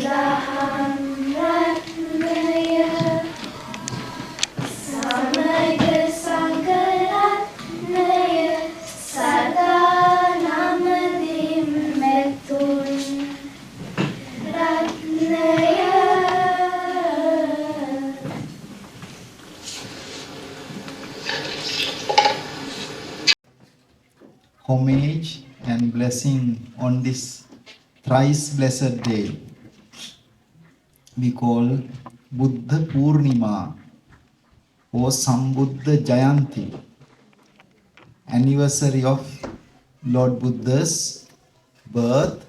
Homage and blessing on this thrice blessed day we call Buddha Purnima or Sambuddha Jayanti, anniversary of Lord Buddha's birth,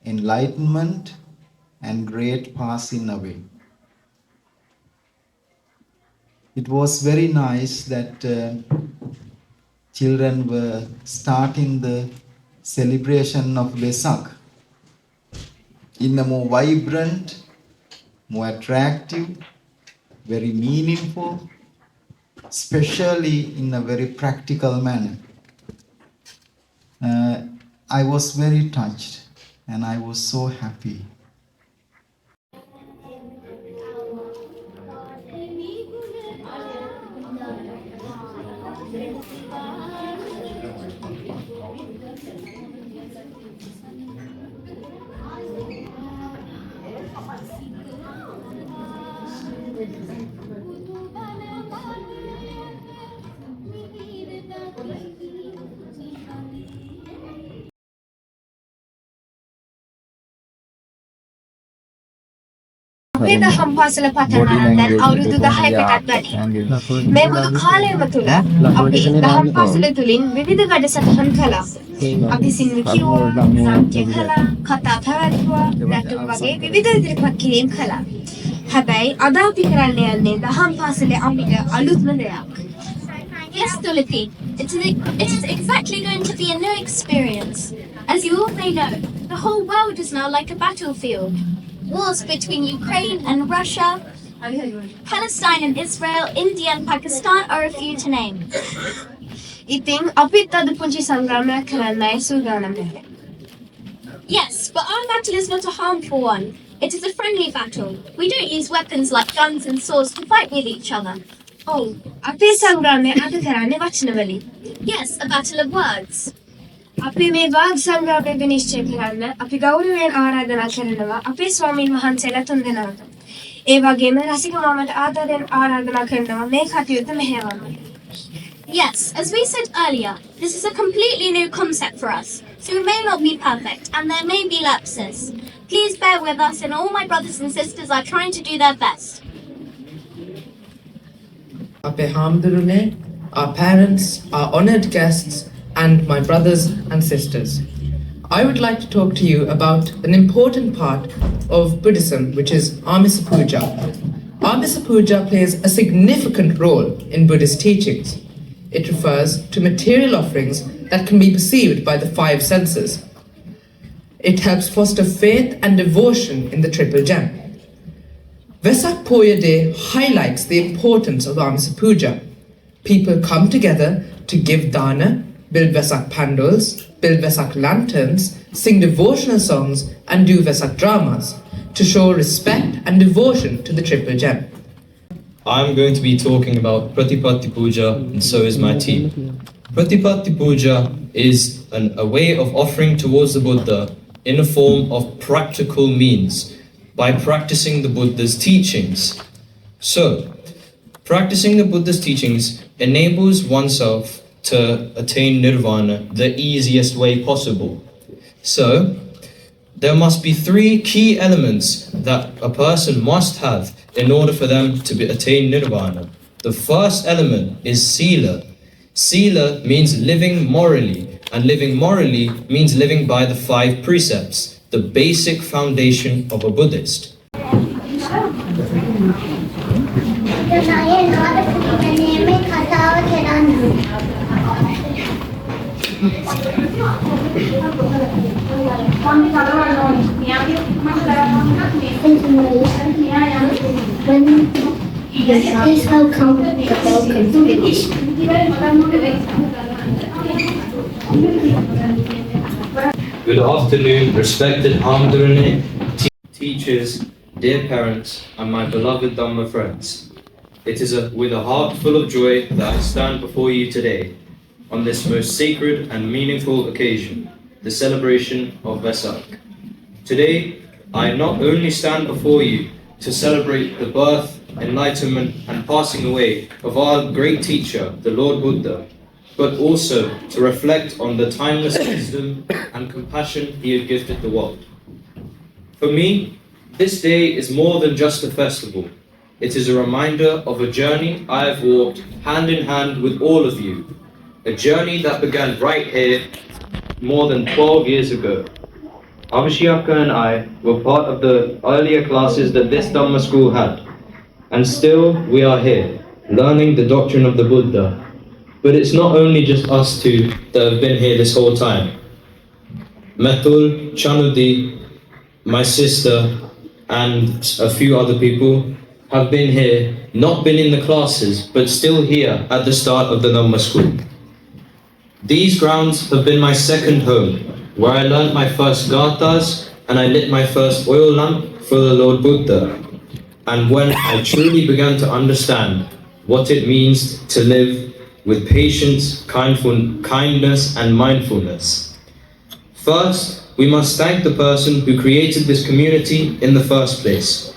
enlightenment and great passing away. It was very nice that children were starting the celebration of Vesak in a more vibrant, more attractive, very meaningful, especially in a very practical manner. I was very touched and I was so happy. අපේ දහම් පාසල පටන් ගන්න දැන් අවුරුදු 10කටත් වැඩි. මේ මුළු කාලයම තුල අපි දහම් පාසල තුලින් විවිධ වැඩසටහන් කළා. අපි සිංහ කිව්වා, නාට්‍ය කළා, කතා පැවැත්වුවා, නැටුම් වගේ විවිධ ඉදිරිපත් කිරීම් කළා. හැබැයි අද අපි කරන්න යන්නේ දහම් පාසලේ අපිට අලුත්ම දෙයක්. Yes, Tulati, it is exactly going to be a new experience. As you all may know, the whole world is now like a battlefield. Wars between Ukraine and Russia, Palestine and Israel, India and Pakistan are a few to name. ඉතින් අපිත් අද පුංචි සංග්‍රාමයක් කරන්නයි සූදානම් වෙන්නේ. Yes, but our battle is not a harmful one. It is a friendly battle. We don't use weapons like guns and swords to fight with each other. ඔව් අපේ සංග්‍රාමය අද කරන්නේ වචන වලින්. Yes, a battle of words. අපි මේ වාග් සංග්‍රාමය විනිශ්චය කරන්න අපි ගෞරවයෙන් ආරාධනා කරනවා අපේ ස්වාමීන් වහන්සේලා තුන්දෙනාට. ඒ වගේම රසික මාමට ආදරයෙන් ආරාධනා කරනවා මේ කටයුත්ත මෙහෙයවන්න. Yes, as we said earlier, this is a completely new concept for us, so we may not be perfect and there may be lapses. Please bear with us and all my brothers and sisters are trying to do their best. Ape Hamdurune, our parents, our honoured guests, and my brothers and sisters. I would like to talk to you about an important part of Buddhism, which is Amisa Puja. Amisa Puja plays a significant role in Buddhist teachings. It refers to material offerings that can be perceived by the five senses. It helps foster faith and devotion in the Triple Gem. Vesak Poya Day highlights the importance of Amisa Puja. People come together to give dana, build Vesak pandals, build Vesak lanterns, sing devotional songs and do Vesak dramas to show respect and devotion to the Triple Gem. I'm going to be talking about Pratipatti Puja and so is my team. Pratipatti Puja is a way of offering towards the Buddha in a form of practical means by practicing the Buddha's teachings. So, practicing the Buddha's teachings enables oneself to attain Nirvana the easiest way possible. So, there must be three key elements that a person must have in order for them to attain Nirvana. The first element is Sila. Sila means living morally, and living morally means living by the 5 precepts, the basic foundation of a Buddhist. Good afternoon, respected Hamdurane, teachers, dear parents, and my beloved Dhamma friends. It is with a heart full of joy that I stand before you today on this most sacred and meaningful occasion, the celebration of Vesak. Today, I not only stand before you to celebrate the birth, enlightenment, and passing away of our great teacher, the Lord Buddha, but also to reflect on the timeless wisdom and compassion he had gifted the world. For me, this day is more than just a festival. It is a reminder of a journey I have walked hand in hand with all of you, a journey that began right here more than 12 years ago. Abhishek and I were part of the earlier classes that this Dhamma school had, and still we are here, learning the doctrine of the Buddha. But it's not only just us two that have been here this whole time. Methul, Chanudi, my sister, and a few other people have been here, not been in the classes, but still here at the start of the Dhamma school. These grounds have been my second home, where I learned my first gathas and I lit my first oil lamp for the Lord Buddha, and when I truly began to understand what it means to live with patience, kindness, and mindfulness. First, we must thank the person who created this community in the first place.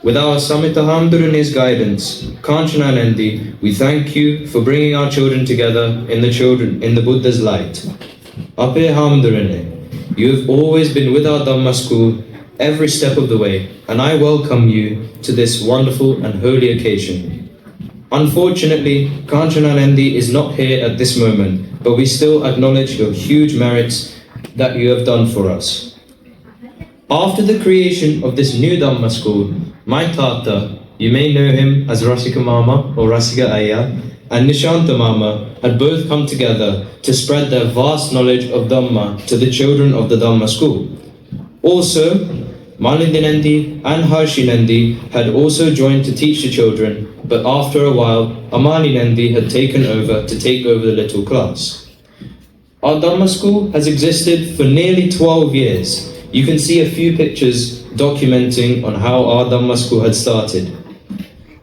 With our Samitha Hamdurune's guidance, Kanchananandi, we thank you for bringing our children together in the Buddha's light. Ape Hamdurune, you have always been with our Dhamma school every step of the way, and I welcome you to this wonderful and holy occasion. Unfortunately, Kanchananandi is not here at this moment, but we still acknowledge your huge merits that you have done for us. After the creation of this new Dhamma school, my Tata, you may know him as Rasika Mama or Rasika Aya, and Nishanta Mama had both come together to spread their vast knowledge of Dhamma to the children of the Dhamma school. Also, Malindinandi and Harshinandi had also joined to teach the children, but after a while, Amaninandi had taken over to take over the little class. Our Dhamma school has existed for nearly 12 years. You can see a few pictures documenting on how our Dhamma school had started.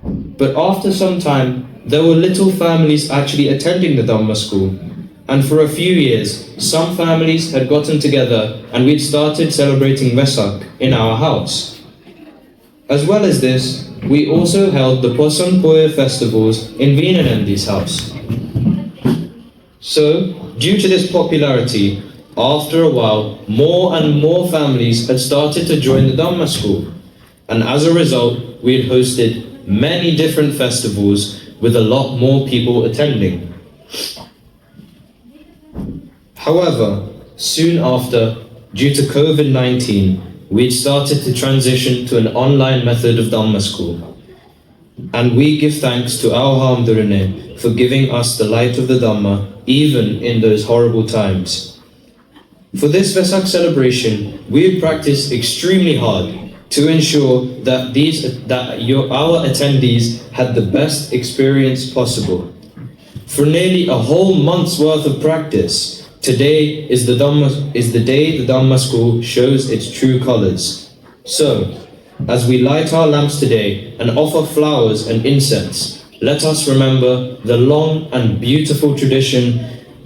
But after some time, there were little families actually attending the Dhamma school, and for a few years, some families had gotten together and we'd started celebrating Vesak in our house. As well as this, we also held the Posan Poya festivals in Veenanandi's house. So, due to this popularity, after a while, more and more families had started to join the Dhamma school, and as a result, we had hosted many different festivals with a lot more people attending. However, soon after, due to COVID-19, we had started to transition to an online method of Dhamma school. And we give thanks to our Hamdurune for giving us the light of the Dhamma, even in those horrible times. For this Vesak celebration, we have practiced extremely hard to ensure that our attendees had the best experience possible. For nearly a whole month's worth of practice, today is the day the Dhamma school shows its true colors. So, as we light our lamps today and offer flowers and incense, let us remember the long and beautiful tradition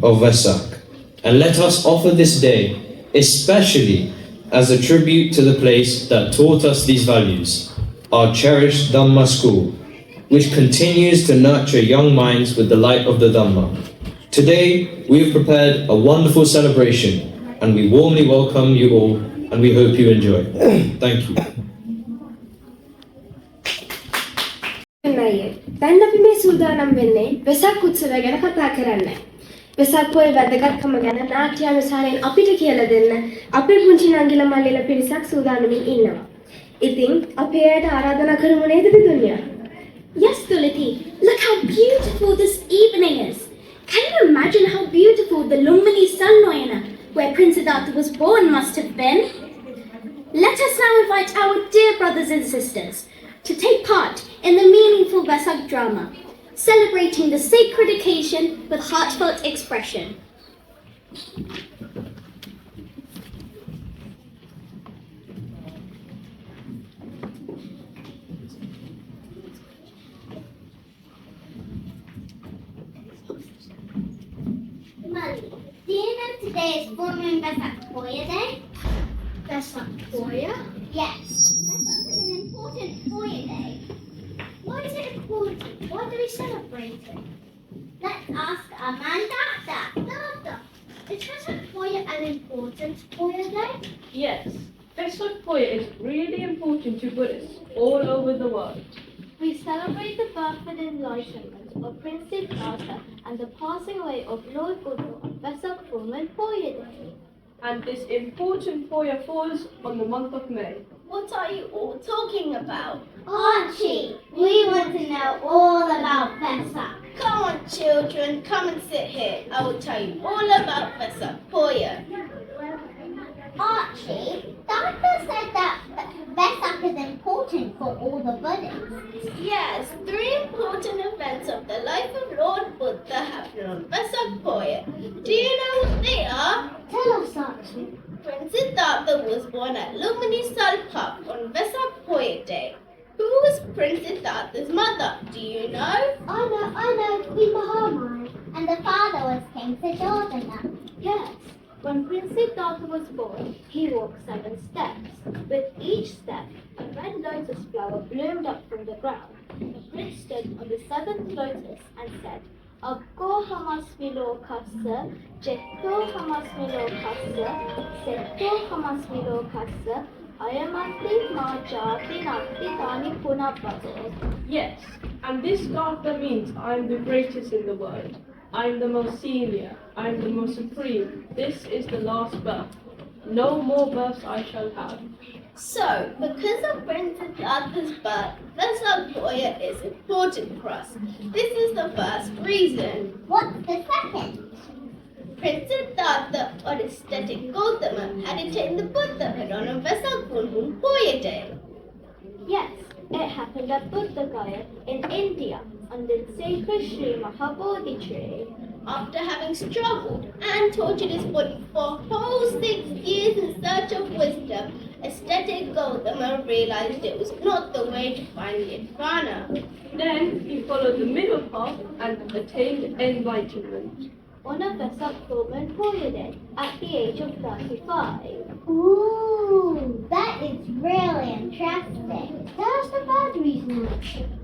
of Vesak. And let us offer this day, especially as a tribute to the place that taught us these values, our cherished Dhamma school, which continues to nurture young minds with the light of the Dhamma. Today, we have prepared a wonderful celebration, and we warmly welcome you all, and we hope you enjoy. Thank you. දැන් අපි මේ සූදානම් වෙන්නේ වෙසක් උත්සවය ගැන කතා කරන්න. වෙසක් පොයේ වැදගත්කම ගැන නාට්‍යානුසාරයෙන් අපිට කියලා දෙන්න අපේ පුංචි නංගිලා මල්ලිලා පිරිසක් සූදානමින් ඉන්නවා. ඉතින් අපි එයාට ආරාධනා කරමු නේද පිටුනියා? Yes, Tuliti, look how beautiful this evening is. Can you imagine how beautiful the Lumbini Sunnoyana, where Prince Siddhartha was born, must have been? Let us now invite our dear brothers and sisters to take part in the meaningful Vesak drama, celebrating the sacred occasion with heartfelt expression. is full moon Vesak Poya Day. Vesak Poya? Yes. Vesak is an important Poya Day. Why is it important? Why do we celebrate it? Let's ask Amanda. Dada, is Vesak Poya an important Poya Day? Yes, Vesak Poya is really important to Buddhists all over the world. We celebrate the birth and enlightenment of Prince Siddhartha and the passing away of Lord Buddha on Vesak full moon Poya Day. And this important Poya falls on the month of May. What are you all talking about? Archie, we want to know all about Vesak. Come on, children, come and sit here. I will tell you all about Vesak Poya. Archie, Dada said that Vesak is important for all the Buddhists. Yes, 3 important events of the life of Lord Buddha happen on Vesak Poya. Do you know what they are? Tell us, Archie. Prince Siddhartha was born at Lumini Salpa on Vesak Poya Day. Who was Prince Siddhartha's mother? Do you know? I know, Queen Mahamaya. And the father was King Siddhartha. Yes, when Prince Siddhartha was born, he walked 7 steps. With each step, a red lotus flower bloomed up from the ground. The prince stood on the 7th lotus and said, Akko hamasmi lokassa, jetto hamasmi lokassa, setto hamasmi lokassa, ayamanti majati natti tani punapate. Yes, and this Gartha means I am the greatest in the world. I am the most senior. I am the most supreme. This is the last birth. No more births I shall have. So, because of Prince Siddhartha's birth, Vesak Poya is important for us. This is the first reason. What's the second? Prince Siddhartha, or aesthetic Gautama, had attained the Buddhahood on a Vesak full moon Poya Day. Yes, it happened at Buddha Gaya in India under the sacred Sri Mahabodhi tree. After having struggled and tortured his body for a whole 6 years in search of wisdom, aesthetic Gautama realized it was not the way to find Nirvana. Then he followed the middle path and attained enlightenment. On a Vesak full moon Poya Day at the age of 35. Ooh, that is really interesting. Tell us the bad reason.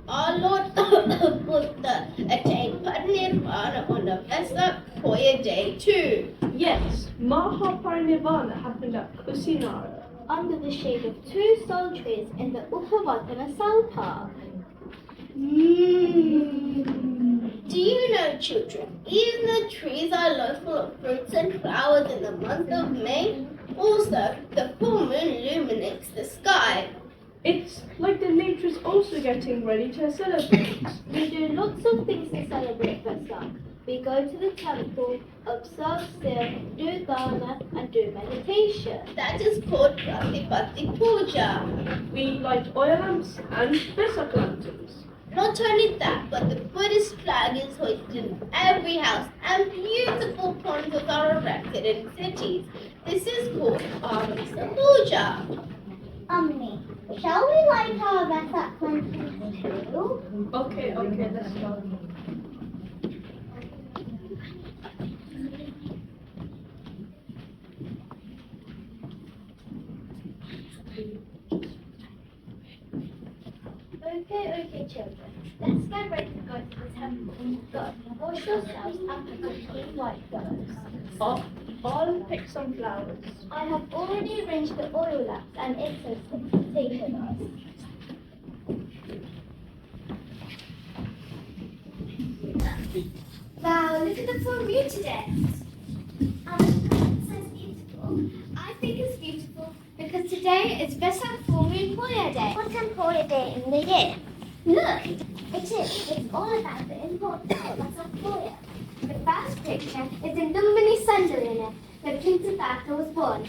Our Lord Buddha attained Nirvana on a Vesak Poya Day too. Yes, Mahaparinirvana happened at Kusinara. Under the shade of 2 soul trees in the Upavatana Salpa. Do you know, children, even the trees are full of fruits and flowers in the month of May. Also, the full moon illuminates the sky. It's like the nature is also getting ready to celebrate. We do lots of things to celebrate Vesak. We go to the temple, observe still, do dana and do meditation. That is called Practicing Puja. We light oil lamps and Vesak lanterns. Not only that, but the Buddhist flag is hoisted in every house and beautiful ponds are erected in cities. This is called Practicing Puja. Ammi, shall we light our Vesak lanterns too? Okay, let's go. Okay, children. Let's get ready to go to the temple. Go, wash yourselves and put on clean white clothes. I'll pick some flowers. I have already arranged the oil lamps and incense to take with us. Wow, look at the full moon today. It's so beautiful. I think it's beautiful because today is Vesak full moon Poya Day. What's an Poya Day in the year? Look, it's all about the importance of Vesak Poya. The first picture is in Lumbini Sundarina, where Prince Siddhartha was born.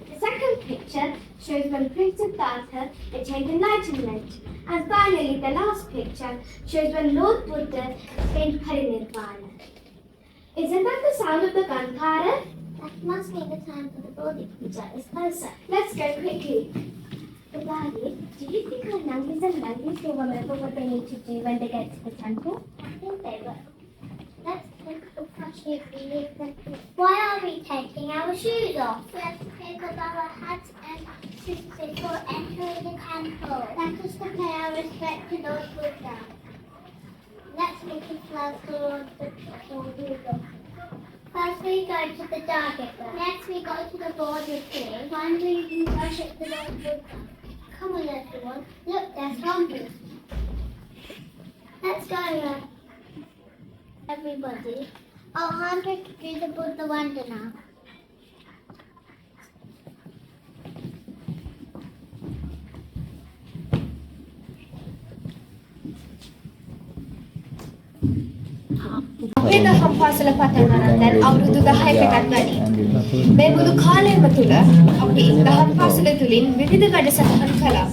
The second picture shows when Prince Siddhartha attained enlightenment. And finally, the last picture shows when Lord Buddha attained Parinirvana. Isn't that the sound of the gunpowder? That must be the time for the Bodhi Puja is closer. Let's go quickly. But Daddy, do you think our nangis and nangis will remember what they need to do when they get to the temple? I think they will. Let's Why are we taking our shoes off? Let's take off our hats and shoes before entering the temple. Let us to pay our respect to Lord Buddha. Let's make a flag towards the Buddha. First we go to the target. Next we go to the border tree. Finally we worship the Lord Buddha. Come on everyone. Look, there's hungry. Let's go everybody. I'll hand it to the Buddha Wonder now. අපේ දහම් පාසල පටන් ගන්න දැන් අවුරුදු 10කටත් වැඩි. මේ මුළු කාලයම තුල අපි දහම් පාසල තුලින් විවිධ වැඩසටහන් කළා.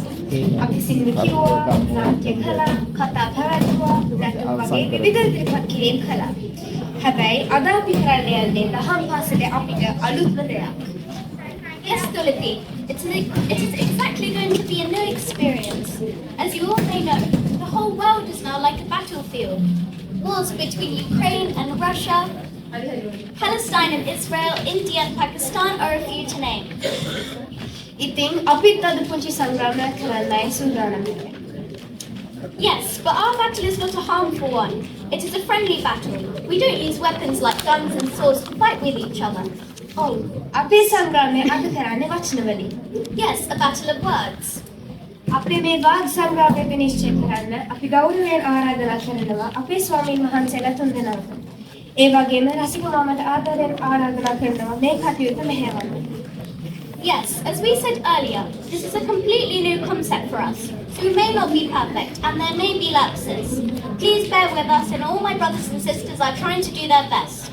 අපි සිංහල කිව්වා, නාට්‍ය කළා, කතා පැවැත්වුවා, නැත්නම් වගේ විවිධ ඉදිරිපත් කිරීම් කළා. හැබැයි අද අපි කරන්න යන්නේ දහම් පාසලේ අපිට අලුත්ම දෙයක්. Yes, Tulati, it is exactly going to be a new experience. As you all may know, the whole world is now like a battlefield. Wars between Ukraine and Russia, Palestine and Israel, India and Pakistan are a few to name. ඉතින් අපිත් අද පුංචි සංග්‍රාමයක් කරන්නයි සූදානම් වෙන්නේ. Yes, but our battle is not a harmful one. It is a friendly battle. We don't use weapons like guns and swords to fight with each other. ඔව් අපේ සංග්‍රාමය අද කරන්නේ වචන වලින්. Yes, a battle of words. අපේ මේ වාග් සංග්‍රාමය විනිශ්චය කරන්න අපි ගෞරවයෙන් ආරාධනා කරනවා අපේ ස්වාමීන් වහන්සේලා තුන්දෙනාට. ඒ වගේම රසික මාමට ආදරයෙන් ආරාධනා කරනවා මේ කටයුත්ත මෙහෙයවන්න. Yes, as we said earlier, this is a completely new concept for us, so we may not be perfect and there may be lapses. Please bear with us, and all my brothers and sisters are trying to do their best.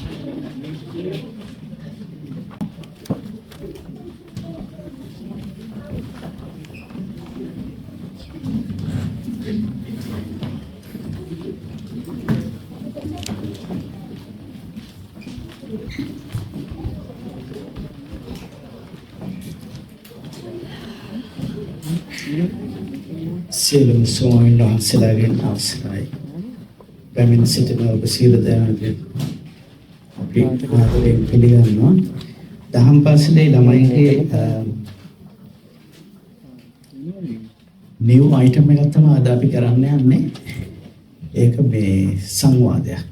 සියලුම ස්වාමීන් වහන්සේලාගෙන් අවසරයි. පැමිණ සිටින ඔබ සියලු දෙනාගෙන් අපි ආදරයෙන් පිළිගන්නවා. දහම් පාසලේ ළමයින්ගේ new item එකක් තමයි අද අපි කරන්න යන්නේ. ඒක මේ සංවාදයක්.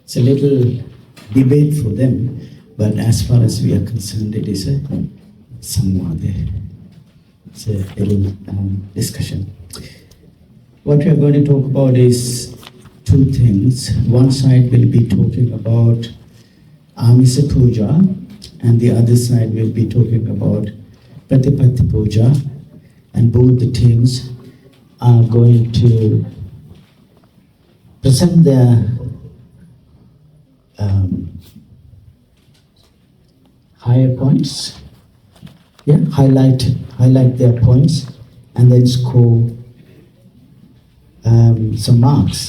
It's a little debate for them, but as far as we are concerned, it is a samvada. It's a little discussion. What we are going to talk about is two things. One side will be talking about Amisa Puja, and the other side will be talking about Pratipatti Puja, and both the teams are going to present their higher points. Yeah, highlight their points and then score some marks.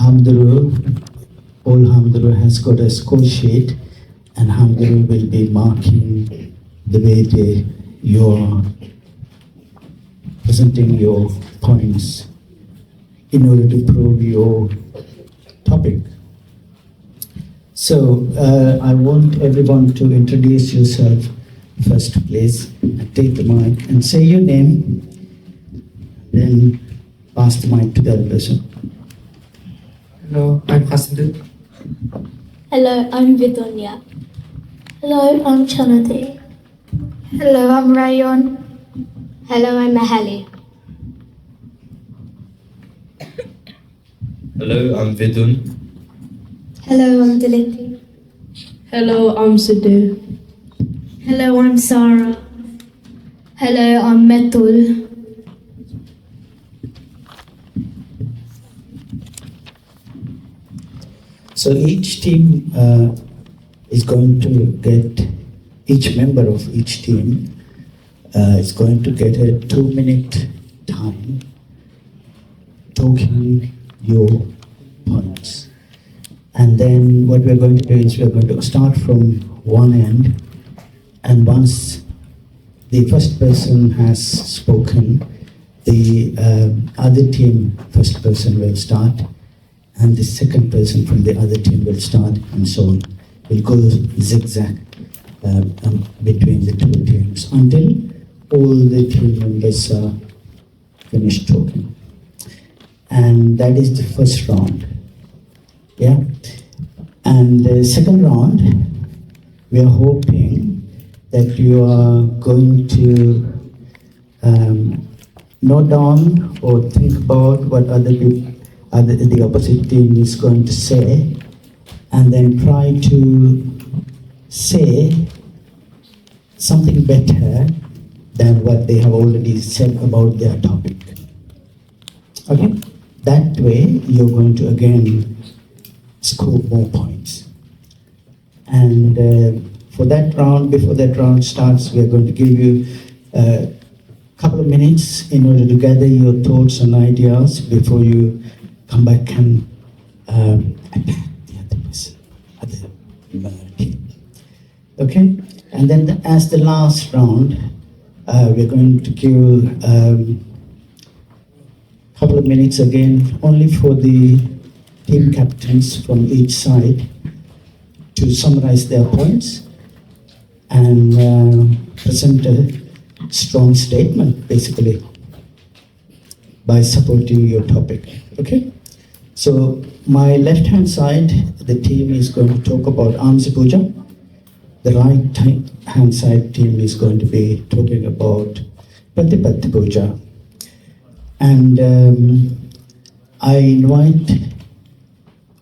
All Hamduru has got a score sheet, and Hamduru will be marking the way you are presenting your points in order to prove your topic. So I want everyone to introduce yourself first, please, and take the mic and say your name, then pass the mic to the other person. Hello, I'm Hasdu. Hello, I'm Vidunya. Hello, I'm Chanati. Hello, I'm Rayon. Hello, I'm Mahali. Hello, I'm Vidun. Hello, I'm Diliti. Hello, I'm Sidhu. Hello, I'm Sarah. Hello, I'm Metul. So each team is going to get, each member of each team is going to get a 2-minute time talking your points. And then what we're going to do is we're going to start from one end, and once the first person has spoken, the other team first person will start, and the second person from the other team will start, and so on. We'll go zigzag between the two teams until all the team members are finished talking. And that is the first round. Yeah. And the second round, we are hoping that you are going to note down or think about what the opposite team is going to say, and then try to say something better than what they have already said about their topic. Okay? That way, you're going to again score more points. And for that round, before that round starts, we are going to give you a couple of minutes in order to gather your thoughts and ideas before you come back and attack the other person, other team. Okay? And then as the last round, we're going to give couple of minutes again only for the team captains from each side to summarize their points and present a strong statement, basically, by supporting your topic. Okay? So my left-hand side, the team is going to talk about Amsa Puja. The right-hand side team is going to be talking about Pratipatti Puja. And I invite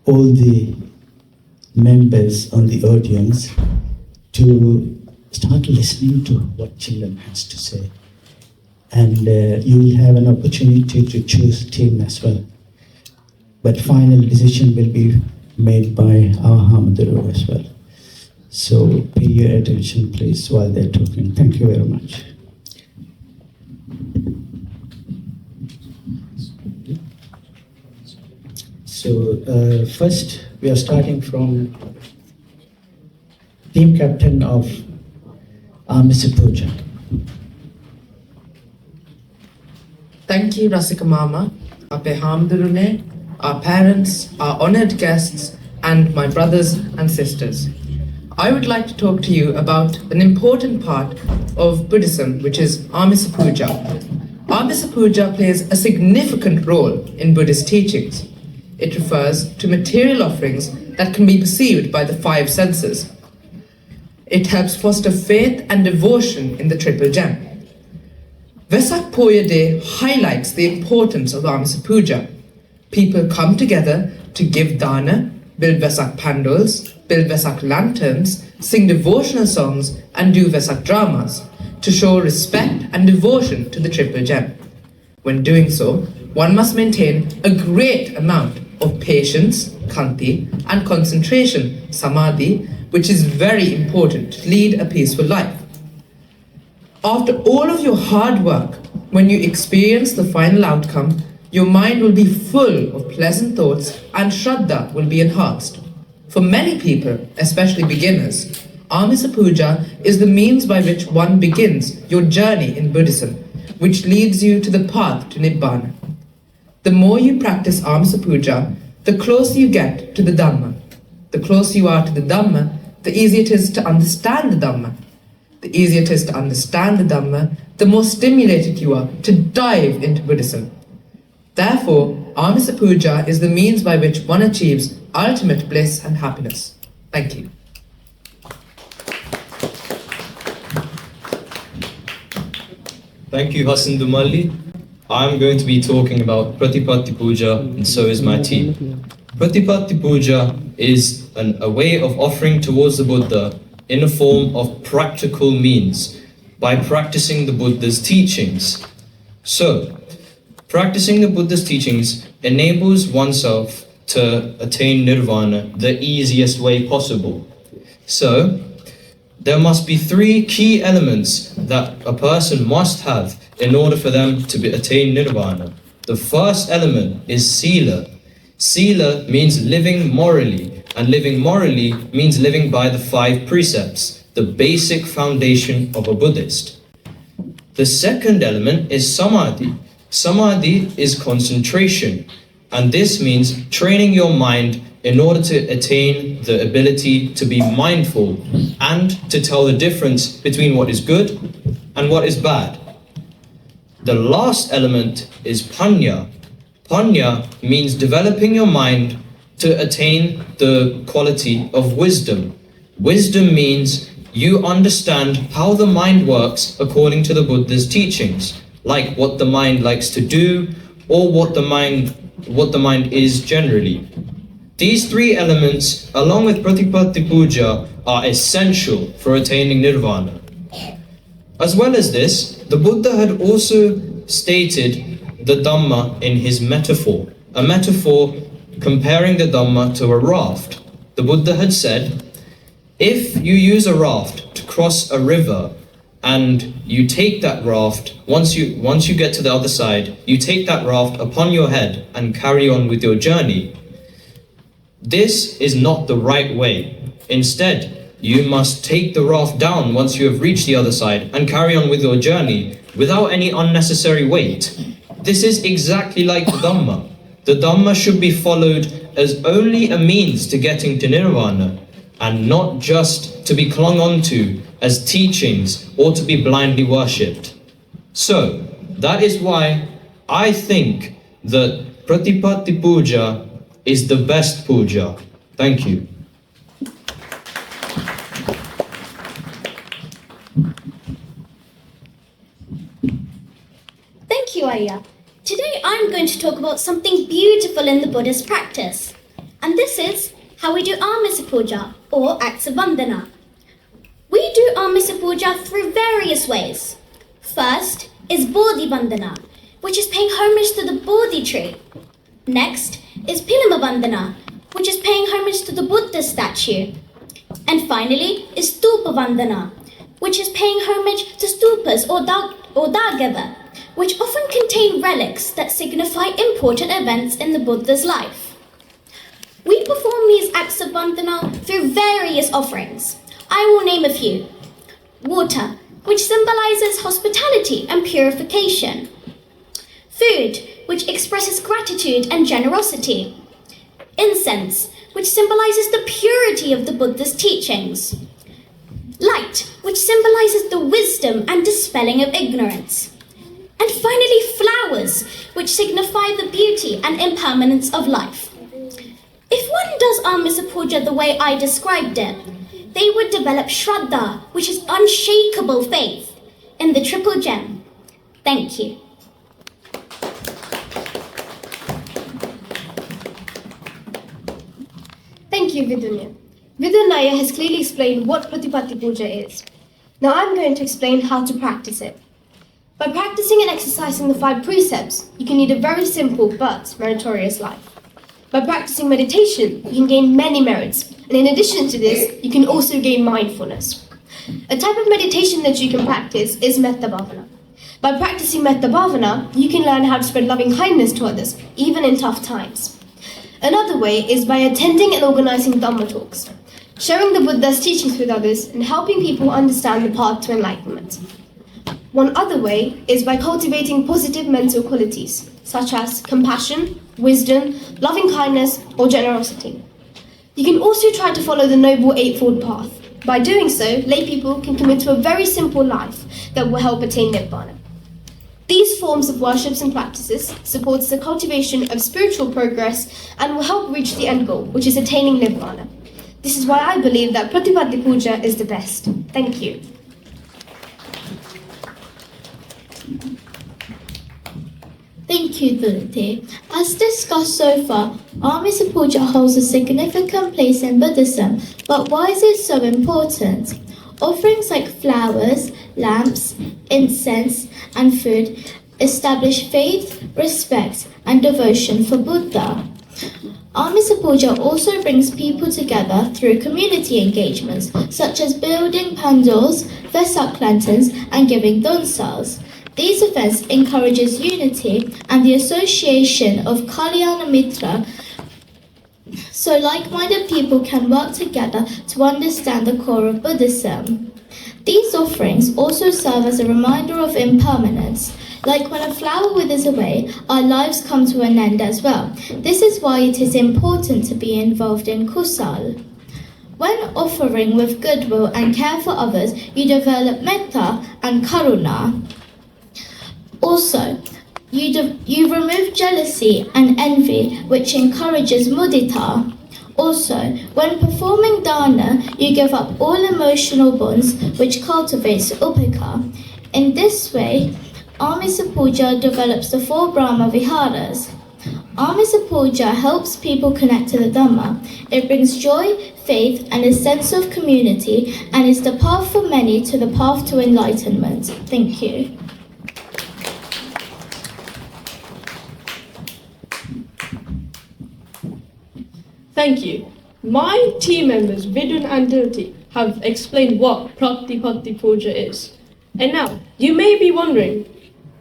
all the members on the audience to start listening to what Children has to say. And you will have an opportunity to choose a team as well. But final decision will be made by our Hamaduru as well. So pay your attention, please, while they're talking. Thank you very much. So first, we are starting from team captain of Mr. Puja. Thank you, Rasika Mama, Ape Hamdurune, our parents, our honored guests, and my brothers and sisters. I would like to talk to you about an important part of Buddhism, which is Amisa Puja. Amisa Puja plays a significant role in Buddhist teachings. It refers to material offerings that can be perceived by the five senses. It helps foster faith and devotion in the Triple Gem. Vesak Poya Day highlights the importance of Amisa Puja. People come together to give dana, build Vesak pandals, build Vesak lanterns, sing devotional songs, and do Vesak dramas to show respect and devotion to the Triple Gem. When doing so, one must maintain a great amount of patience, khanti, and concentration, samadhi, which is very important to lead a peaceful life. After all of your hard work, when you experience the final outcome, your mind will be full of pleasant thoughts and Shraddha will be enhanced. For many people, especially beginners, Amisa Puja is the means by which one begins your journey in Buddhism, which leads you to the path to Nibbana. The more you practice Amisa Puja, the closer you get to the Dhamma. The closer you are to the Dhamma, the easier it is to understand the Dhamma. The easier it is to understand the Dhamma, the more stimulated you are to dive into Buddhism. Therefore, Amisa Puja is the means by which one achieves ultimate bliss and happiness. Thank you. Thank you, Hassan Dumalli. I'm going to be talking about Pratipatti Puja, and so is my team. Pratipatti Puja is a way of offering towards the Buddha in a form of practical means by practicing the Buddha's teachings. So, practicing the Buddha's teachings enables oneself to attain Nirvana the easiest way possible. So, there must be three key elements that a person must have in order for them to attain Nirvana. The first element is Sila. Sila means living morally, and living morally means living by the 5 precepts, the basic foundation of a Buddhist. The second element is Samadhi. Samadhi is concentration. And this means training your mind in order to attain the ability to be mindful and to tell the difference between what is good and what is bad. The last element is panya. Panya means developing your mind to attain the quality of wisdom. Wisdom means you understand how the mind works according to the Buddha's teachings, like what the mind likes to do or what the mind is generally. These three elements, along with Pratipatti Puja, are essential for attaining Nirvana. As well as this, the Buddha had also stated the Dhamma in his metaphor, a metaphor comparing the Dhamma to a raft. The Buddha had said, if you use a raft to cross a river and you take that raft, once you get to the other side, you take that raft upon your head and carry on with your journey. This is not the right way. Instead, you must take the raft down once you have reached the other side and carry on with your journey without any unnecessary weight. This is exactly like the Dhamma. The Dhamma should be followed as only a means to getting to Nirvana and not just to be clung on to as teachings or to be blindly worshipped. So, that is why I think that Pratipatti Puja is the best puja. Thank you. Thank you, Ayya. Today I'm going to talk about something beautiful in the Buddhist practice. And this is how we do Amisa Puja, or acts of Vandana. We do Amisa Puja through various ways. First is Bodhi Vandana, which is paying homage to the Bodhi tree. Next is Pilama Vandana, which is paying homage to the Buddha statue. And finally is Stupa Vandana, which is paying homage to stupas or dagava, which often contain relics that signify important events in the Buddha's life. We perform these acts of Vandana through various offerings. I will name a few. Water, which symbolizes hospitality and purification. Food, which expresses gratitude and generosity. Incense, which symbolizes the purity of the Buddha's teachings. Light, which symbolizes the wisdom and dispelling of ignorance. And finally, flowers, which signify the beauty and impermanence of life. If one does Amisa Puja the way I described it, they would develop Shraddha, which is unshakable faith, in the triple gem. Thank you. Thank you, Vidunya. Vidunaya has clearly explained what Pratipatti Puja is. Now I'm going to explain how to practice it. By practicing and exercising the 5 precepts, you can lead a very simple but meritorious life. By practicing meditation, you can gain many merits, and in addition to this, you can also gain mindfulness. A type of meditation that you can practice is Metta Bhavana. By practicing Metta Bhavana, you can learn how to spread loving kindness to others, even in tough times. Another way is by attending and organizing Dhamma talks, sharing the Buddha's teachings with others, and helping people understand the path to enlightenment. One other way is by cultivating positive mental qualities, such as compassion, wisdom, loving kindness, or generosity. You can also try to follow the Noble Eightfold Path. By doing so, lay people can commit to a very simple life that will help attain Nibbana. These forms of worships and practices support the cultivation of spiritual progress and will help reach the end goal, which is attaining Nirvana. This is why I believe that Pratipatti Puja is the best. Thank you. Thank you, Dhulite. As discussed so far, Amisa Puja holds a significant place in Buddhism, but why is it so important? Offerings like flowers, lamps, incense, and food establish faith, respect, and devotion for Buddha. Amisa Puja also brings people together through community engagements, such as building pandals, Vesak lanterns, and giving donsals. These events encourages unity and the association of Kalyana Mitra, so like-minded people can work together to understand the core of Buddhism. These offerings also serve as a reminder of impermanence. Like when a flower withers away, our lives come to an end as well. This is why it is important to be involved in kusal. When offering with goodwill and care for others, you develop metta and karuna. Also, you remove jealousy and envy, which encourages mudita. Also, when performing dana, you give up all emotional bonds, which cultivates upeka. In this way, Amisa Puja develops the 4 Brahma Viharas. Amisa Puja helps people connect to the Dhamma. It brings joy, faith, and a sense of community, and is the path for many to the path to enlightenment. Thank you. Thank you. My team members, Vidun and Dilti, have explained what Pratipatti Puja is. And now, you may be wondering,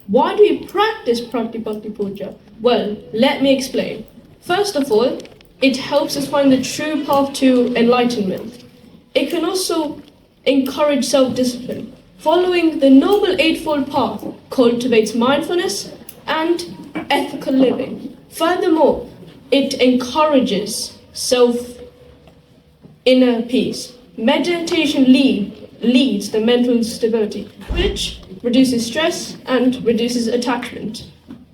why do we practice Pratipatti Puja? Well, let me explain. First of all, it helps us find the true path to enlightenment. It can also encourage self-discipline. Following the Noble Eightfold Path cultivates mindfulness and ethical living. Furthermore, it encourages inner peace. Meditation leads to mental stability, which reduces stress and reduces attachment.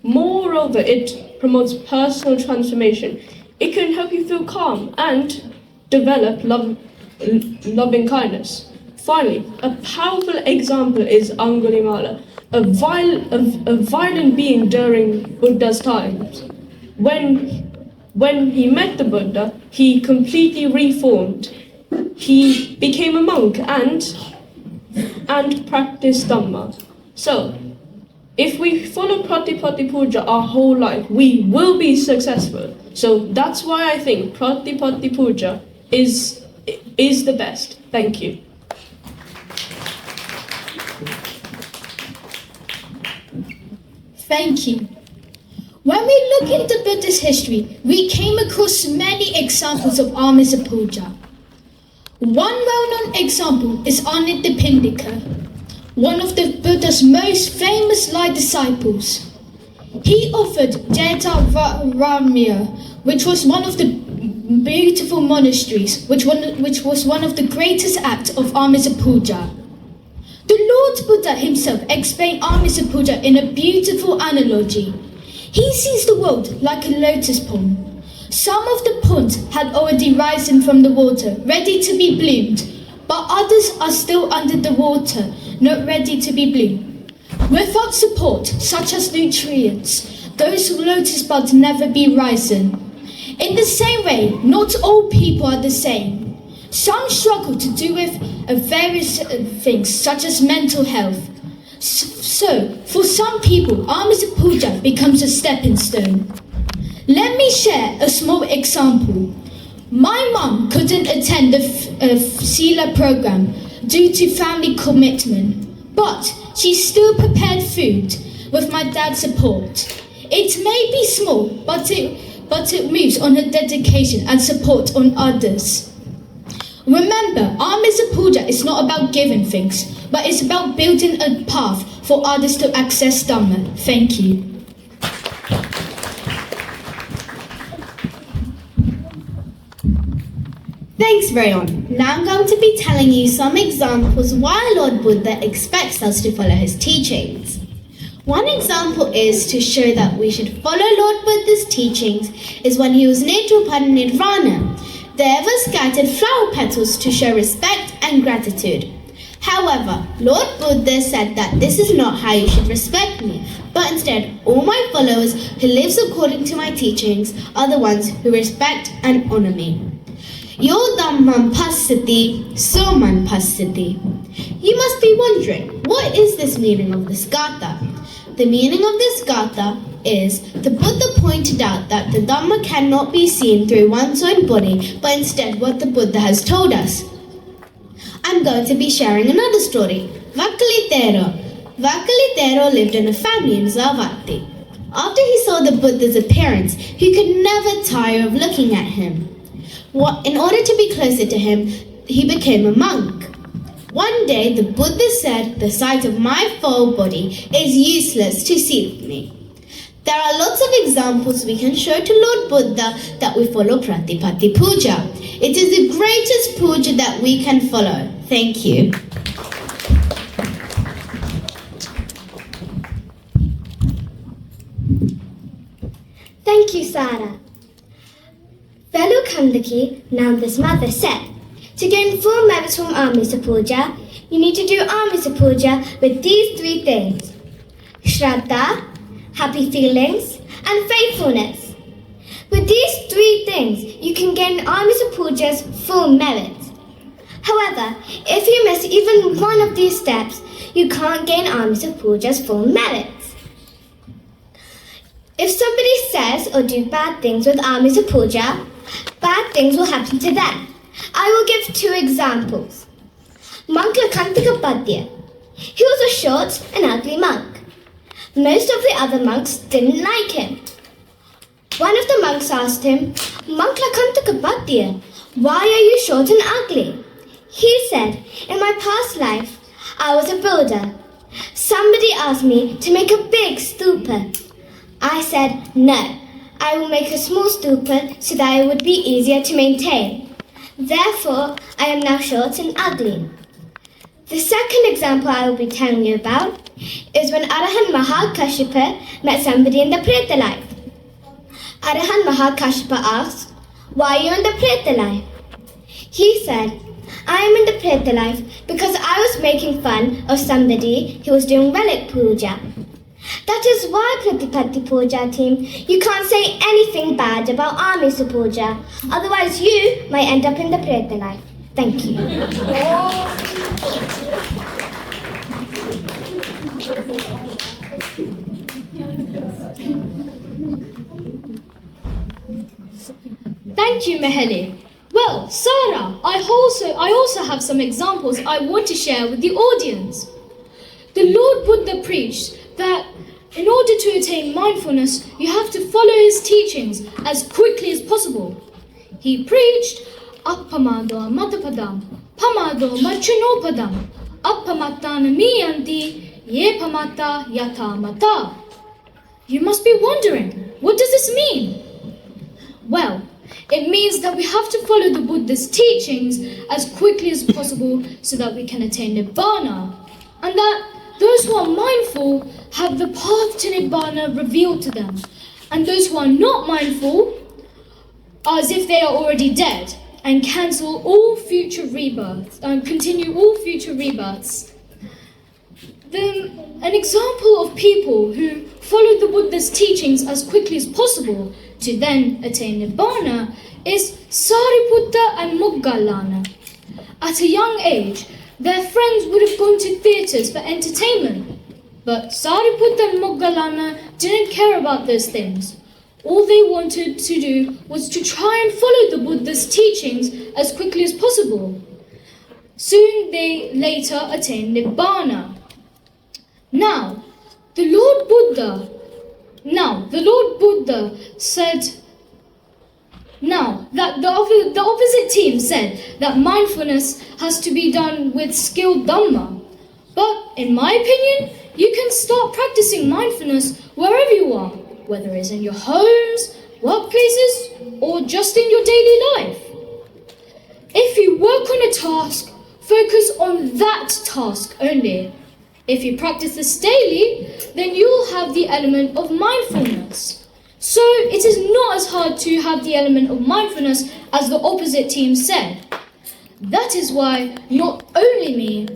Moreover, it promotes personal transformation. It can help you feel calm and develop loving kindness. Finally, a powerful example is Angulimala, a violent being during Buddha's times. When he met the Buddha, he completely reformed. He became a monk and practiced Dhamma. So, if we follow Pratipatti Puja our whole life, we will be successful. So that's why I think Pratipatti Puja is the best. Thank you. Thank you. When we look into Buddhist history, we came across many examples of Amisa Puja. One well-known example is Anathapindika, one of the Buddha's most famous light disciples. He offered Jetaramya, which was one of the beautiful monasteries, which was one of the greatest acts of Amisa Puja. The Lord Buddha himself explained Amisa Puja in a beautiful analogy. He sees the world like a lotus pond. Some of the ponds had already risen from the water, ready to be bloomed, but others are still under the water, not ready to be bloomed. Without support, such as nutrients, those lotus buds never be risen. In the same way, not all people are the same. Some struggle to do with various things, such as mental health. So, for some people, Amisa Puja becomes a stepping stone. Let me share a small example. My mum couldn't attend the Sila program due to family commitment, but she still prepared food with my dad's support. It may be small, but it moves on her dedication and support on others. Remember, Amisa Puja is not about giving things, but it's about building a path for others to access Dhamma. Thank you. Thanks, Rayon. Now I'm going to be telling you some examples why Lord Buddha expects us to follow his teachings. One example is to show that we should follow Lord Buddha's teachings is when he was near Drupada Nirvana. There were scattered flower petals to show respect and gratitude. However, Lord Buddha said that this is not how you should respect me, but instead all my followers who live according to my teachings are the ones who respect and honor me. Yo dhammam passati, soman passati. You must be wondering, what is this meaning of this gatha? The meaning of this gatha is, the Buddha pointed out that the Dhamma cannot be seen through one's own body, but instead what the Buddha has told us. I'm going to be sharing another story. Vakalitero lived in a family in Zavati. After he saw the Buddha's appearance, he could never tire of looking at him. In order to be closer to him, he became a monk. One day the Buddha said the sight of my full body is useless to see with me. There are lots of examples we can show to Lord Buddha that we follow Pratipatti Puja. It is the greatest puja that we can follow. Thank you. Thank you, Sarah. Fellow Kandaki, Nanda's mother said, to gain full merits from Amrita Puja, you need to do Amrita Puja with these 3 things: Shraddha, happy feelings, and faithfulness. With these 3 things, you can gain Amrita Puja's full merit. However, if you miss even one of these steps, you can't gain Amrita Puja's full merit. If somebody says or do bad things with Amrita Puja, bad things will happen to them. I will give 2 examples. Monk Lakantika Padya. He was a short and ugly monk. Most of the other monks didn't like him. One of the monks asked him, Monk Lakantika Padya, why are you short and ugly? He said, in my past life, I was a builder. Somebody asked me to make a big stupa. I said, no, I will make a small stupa so that it would be easier to maintain. Therefore, I am now short and ugly. The second example I will be telling you about is when Arahant Mahakashyapa met somebody in the Preta life. Arahant Mahakashyapa asked, why are you in the Preta life? He said, I am in the Preta life because I was making fun of somebody who was doing relic puja. That is why, Pratipatti Puja team, you can't say anything bad about Amrita Puja. Otherwise you might end up in the Preta life. Thank you. Thank you, Meheli. Well, Sarah, I also have some examples I want to share with the audience. The Lord Buddha preached that in order to attain mindfulness, you have to follow his teachings as quickly as possible. He preached, Appamado matapadam, pamado machunopadam, appamatana miyanti, ye pamata yata mata. You must be wondering, what does this mean? Well, it means that we have to follow the Buddha's teachings as quickly as possible so that we can attain Nibbana, and that those who are mindful have the path to Nibbana revealed to them, and those who are not mindful are as if they are already dead and cancel all future rebirths, and continue all future rebirths. Then, an example of people who followed the Buddha's teachings as quickly as possible to then attain Nibbana is Sariputta and Moggallana. At a young age, their friends would have gone to theatres for entertainment, but Sariputta and Moggallana didn't care about those things. All they wanted to do was to try and follow the Buddha's teachings as quickly as possible. Soon they later attained Nibbana. Now, the Lord Buddha said, now that the opposite team said that mindfulness has to be done with skilled Dhamma. But in my opinion, you can start practicing mindfulness wherever you are, whether it's in your homes, workplaces, or just in your daily life. If you work on a task, focus on that task only. If you practice this daily, then you'll have the element of mindfulness. So it is not as hard to have the element of mindfulness as the opposite team said. That is why not only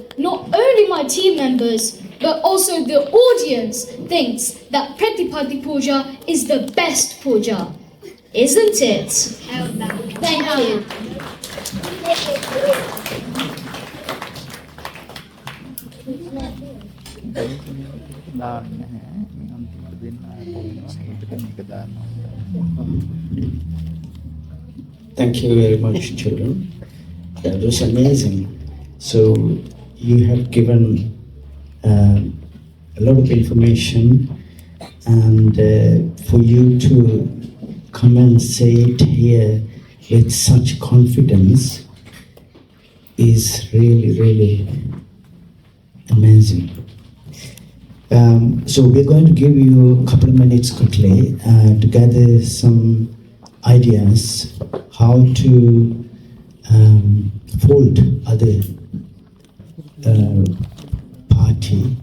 my team members, but also the audience thinks that Pratipatti Puja is the best puja. Isn't it? Thank you. Thank you very much, children. That was amazing. So you have given a lot of information, and for you to come and say it here with such confidence is really, really amazing. So we're going to give you a couple of minutes quickly to gather some ideas how to fold other party,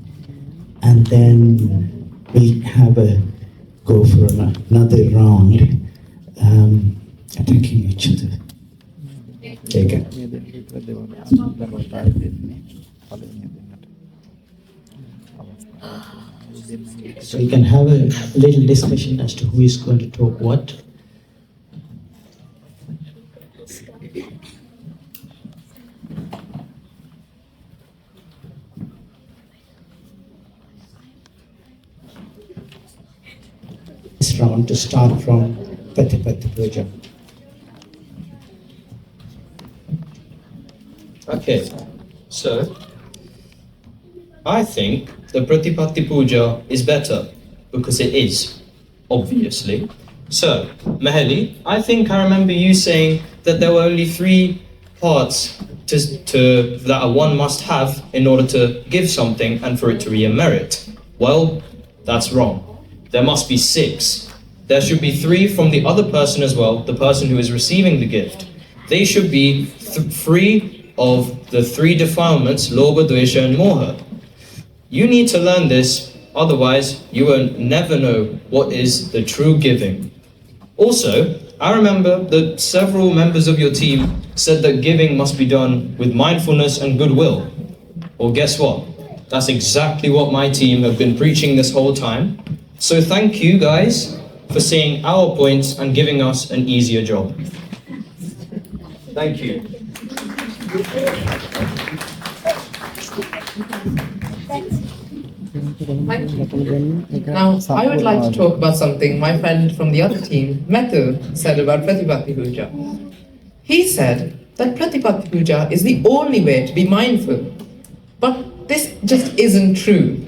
and then we'll have a go for another round, attacking each other. Take it. So you can have a little discussion as to who is going to talk what. This round to start from Practicing Puja. Okay, so I think the Pratipatti Puja is better because it is, obviously. So, Maheli, I think I remember you saying that there were only 3 parts that one must have in order to give something and for it to be a merit. Well, that's wrong. There must be 6. There should be 3 from the other person as well, the person who is receiving the gift. They should be free of the 3 defilements, Lobha, Dvesha and Moha. You need to learn this, otherwise you will never know what is the true giving. Also, I remember that several members of your team said that giving must be done with mindfulness and goodwill. Well, guess what? That's exactly what my team have been preaching this whole time. So thank you guys for seeing our points and giving us an easier job. Thank you. Now, I would like to talk about something my friend from the other team, Methu, said about Pratipatti Puja. He said that Pratipatti Puja is the only way to be mindful. But this just isn't true.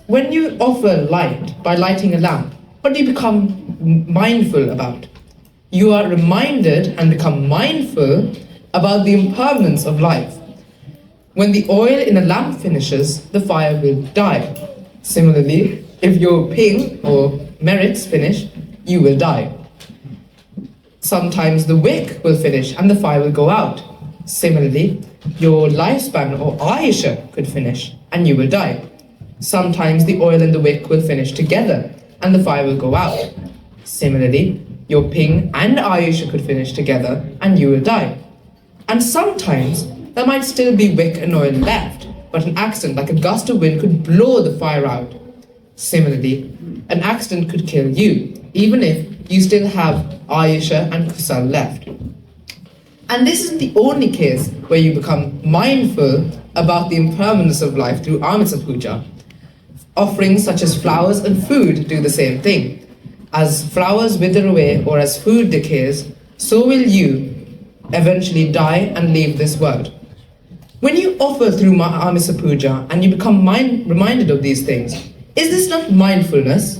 When you offer light by lighting a lamp, what do you become mindful about? You are reminded and become mindful about the impermanence of life. When the oil in a lamp finishes, the fire will die. Similarly, if your ping or merits finish, you will die. Sometimes the wick will finish and the fire will go out. Similarly, your lifespan or ayusha could finish and you will die. Sometimes the oil and the wick will finish together and the fire will go out. Similarly, your ping and ayusha could finish together and you will die. And sometimes there might still be wick and oil left, but an accident like a gust of wind could blow the fire out. Similarly, an accident could kill you, even if you still have ayusha and kusal left. And this isn't the only case where you become mindful about the impermanence of life through Amrita Puja. Offerings such as flowers and food do the same thing. As flowers wither away or as food decays, so will you eventually die and leave this world. When you offer through Amrita Puja and you become reminded of these things, is this not mindfulness?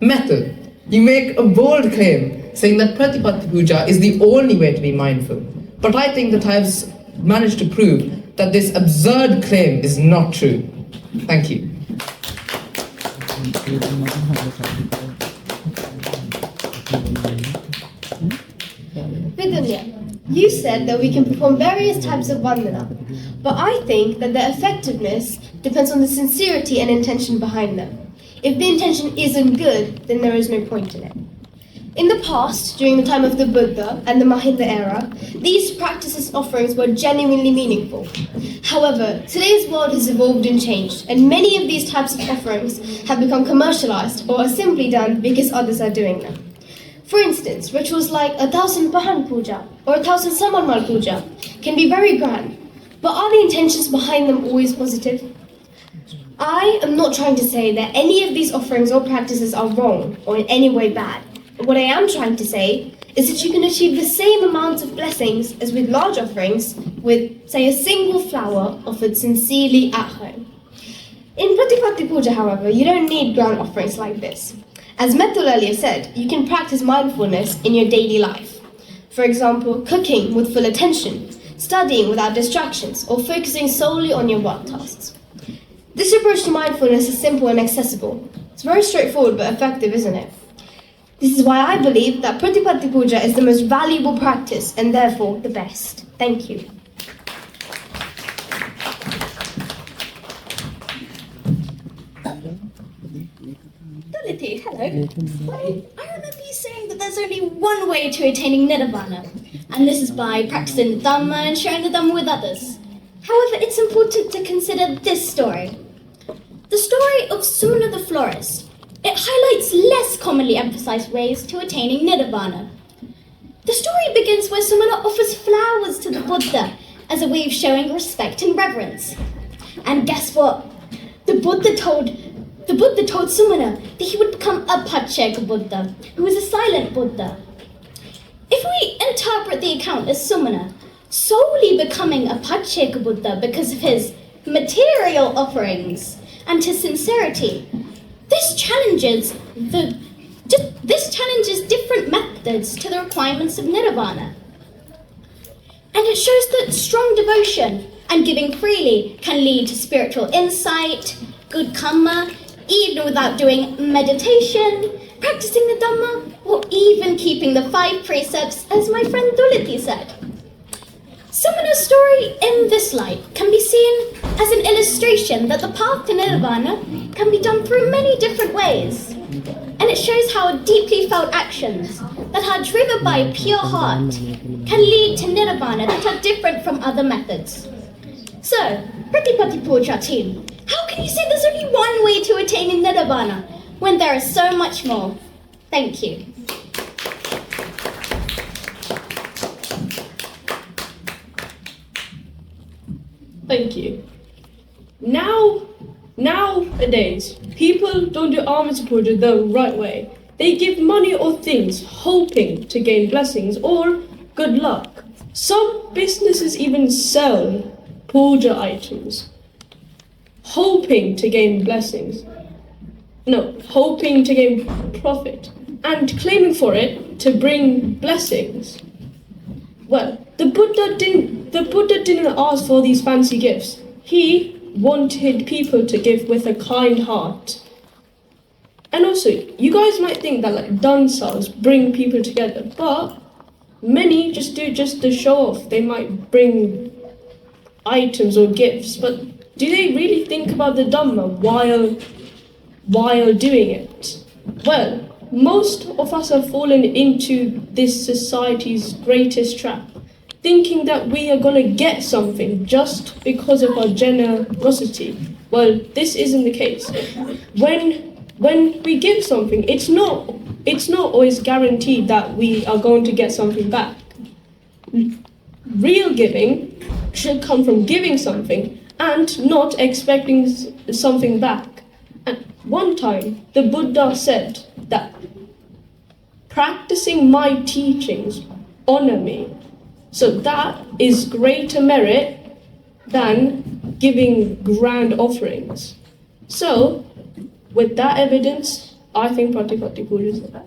Method. You make a bold claim saying that Pratipatti Puja is the only way to be mindful. But I think that I have managed to prove that this absurd claim is not true. Thank you. Vidunya, you said that we can perform various types of vandana, but I think that their effectiveness depends on the sincerity and intention behind them. If the intention isn't good, then there is no point in it. In the past, during the time of the Buddha and the Mahinda era, these practices and offerings were genuinely meaningful. However, today's world has evolved and changed, and many of these types of offerings have become commercialized or are simply done because others are doing them. For instance, rituals like 1,000 Pahan Puja or 1,000 Samanmal Puja can be very grand, but are the intentions behind them always positive? I am not trying to say that any of these offerings or practices are wrong or in any way bad. What I am trying to say is that you can achieve the same amount of blessings as with large offerings with, say, a single flower offered sincerely at home. In Pratipatti Puja, however, you don't need grand offerings like this. As Methul earlier said, you can practice mindfulness in your daily life. For example, cooking with full attention, studying without distractions, or focusing solely on your work tasks. This approach to mindfulness is simple and accessible. It's very straightforward but effective, isn't it? This is why I believe that Pratipatti Puja is the most valuable practice and therefore the best. Thank you. Dolithy, hello. Well, I remember you saying that there's only one way to attaining Nirvana, and this is by practicing the Dhamma and sharing the Dhamma with others. However, it's important to consider this story. The story of Sumana the florist. It highlights less commonly emphasized ways to attaining Nirvana. The story begins where Sumana offers flowers to the Buddha as a way of showing respect and reverence. And guess what? The Buddha told Sumana that he would become a Pacceka Buddha, who is a silent Buddha. If we interpret the account as Sumana solely becoming a Pacceka Buddha because of his material offerings and his sincerity, this challenges different methods to the requirements of Nirvana. And it shows that strong devotion and giving freely can lead to spiritual insight, good karma, even without doing meditation, practicing the Dhamma, or even keeping the 5 precepts, as my friend Dolithy said. Sumana's story in this light can be seen as an illustration that the path to Nirvana can be done through many different ways. And it shows how deeply felt actions that are driven by a pure heart can lead to Nirvana that are different from other methods. So, Pratipatti Puja team, how can you say there's only one way to attain Nirvana when there is so much more? Thank you. Thank you. Nowadays, people don't do Amrita Puja the right way. They give money or things, hoping to gain blessings or good luck. Some businesses even sell puja items, hoping to gain blessings. No, hoping to gain profit and claiming for it to bring blessings. Well, the Buddha didn't ask for these fancy gifts. He wanted people to give with a kind heart. And also, you guys might think that like dansas bring people together, but many just do to show off. They might bring items or gifts, but do they really think about the Dhamma while doing it? Well, most of us have fallen into this society's greatest trap, thinking that we are going to get something just because of our generosity. Well, this isn't the case. When we give something, it's not always guaranteed that we are going to get something back. Real giving should come from giving something and not expecting something back. At one time, the Buddha said that practicing my teachings honor me. So that is greater merit than giving grand offerings. So, with that evidence, I think Pratipatti Puja is the best.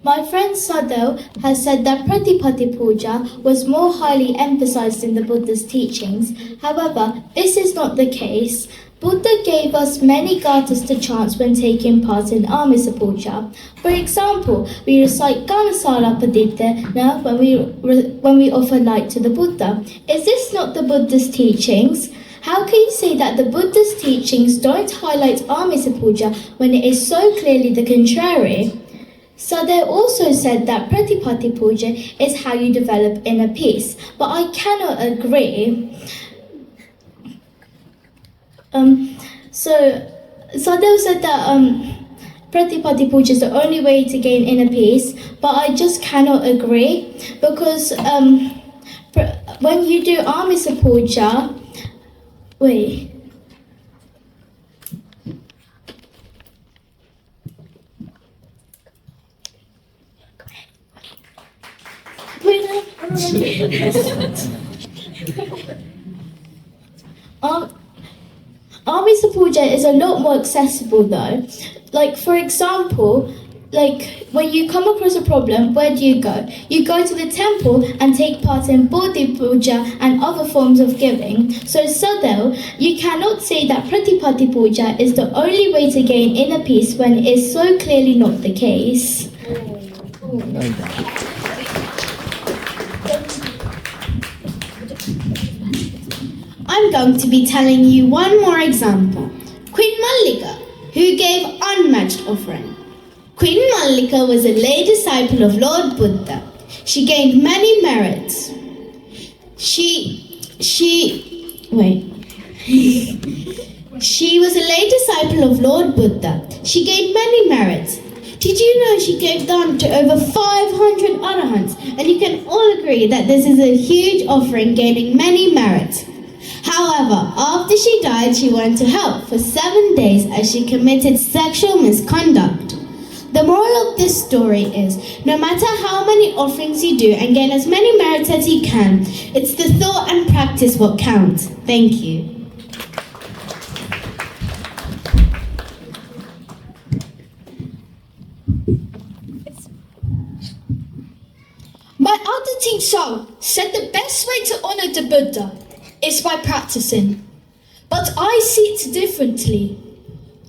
My friend Sadhu has said that Pratipatti Puja was more highly emphasized in the Buddha's teachings. However, this is not the case. Buddha gave us many gathas to chant when taking part in Amrita Puja. For example, we recite Ganasala Paditana when we offer light to the Buddha. Is this not the Buddha's teachings? How can you say that the Buddha's teachings don't highlight Amrita Puja when it is so clearly the contrary? Sadhu also said that Pratipatti Puja is how you develop inner peace, but I cannot agree. So Sadhu said that Pratipatti Puja is the only way to gain inner peace, but I just cannot agree because when you do Amrita Puja, wait. Amrita Puja is a lot more accessible though. like for example, like when you come across a problem, where do you go? You go to the temple and take part in Bodhi Puja and other forms of giving. So Sadhu, you cannot say that Pratipatti Puja is the only way to gain inner peace when it is so clearly not the case. I'm going to be telling you one more example. Queen Mallika, who gave unmatched offering. Queen Mallika was a lay disciple of Lord Buddha. She gained many merits. She was a lay disciple of Lord Buddha. She gained many merits. Did you know she gave dawn to over 500 arahants? And you can all agree that this is a huge offering gaining many merits. However, after she died, she went to hell for 7 days as she committed sexual misconduct. The moral of this story is, no matter how many offerings you do and gain as many merits as you can, it's the thought and practice what counts. Thank you. My other team Sal said the best way to honor the Buddha is by practicing. But I see it differently.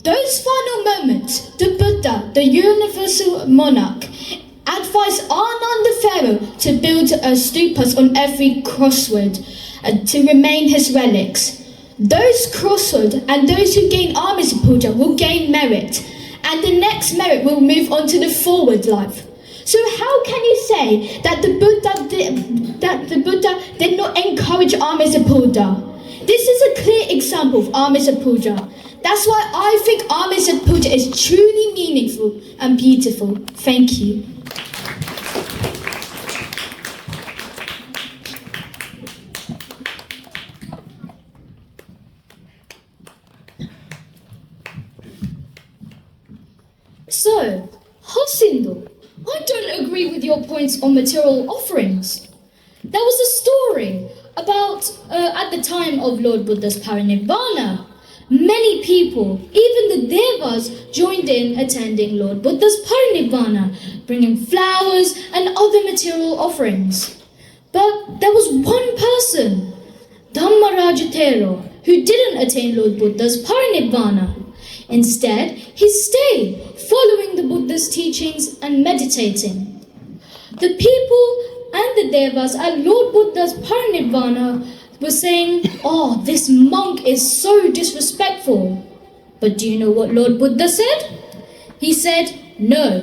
Those final moments, the Buddha, the universal monarch, advised Ananda Pharaoh to build stupas on every crossroad to remain his relics. Those crossroads and those who gain Amisa Puja will gain merit, and the next merit will move on to the forward life. So how can you say that the Buddha did not encourage Amisa Puja? This is a clear example of Amisa Puja. That's why I think Amisa Puja is truly meaningful and beautiful. Thank you. So, Hosindo, I don't agree with your points on material offerings. There was a story about, at the time of Lord Buddha's parinibbana, many people, even the devas, joined in attending Lord Buddha's parinibbana, bringing flowers and other material offerings. But there was one person, Dhammarajatero, who didn't attain Lord Buddha's parinibbana. Instead, he stayed, following the Buddha's teachings and meditating. The people and the devas at Lord Buddha's parinibbana were saying, "Oh, this monk is so disrespectful." But do you know what Lord Buddha said? He said, "No,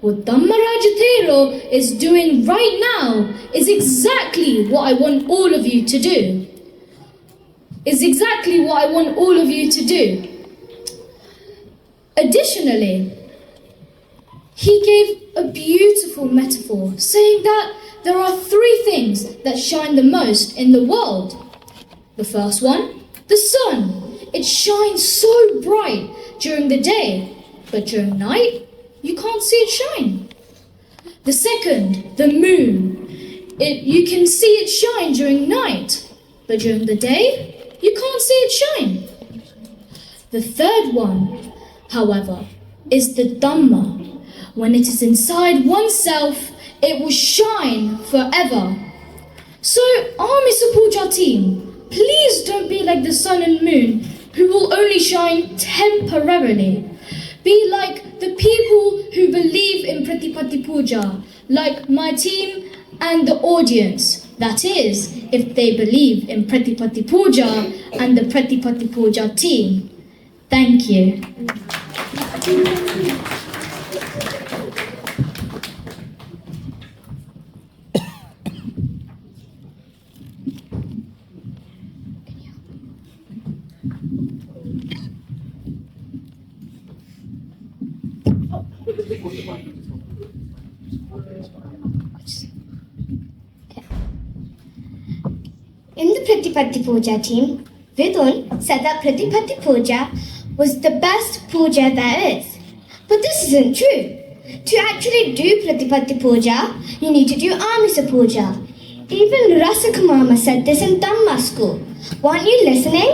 what Dhammarajatero is doing right now is exactly what I want all of you to do. Is exactly what I want all of you to do." Additionally, he gave a beautiful metaphor, saying that there are three things that shine the most in the world. The first one, the sun. It shines so bright during the day, but during night, you can't see it shine. The second, the moon. You can see it shine during night, but during the day, you can't see it shine. The third one, however, is the Dhamma. When it is inside oneself, it will shine forever. So, Amisa Puja team, please don't be like the sun and moon, who will only shine temporarily. Be like the people who believe in Pratipatti Puja, like my team and the audience. That is, if they believe in Pratipatti Puja and the Pratipatti Puja team. Thank you. In the Pratipatti Puja team, Vidun said that Pratipatti Puja was the best puja there is. But this isn't true. To actually do Pratipatti Puja, you need to do Amisa Puja. Even Rasika Mama said this in Dhamma school. Weren't you listening?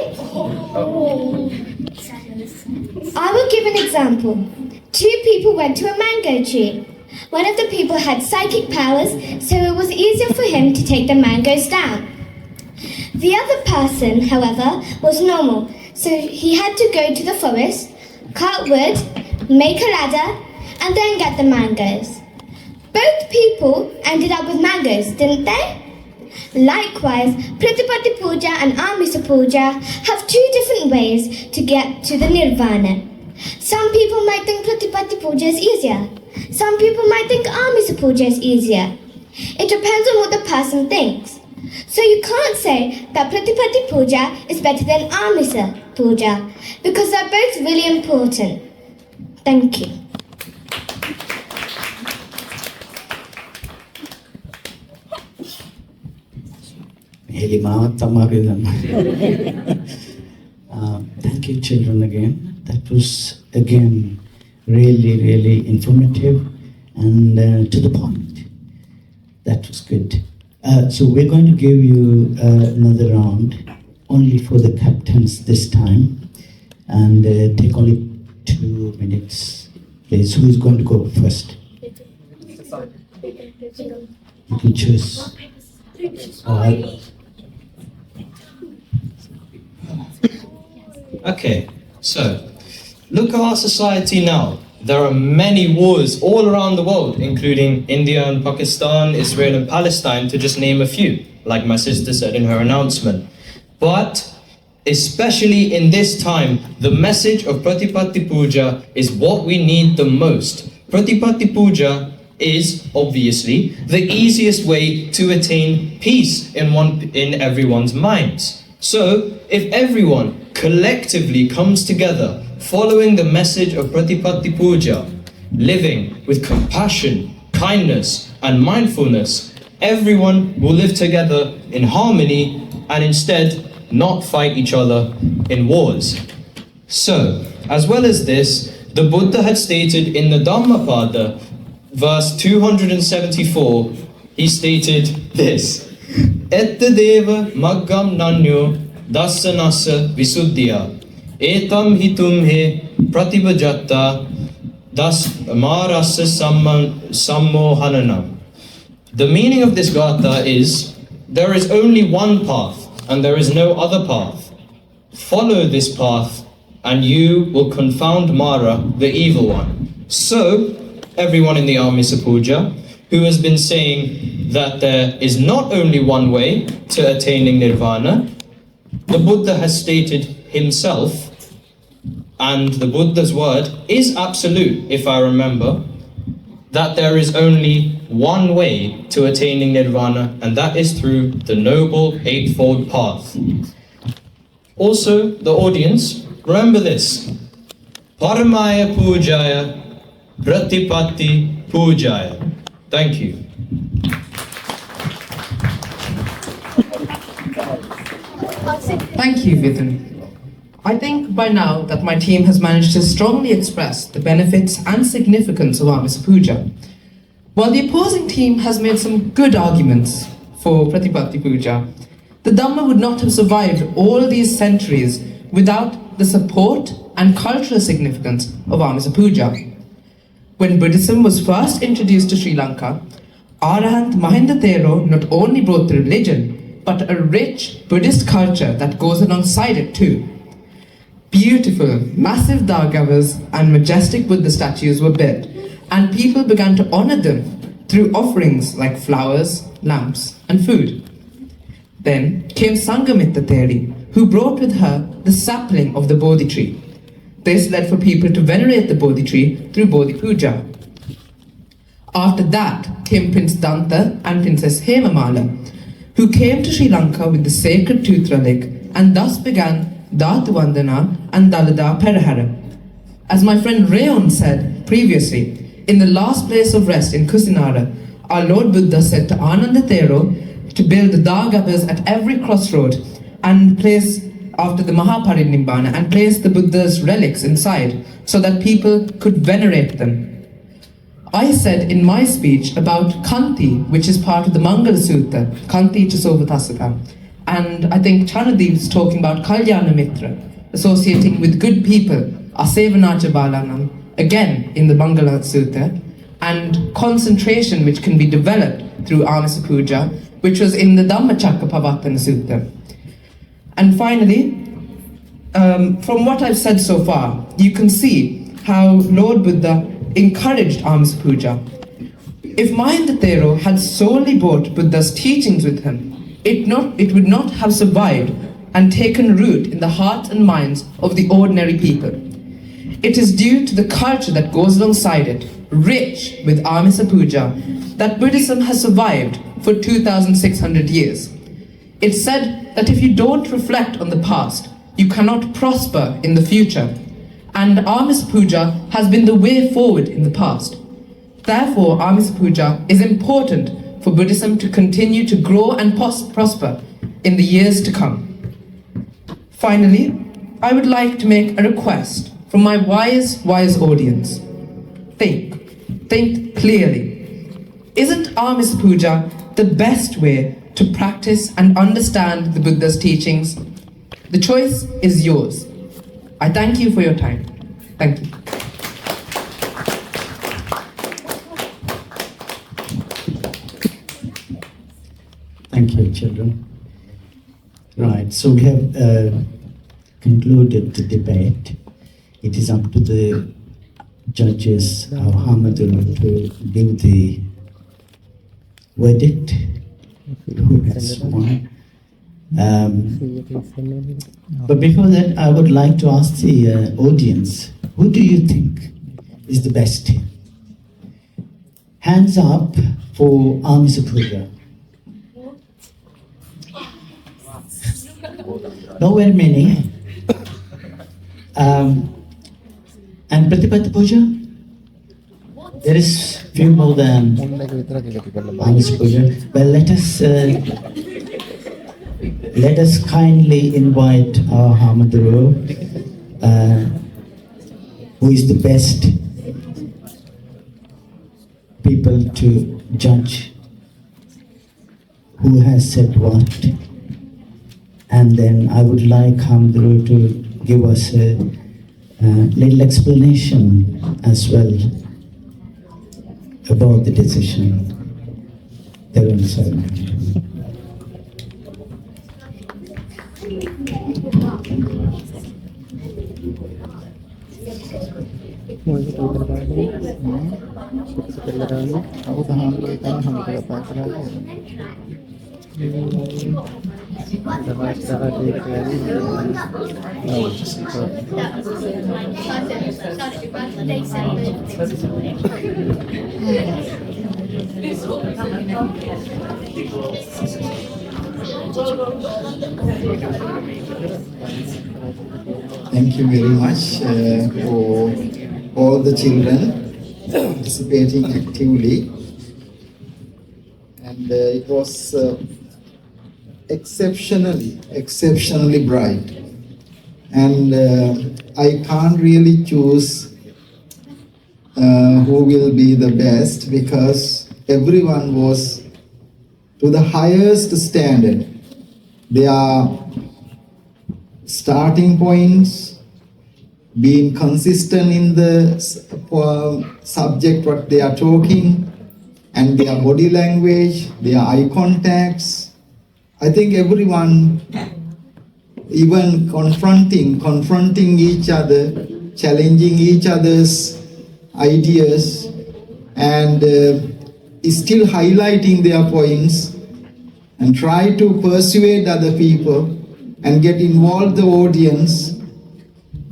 I will give an example. Two people went to a mango tree. One of the people had psychic powers, so it was easier for him to take the mangoes down. The other person, however, was normal, so he had to go to the forest, cut wood, make a ladder, and then get the mangoes. Both people ended up with mangoes, didn't they? Likewise, Pratipatti Puja and Amisa Puja have two different ways to get to the Nirvana. Some people might think Pratipatti Puja is easier. Some people might think Amisa Puja is easier. It depends on what the person thinks. So you can't say that Pratipatti Puja is better than Amisa Puja because they're both really important. Thank you. Thank you, children, again. That was, again, really informative and to the point. That was good. So we're going to give you another round, only for the captains this time, and take only 2 minutes. Please, who is going to go first? You can choose. Okay, so look at our society now. There are many wars all around the world, including India and Pakistan, Israel and Palestine, to just name a few, like my sister said in her announcement. But especially in this time, the message of Pratipatti Puja is what we need the most. Pratipatti Puja is obviously the easiest way to attain peace in everyone's minds. So if everyone collectively comes together following the message of Pratipatti Puja, living with compassion, kindness and mindfulness, everyone will live together in harmony and instead not fight each other in wars. So, as well as this, the Buddha had stated in the Dhammapada, verse 274, he stated this: Etta deva maggam nanyo dasanasa visuddhya etam hitum he pratibhajatta das marasa sammohananam. The meaning of this gatha is, there is only one path and there is no other path. Follow this path and you will confound Mara, the evil one. So, everyone in the Amisa Puja who has been saying that there is not only one way to attaining Nirvana, the Buddha has stated himself, and the Buddha's word is absolute, if I remember, that there is only one way to attaining Nirvana, and that is through the Noble Eightfold Path. Also, the audience, remember this: Paramaya Pujaya, Pratipatti Pujaya. Thank you. Thank you, Vidhan. I think by now that my team has managed to strongly express the benefits and significance of Amisa Puja. While the opposing team has made some good arguments for Pratipatti Puja, the Dhamma would not have survived all these centuries without the support and cultural significance of Amisa Puja. When Buddhism was first introduced to Sri Lanka, Arahant Mahinda Thero not only brought the religion, but a rich Buddhist culture that goes alongside it too. Beautiful, massive Dagavas and majestic Buddha statues were built, and people began to honor them through offerings like flowers, lamps, and food. Then came Sanghamitra Theri, who brought with her the sapling of the Bodhi tree. This led for people to venerate the Bodhi tree through Bodhi Puja. After that came Prince Danta and Princess Hemamala, who came to Sri Lanka with the sacred tooth relic, and thus began Dhatu Vandana and Dalada Perahara. As my friend Rayon said previously, in the last place of rest in Kusinara, our Lord Buddha said to Ananda Thero to build the Dagavas at every crossroad and place after the Mahaparinibbana and place the Buddha's relics inside so that people could venerate them. I said in my speech about Kanti, which is part of the Mangala Sutta, Kanti Chasovatasaka, and I think Chanadeep is talking about Kalyana Mitra, associating with good people, Asevanacha Balanam, again in the Mangala Sutta, and concentration which can be developed through Amisa Puja, which was in the Dhammacakkappavattana Sutta. And finally, from what I've said so far, you can see how Lord Buddha encouraged Amisa Puja. If Mahayana Thero had solely brought Buddha's teachings with him, it would not have survived and taken root in the hearts and minds of the ordinary people. It is due to the culture that goes alongside it, rich with Amisa Puja, that Buddhism has survived for 2,600 years. It's said that if you don't reflect on the past, you cannot prosper in the future, and Amisa Puja has been the way forward in the past. Therefore, Amisa Puja is important for Buddhism to continue to grow and prosper in the years to come. Finally, I would like to make a request from my wise audience. Think clearly. Isn't Amisa Puja the best way to practice and understand the Buddha's teachings? The choice is yours. I thank you for your time. Thank you. Thank you, children. Right, so we have concluded the debate. It is up to the judges, our Hamadul, to give the verdict. Who has won? But before that, I would like to ask the audience, who do you think is the best? Hands up for Amisa Puja. Not very many. And Pratipatti Puja? There is few more than Amisa Puja. Well, let us kindly invite our Hamaduru, who is the best people to judge who has said what. And then I would like Hamaduru to give us a little explanation as well about the decision. Thank you very much for all the children participating actively. And it was exceptionally bright. And I can't really choose who will be the best, because everyone was to the highest standard. Their starting points, being consistent in the subject what they are talking, and their body language, their eye contacts. I think everyone, even confronting each other, challenging each other's ideas, and is still highlighting their points and try to persuade other people and get involved the audience.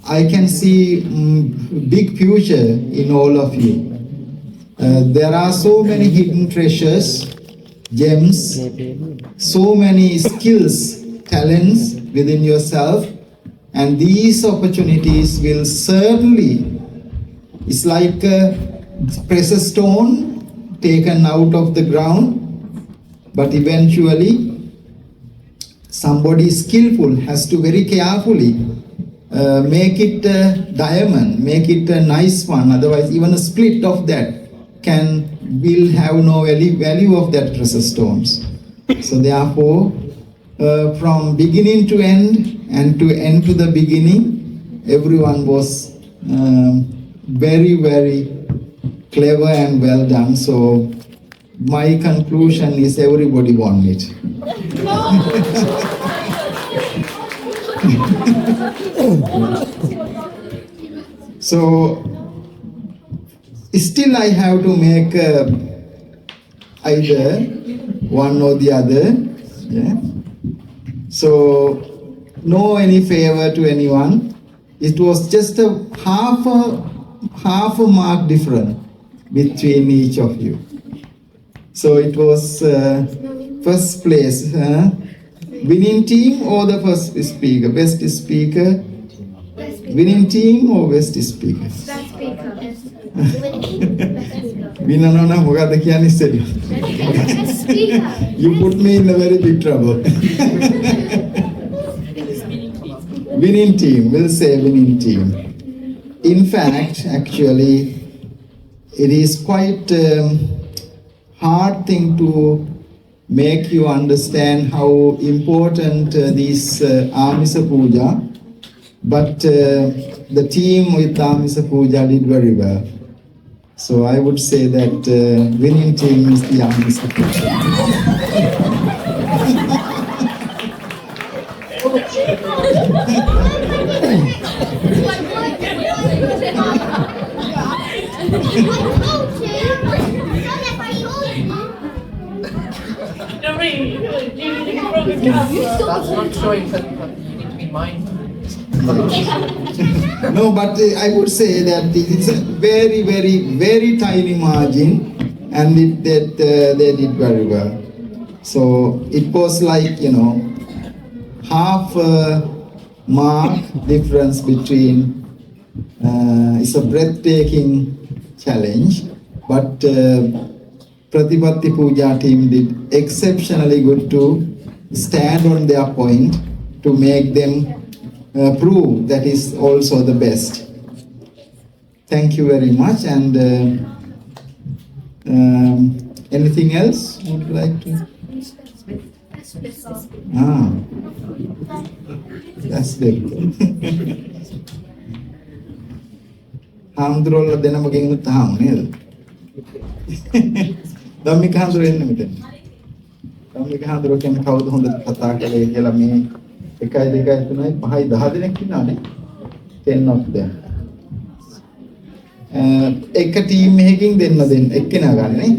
I can see big future in all of you. There are so many hidden treasures, gems, so many skills, talents within yourself, and these opportunities will certainly, it's like a precious stone taken out of the ground, but eventually somebody skillful has to very carefully make it a diamond, make it a nice one, otherwise even a split of that will have no value of that precious stones. So therefore, from beginning to end and to end to the beginning, everyone was very, very clever and well done. So my conclusion is everybody won it. So still I have to make either one or the other. Yeah. So no any favor to anyone. It was just a half a mark difference between each of you. So it was first place, winning team or the first speaker, best speaker, winning team or best speaker. Winner no na mogada kiyane istedi. You put me in a very big trouble. Winning team, we'll say winning team. In fact, actually, it is quite hard thing to make you understand how important this Amisa Puja, but the team with Amisa Puja did very well. So I would say that winning team is the Amisa Puja. That's not showing that you need to be mindful. No, but I would say that it's a very, very, very tiny margin, and they did very well. So it was like, half a mark difference between, it's a breathtaking challenge, but Pratipatti Puja team did exceptionally good to stand on their point to make them prove that is also the best. Thank you very much. And anything else would you like to? That's it. Hamdrolla denama ගෙන්න තාම නේද? ධම්මික හාමුදුරුවෝ එන්න මෙතන. ධම්මික හාමුදුරුවෝ කියන්නේ කවුද හොඳට කතා කළේ කියලා මේ 1 2 3 5 10 දෙනෙක් ඉන්නානේ. 10 of them. එක ටීම් එකකින් දෙන්න එක්කෙනා ගන්න නේ.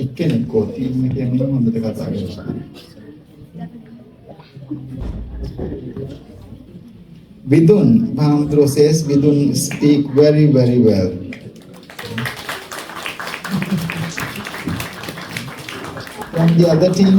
එක්කෙනෙක් කෝ ටීම් එකෙන් හොඳට කතා කරලා. Vidun, Mahamudro says Vidun speak very, very well. From the other team,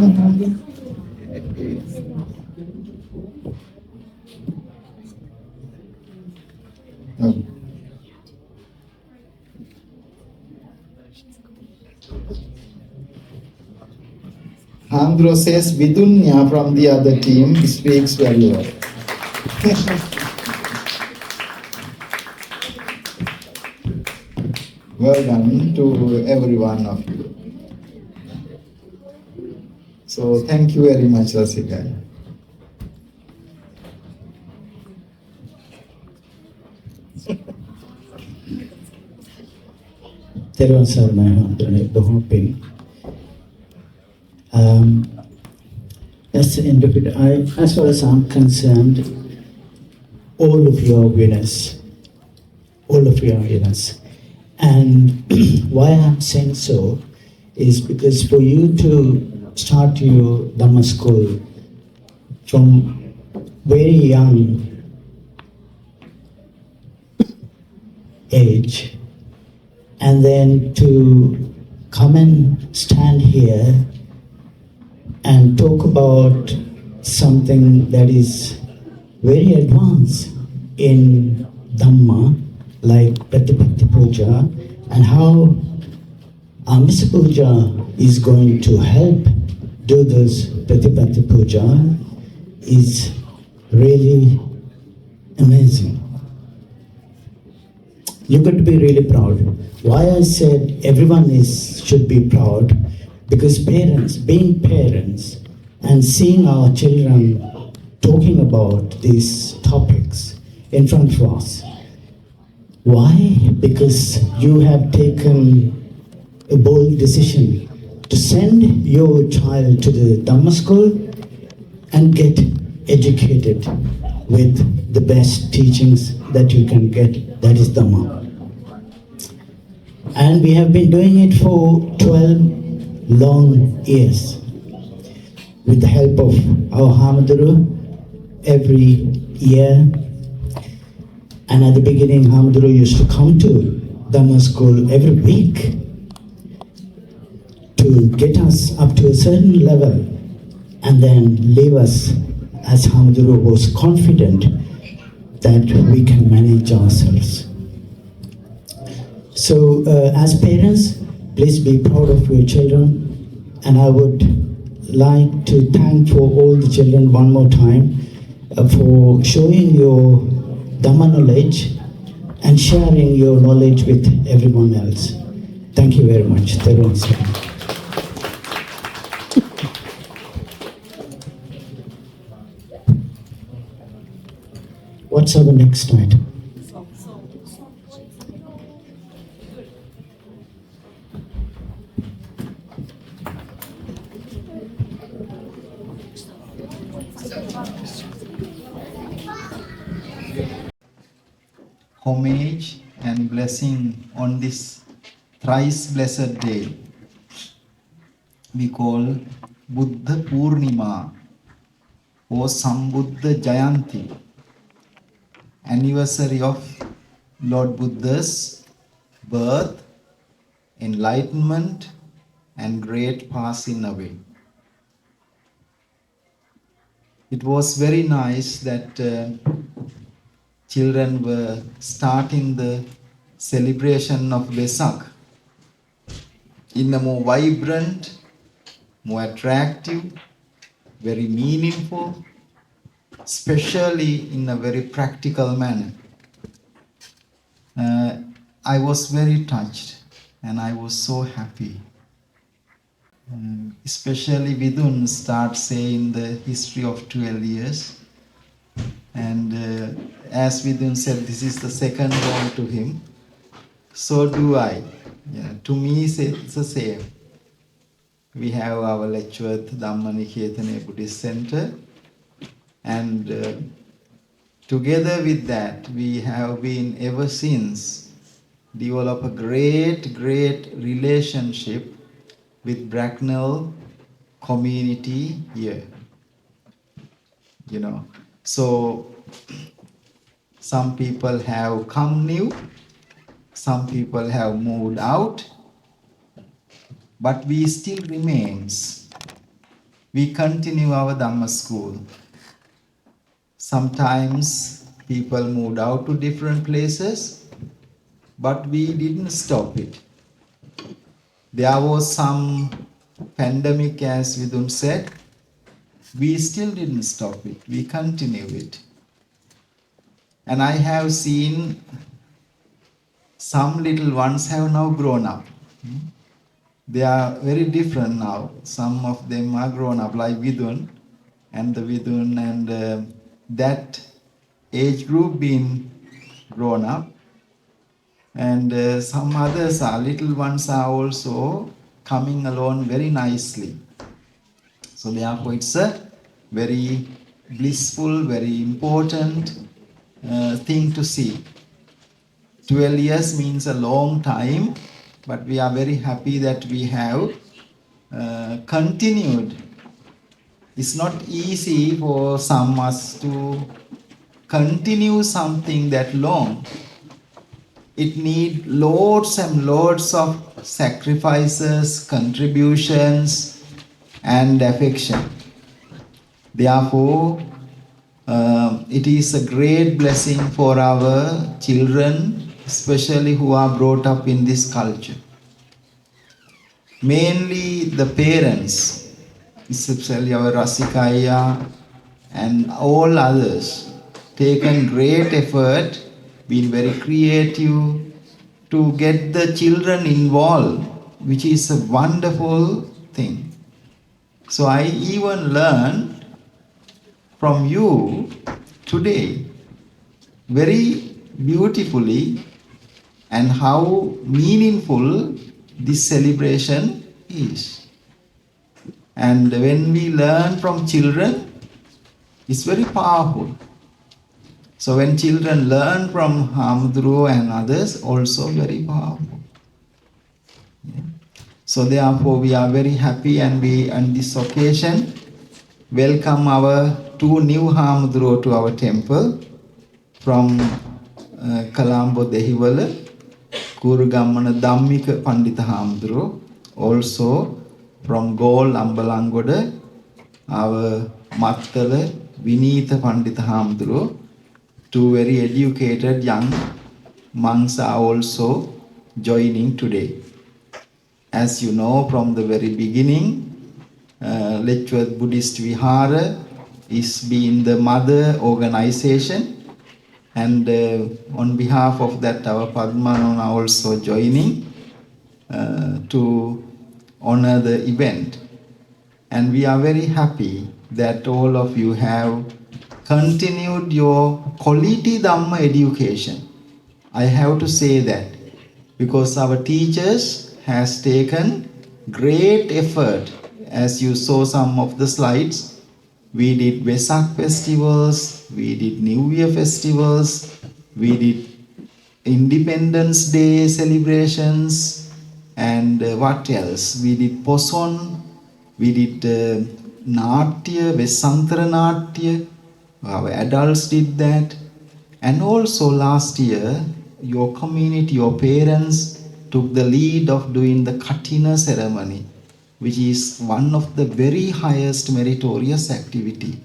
Mahamudro says Vidunya from the other team speaks very well. Well done to every one of you. So thank you very much, Rasika. Teruan sarnai hantane bohom pin. That's the end of it. As far as I'm concerned, all of you are winners. All of you are winners. And why I'm saying so is because for you to start your Dhamma school from very young age, and then to come and stand here and talk about something that is very advanced in Dhamma, like Pratipatti Puja, and how Amisa Puja is going to help do this Pratipatti Puja is really amazing. You got to be really proud. Why I said everyone should be proud, because parents, being parents, and seeing our children talking about these topics in front of us. Why? Because you have taken a bold decision to send your child to the Dhamma school and get educated with the best teachings that you can get, that is Dhamma. And we have been doing it for 12 long years with the help of our Hamaduru every year. And at the beginning, Hamaduru used to come to Dhamma school every week to get us up to a certain level and then leave us, as Hamaduru was confident that we can manage ourselves. So as parents, please be proud of your children, and I would like to thank for all the children one more time for showing your Dhamma knowledge and sharing your knowledge with everyone else. Thank you very much. What's our next item? Homage and blessing on this thrice blessed day we call Buddha Purnima or Sambuddha Jayanti, anniversary of Lord Buddha's birth, enlightenment and great passing away. It was very nice that children were starting the celebration of Vesak in a more vibrant, more attractive, very meaningful, especially in a very practical manner. I was very touched and I was so happy. Especially Vidun starts saying the history of 12 years. And as Vidun said, this is the second born to him. So do I. Yeah, to me, it's the same. We have our Letchworth Dhammaniketane Buddhist Center. And together with that, we have been ever since develop a great relationship with Bracknell community here. You know, so some people have come new, some people have moved out, but we still remains. We continue our Dhamma school. Sometimes people moved out to different places, but we didn't stop it. There was some pandemic, as Vidun said. We still didn't stop it. We continue it. And I have seen some little ones have now grown up. They are very different now. Some of them are grown up, like Vidun and that age group being grown up. And some others are, little ones are also coming along very nicely. So therefore it's a very blissful, very important thing to see. 12 years means a long time, but we are very happy that we have continued. It's not easy for some of us to continue something that long. It needs loads and loads of sacrifices, contributions, and affection. Therefore, it is a great blessing for our children, especially who are brought up in this culture. Mainly the parents, especially our Rasikaya and all others, taken great effort, been very creative to get the children involved, which is a wonderful thing. So I even learned from you today very beautifully and how meaningful this celebration is. And when we learn from children, it's very powerful. So when children learn from Hamdru and others, also very powerful. Yeah. So therefore we are very happy, and we on this occasion welcome our two new Hamdru to our temple from Colombo Dehiwala, Kurugammana Dhammika Pandita Hamdru, also from Gol Ambalangoda, our Mattala Vinitha Pandita Hamdru. Two very educated young monks are also joining today. As you know, from the very beginning, Lechwat Buddhist Vihara is being the mother organization, and on behalf of that, our Padmanana are also joining to honor the event. And we are very happy that all of you have continued your quality Dhamma education. I have to say that because our teachers has taken great effort. As you saw some of the slides, we did Vesak festivals, we did New Year festivals, we did Independence Day celebrations, and what else? We did Poson, we did Natya, Vesantara Natya. Our adults did that. And also last year, your community, your parents took the lead of doing the Katina ceremony, which is one of the very highest meritorious activity.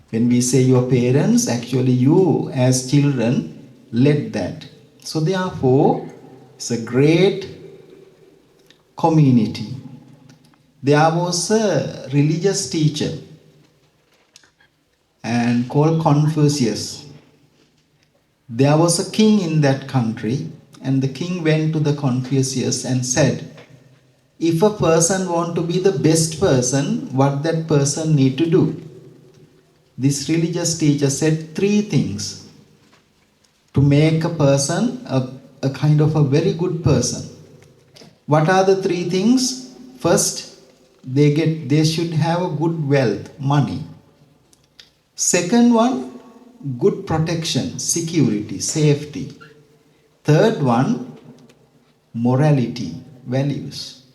When we say your parents, actually you as children led that. So therefore, it's a great community. There was a religious teacher and called Confucius. There was a king in that country, and the king went to the Confucius and said, if a person want to be the best person, what that person need to do? This religious teacher said 3 things to make a person a kind of a very good person. What are the 3 things? First, they should have a good wealth, money. Second one, good protection, security, safety. Third one, morality, values.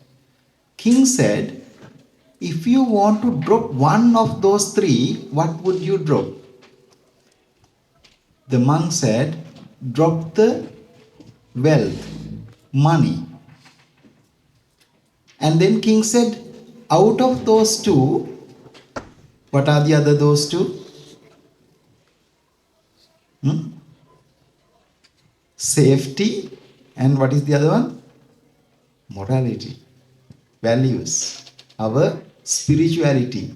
King said, if you want to drop one of those 3, what would you drop? The monk said, drop the wealth, money. And then king said, out of those 2, what are the other those 2? Safety, and what is the other one? Morality, values, our spirituality,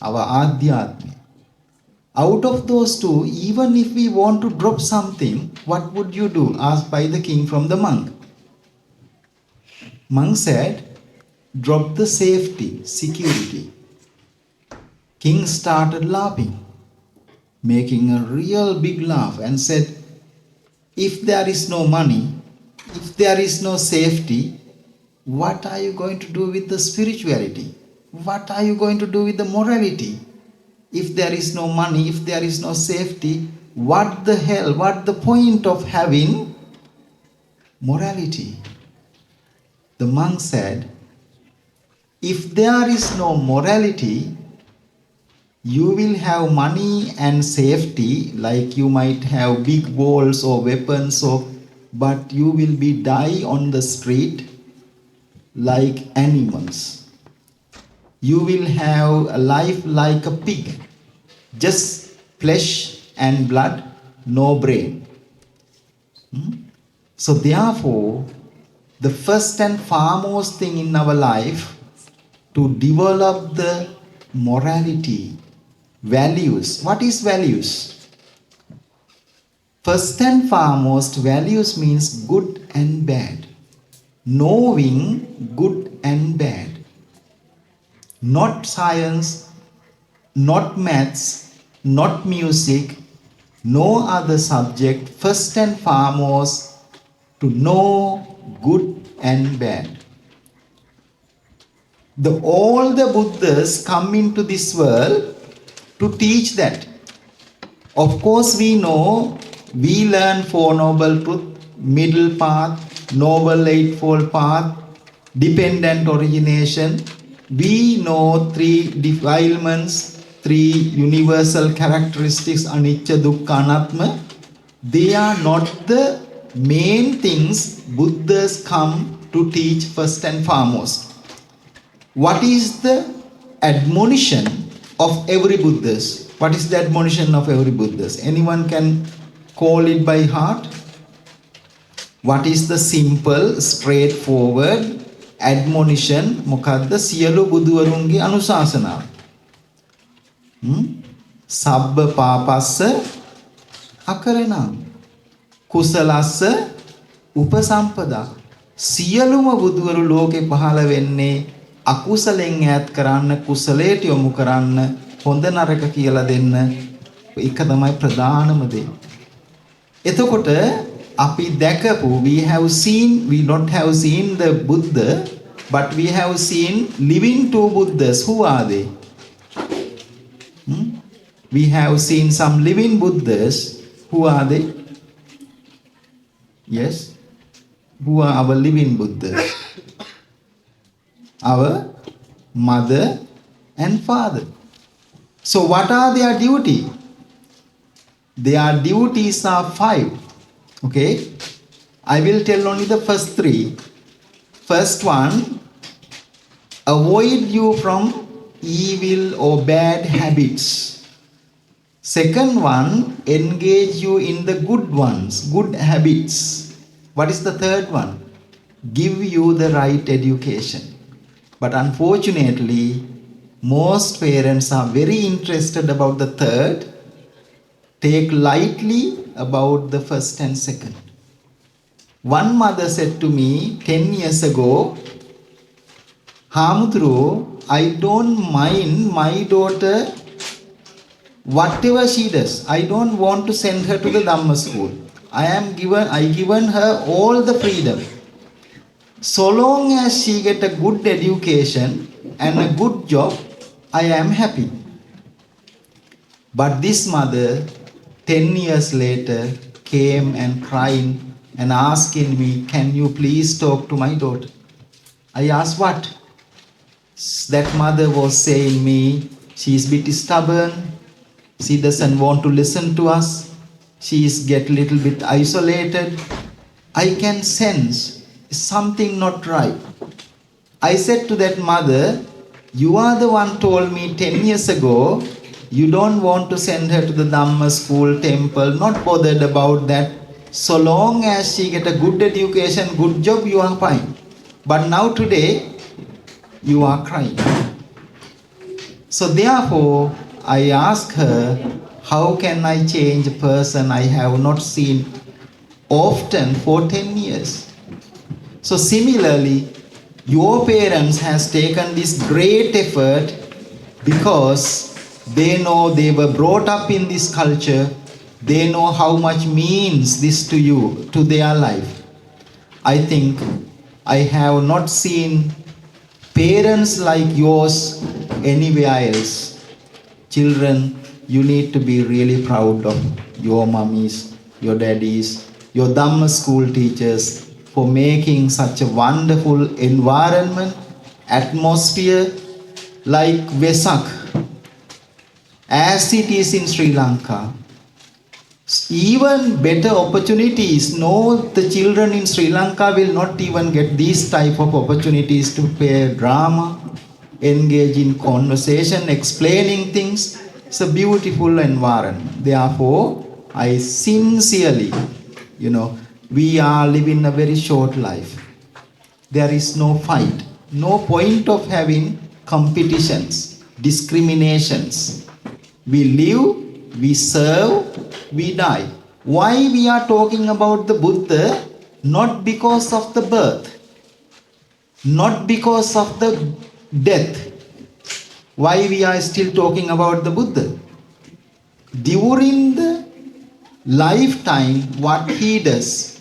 our adhyatma. Out of those 2, even if we want to drop something, what would you do? Asked by the king from the monk. Monk said, drop the safety, security. King started laughing, making a real big laugh, and said, if there is no money, if there is no safety, what are you going to do with the spirituality? What are you going to do with the morality? If there is no money, if there is no safety, what the hell, what the point of having morality? The monk said, if there is no morality, you will have money and safety, like you might have big walls or weapons, but you will be die on the street like animals. You will have a life like a pig, just flesh and blood, no brain. So therefore, the first and foremost thing in our life to develop the morality, values. What is values? First and foremost, values means good and bad. Knowing good and bad. not science, not maths, not music, no other subject, first and foremost, to know good and bad. All the Buddhas come into this world to teach that. Of course, we know, we learn Four Noble Truths, Middle Path, Noble Eightfold Path, Dependent Origination. We know three defilements, three universal characteristics, Anicca, Dukkha, Anattama. They are not the main things Buddhas come to teach first and foremost. What is the admonition of every Buddhas? What is the admonition of every Buddhas? Anyone can call it by heart? What is the simple, straightforward admonition? Mokadda siyalu buduwarunge anusasana. Sabba papassa akarana. Kusalassa upasampada. Siyaluma buduwaru loke pahala wenne අකුසලෙන් ඈත් කරන්න කුසලයට යොමු කරන්න හොඳ නරක කියලා දෙන්න ඒක තමයි ප්‍රධානම දේ. එතකොට අපි දැකපු we not have seen the Buddha but we have seen living two Buddhas. Who are they? We have seen some living Buddhas. Who are they? Yes. Who are our living Buddhas? Our mother and father. So what are their duty? Their duties are 5. Okay? I will tell only the first 3. First one, avoid you from evil or bad habits. Second one, engage you in the good ones, good habits. What is the third one? Give you the right education. But unfortunately, most parents are very interested about the third, take lightly about the first and second. One mother said to me 10 years ago, Hamudru, I don't mind my daughter, whatever she does. I don't want to send her to the Dhamma school. I given her all the freedom. So long as she get a good education and a good job, I am happy. But this mother, 10 years later, came and crying and asking me, can you please talk to my daughter? I asked what? That mother was saying me, she is a bit stubborn, she doesn't want to listen to us, she is get little bit isolated. I can sense something not right. I said to that mother, you are the one told me 10 years ago, you don't want to send her to the Dhamma school, temple, not bothered about that. So long as she get a good education, good job, you are fine. But now today, you are crying. So therefore, I asked her, how can I change a person I have not seen often for 10 years? So similarly, your parents has taken this great effort because they know they were brought up in this culture. They know how much means this to you, to their life. I think I have not seen parents like yours anywhere else. Children, you need to be really proud of your mummies, your daddies, your Dhamma school teachers for making such a wonderful environment, atmosphere like Vesak, as it is in Sri Lanka. Even better opportunities. No, the children in Sri Lanka will not even get these type of opportunities to play drama, engage in conversation, explaining things. It's a beautiful environment. Therefore, I sincerely, we are living a very short life. There is no fight, no point of having competitions, discriminations. We live, we serve, we die. Why we are talking about the Buddha? Not because of the birth, not because of the death, Why we are still talking about the Buddha? During the lifetime, what he does,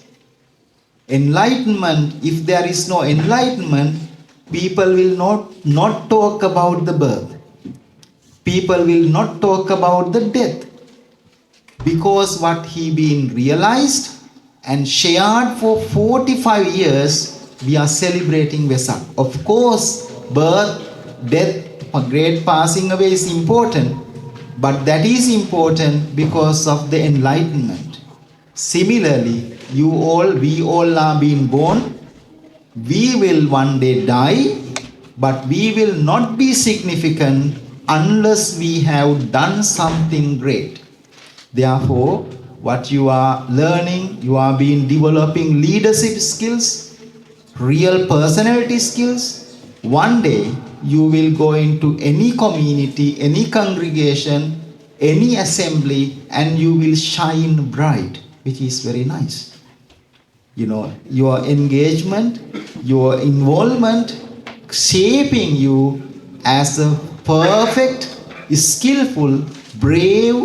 enlightenment, if there is no enlightenment, people will not talk about the birth. People will not talk about the death. Because what he been realized and shared for 45 years, we are celebrating Vesak. Of course, birth, death, great passing away is important, but that is important because of the enlightenment. Similarly, we all are being born. We will one day die, but we will not be significant unless we have done something great. Therefore, what you are learning, you are being developing leadership skills, real personality skills. One day, you will go into any community, any congregation, any assembly, and you will shine bright, which is very nice. You know, your engagement, your involvement, shaping you as a perfect, skillful, brave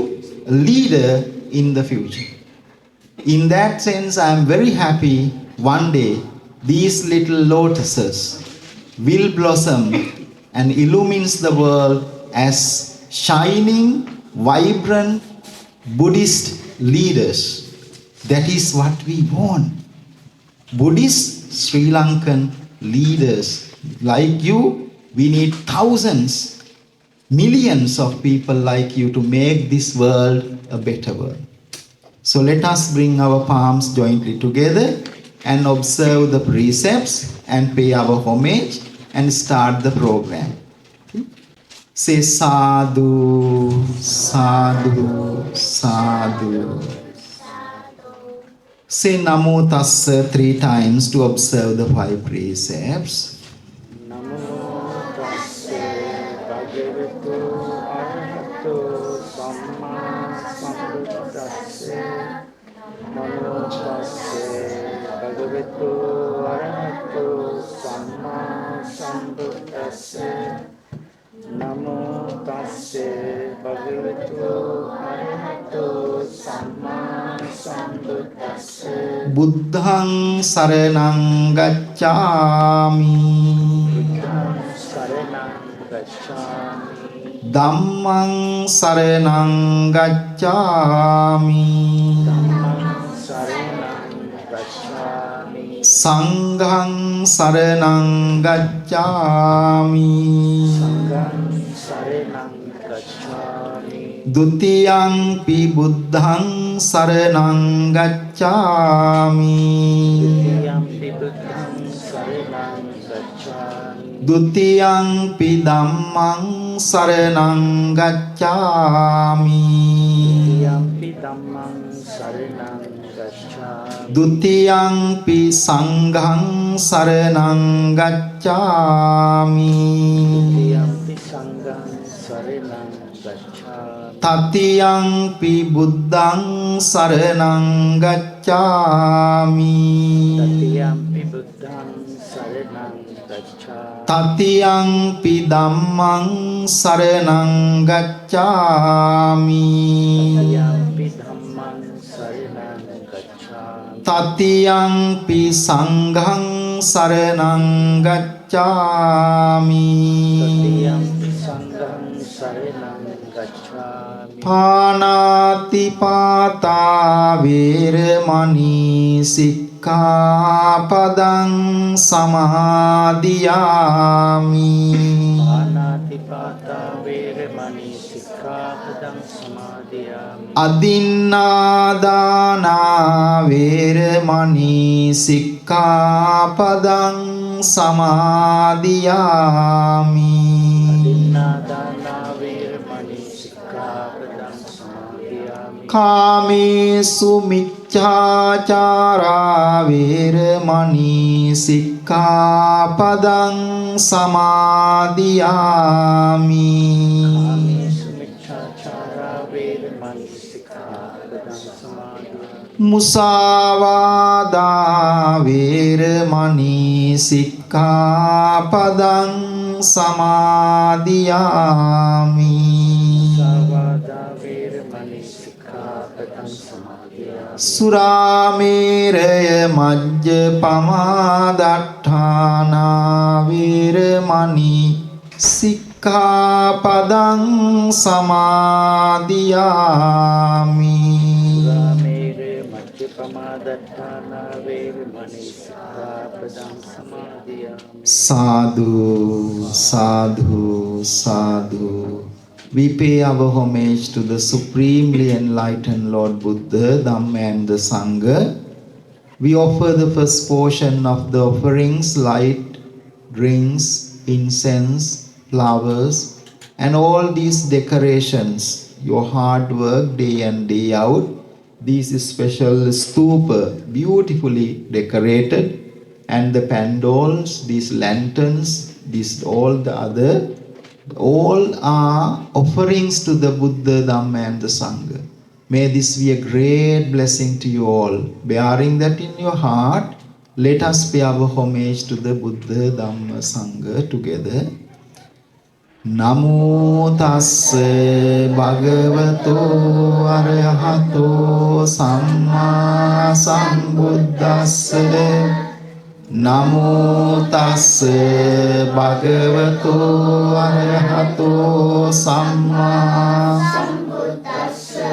leader in the future. In that sense, I am very happy one day these little lotuses will blossom and illumines the world as shining, vibrant Buddhist leaders. That is what we want. Buddhist Sri Lankan leaders like you. We need thousands, millions of people like you to make this world a better world. So let us bring our palms jointly together and observe the precepts and pay our homage and start the program. Say sadhu, sadhu, sadhu. Say namo tassa 3 times to observe the 5 precepts. Namo tassa bhagavato arahato samma sambuddhassa. Buddhang saranang gacchami. Buddhang saranang gacchami. Dhammang saranang gacchami. Dhammang saranang gacchami. Sanghang saranang gacchami. Sanghang saranang gacchami. Dutiyang pi buddhang saranang gacchami. Dutiyang pi buddhang saranang gacchami. Dutiyang pi dhammang saranang gacchami. Dutiyang pi dhammang saranang gacchami. Dutiyang pi sanghang saranang gacchami. Dutiyang pi sanghang saranang gacchami. Tatiyang pi buddhang saranang gacchami. Tatiyang pi buddhang saranang gacchami. Tatiyang pi dhammang saranang gacchami. Tatiyang pi dhammang saranang gacchami. Tatiyang pi sanghang saranang gacchami. Tatiyang pi sanghang saranang gacchami. Panatipata veramani sikkhapadang samadhiyami. Panatipata veramani sikkhapadang samadhiyami. Adinnādāna veramani sikkhapadang samadhiyami. Adinnādāna veramani sikkhapadang samadhiyami. Kāmesu micchācārā veramani sikkhapadang samadhiyami. Kāmesu micchācārā veramani sikkhapadang samadhiyami. Musāvādā veramani sikkhapadang samadhiyami. Savada Veramani Sikkhapadam Samadhiyami. Surameraya majjapama datthana veramani sikkhapadam samadhiyami. Suramere Majjapamadatthana Veramani Sikkhapadam Samadhiyami. Sadhu, sadhu, sadhu. We pay our homage to the supremely enlightened Lord Buddha, Dhamma and the Sangha. We offer the first portion of the offerings, light, drinks, incense, flowers, and all these decorations, your hard work day and day out. These special stupa, beautifully decorated, and the pandols, these lanterns, these all the other, all are offerings to the Buddha, Dhamma and the Sangha. May this be a great blessing to you all. Bearing that in your heart, let us pay our homage to the Buddha, Dhamma, Sangha together. Namo tassa bhagavato arahato samma sambuddhassa. Namo tassa bhagavato arahato samma sambuddhassa.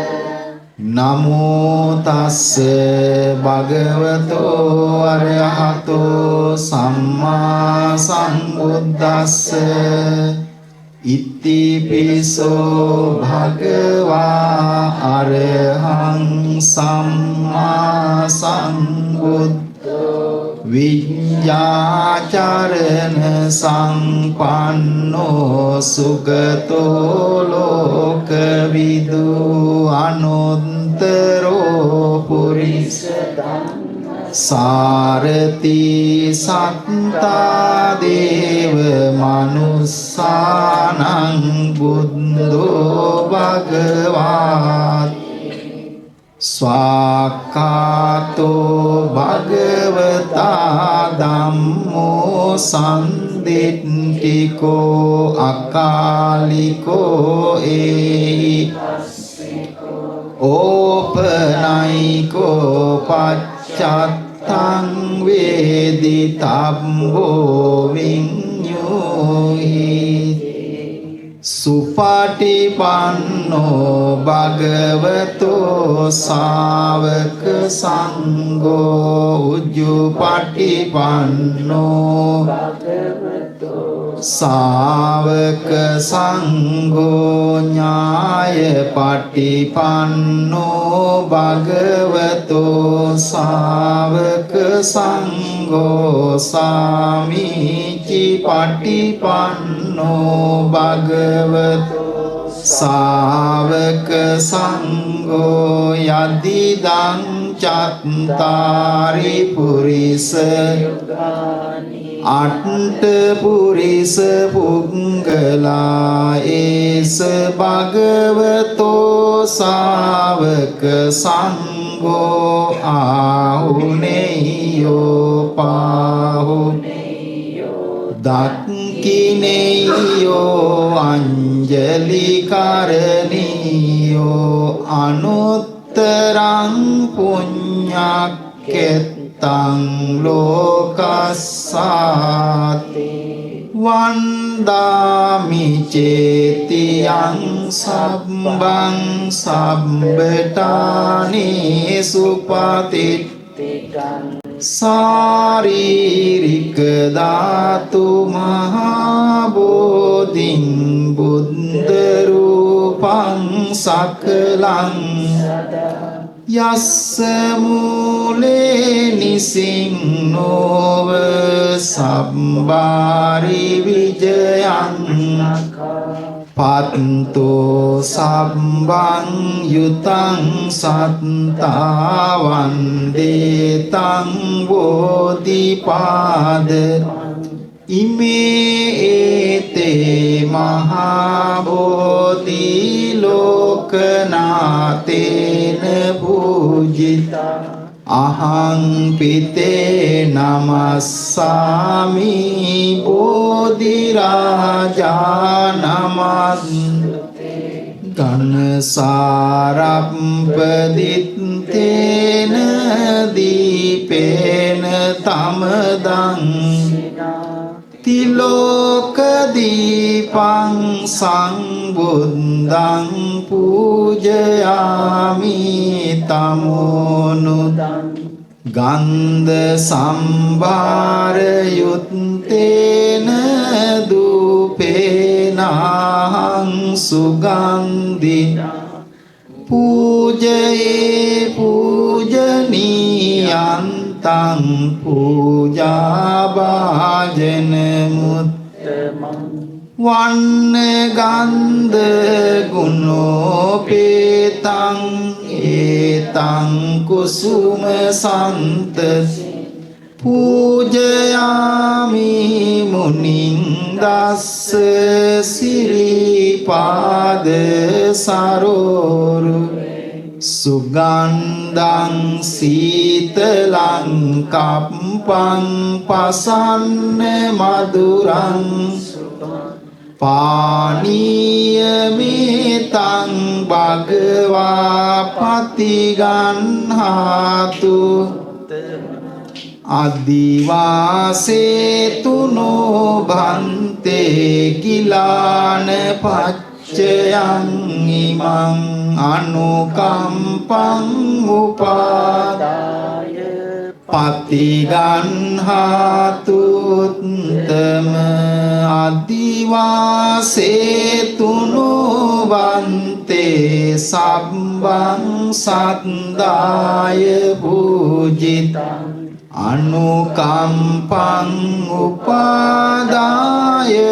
Namo tassa bhagavato arahato samma sambuddhassa. Iti piso bhagava arahang samma sambuddho vijjācarana sampanno sugato lokavidu anuttaro purisa dhamma sarati satta deva manussanang buddho bhagavati Swakato bhagavata dhammo sandittiko akaliko ehi opanaiko paccattang veditabbo vinyuhi Supatipanno bhagavato sāvaka sangho ujjupatipanno bhagavato sāvaka sangho nyāya patipanno bhagavato sāvaka sangho sāmici patipanno bhagavato sāvaka sangho yadidang cattari purisa atta purisa punggala esa bhagavato sāvaka sangho ahuneyo pahuneyo dakkineyo anjali karaniyo anuttarang punyakketang lokassati vandami cetiyang sabbang sabbetani supatittikang Saririka dhatu mahabodhing buddha rupang sakalang yassa mule nisinghnova sabbari vijayang Patto sabbang yutang sattawan detang bodhipada ime ete mahabodhi lokanatena pujita ahang pite namassami bodhiraja namat Ganasarampadittena dipena tamadang Tiloka dipang sangbuddhang pujayami tamonudang Gandha sambhara yuttena dupenahang sugandhi pujaye pujaniyantang puja bhajana muttamang Vanna gandha gunopetang etang kusuma santasi pujayami muning dassa siripada saroru sugandang sitalang kampang pasanna madurang Paniyamitan bhagava patiganhatu Adivase tuno bhante kilana paccayang imang anukampang upadaya patiganhatu uttama Adivase tuno bhante sabbang saddaya pujitang anukampang upadaya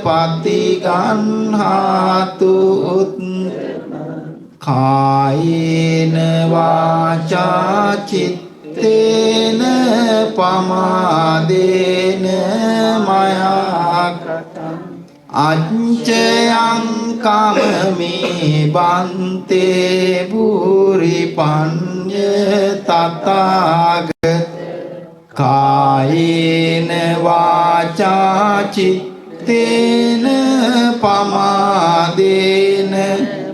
patiganhatu uttama kayena vaca cittena pamadena mayakatang Acayang kamami bante buri panya tatagat Kayena vaca cittena pamadena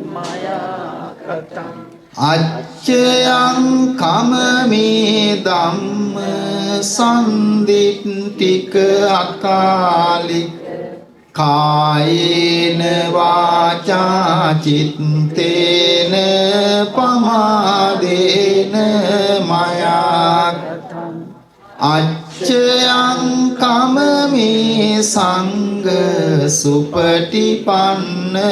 mayakatang Acayang kamami dhamma sandittika akalik Kayena vaca cittena pamadena mayakatang Acayang kamami sangha supatipanna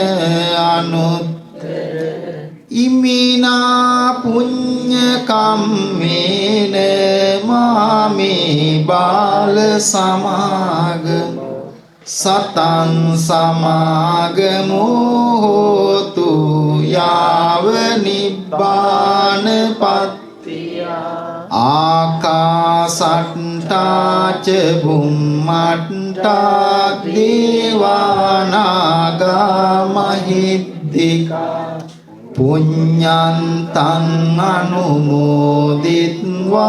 anuttara Imina punya kammena mami bala samagama Satang samagamo hotu yava nibbana pattiya Akasatta ca bhummatta devanaga mahiddhika Punyantang anumoditva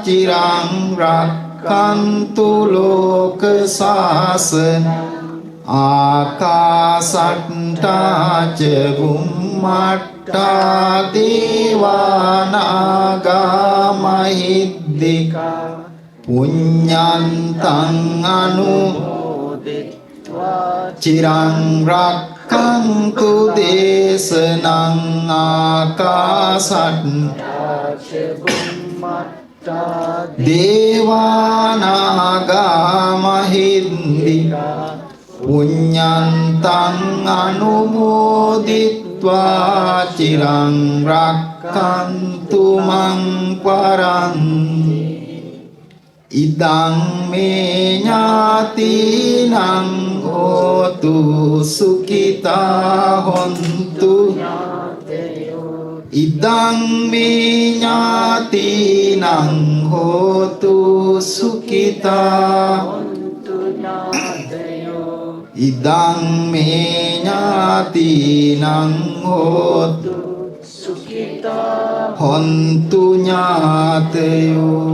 cirang rakkantu loka sasana Akasatta ca bhummatta devanaga mahiddhika Punyantang anumoditva cirang rakkantu desanang akasatta ca bhummatta devanaga mahiddhika punyantang anumoditva cirang rakkantu mang paranti idang me nyatinang hotu sukita hontu idang me nyatinang hotu sukita idang me nyatinang hotu sukita hontu ඥාතයෝ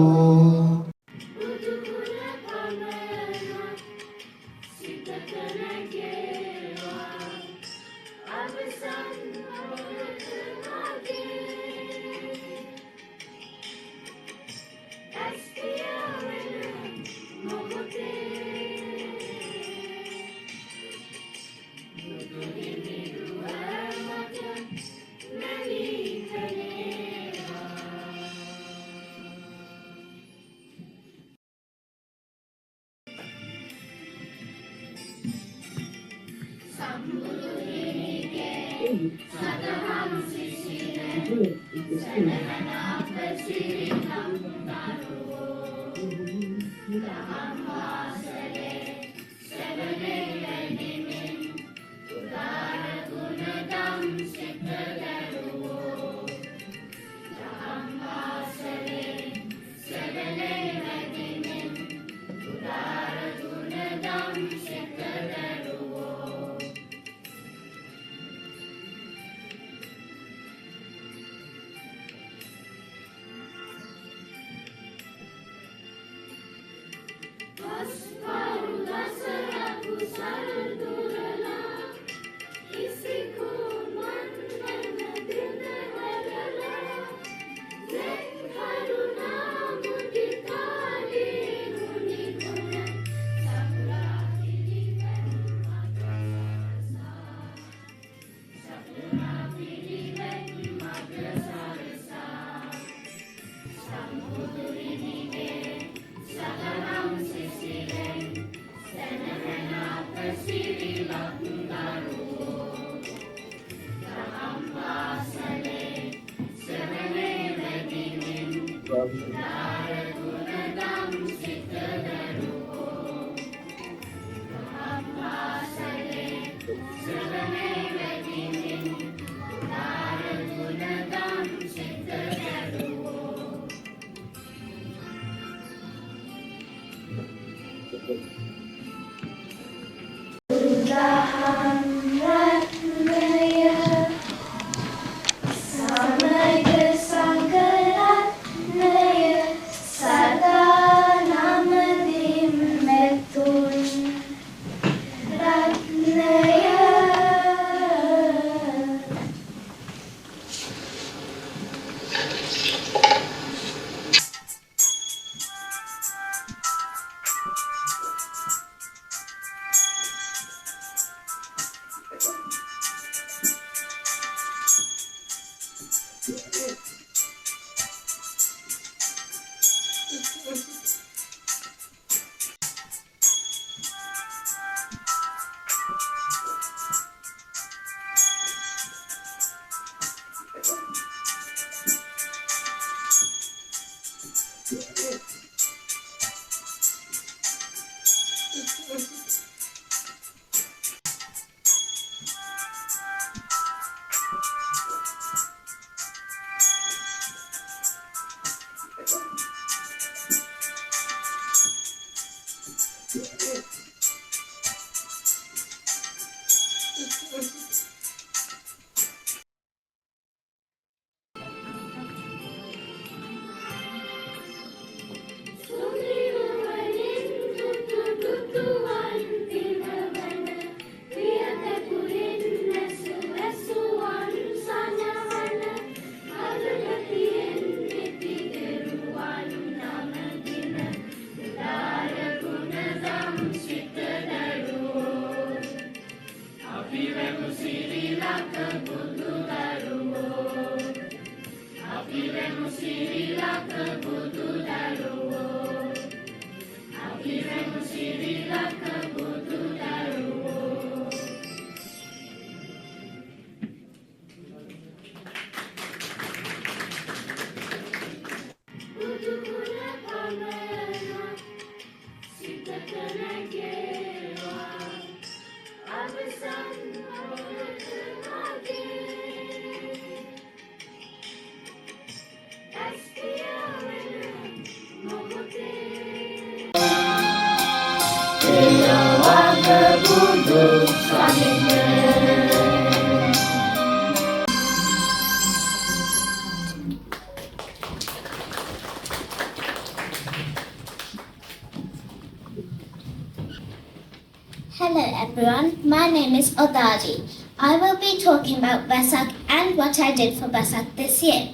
Hello everyone, my name is Odadi. I will be talking about Vesak and what I did for Vesak this year.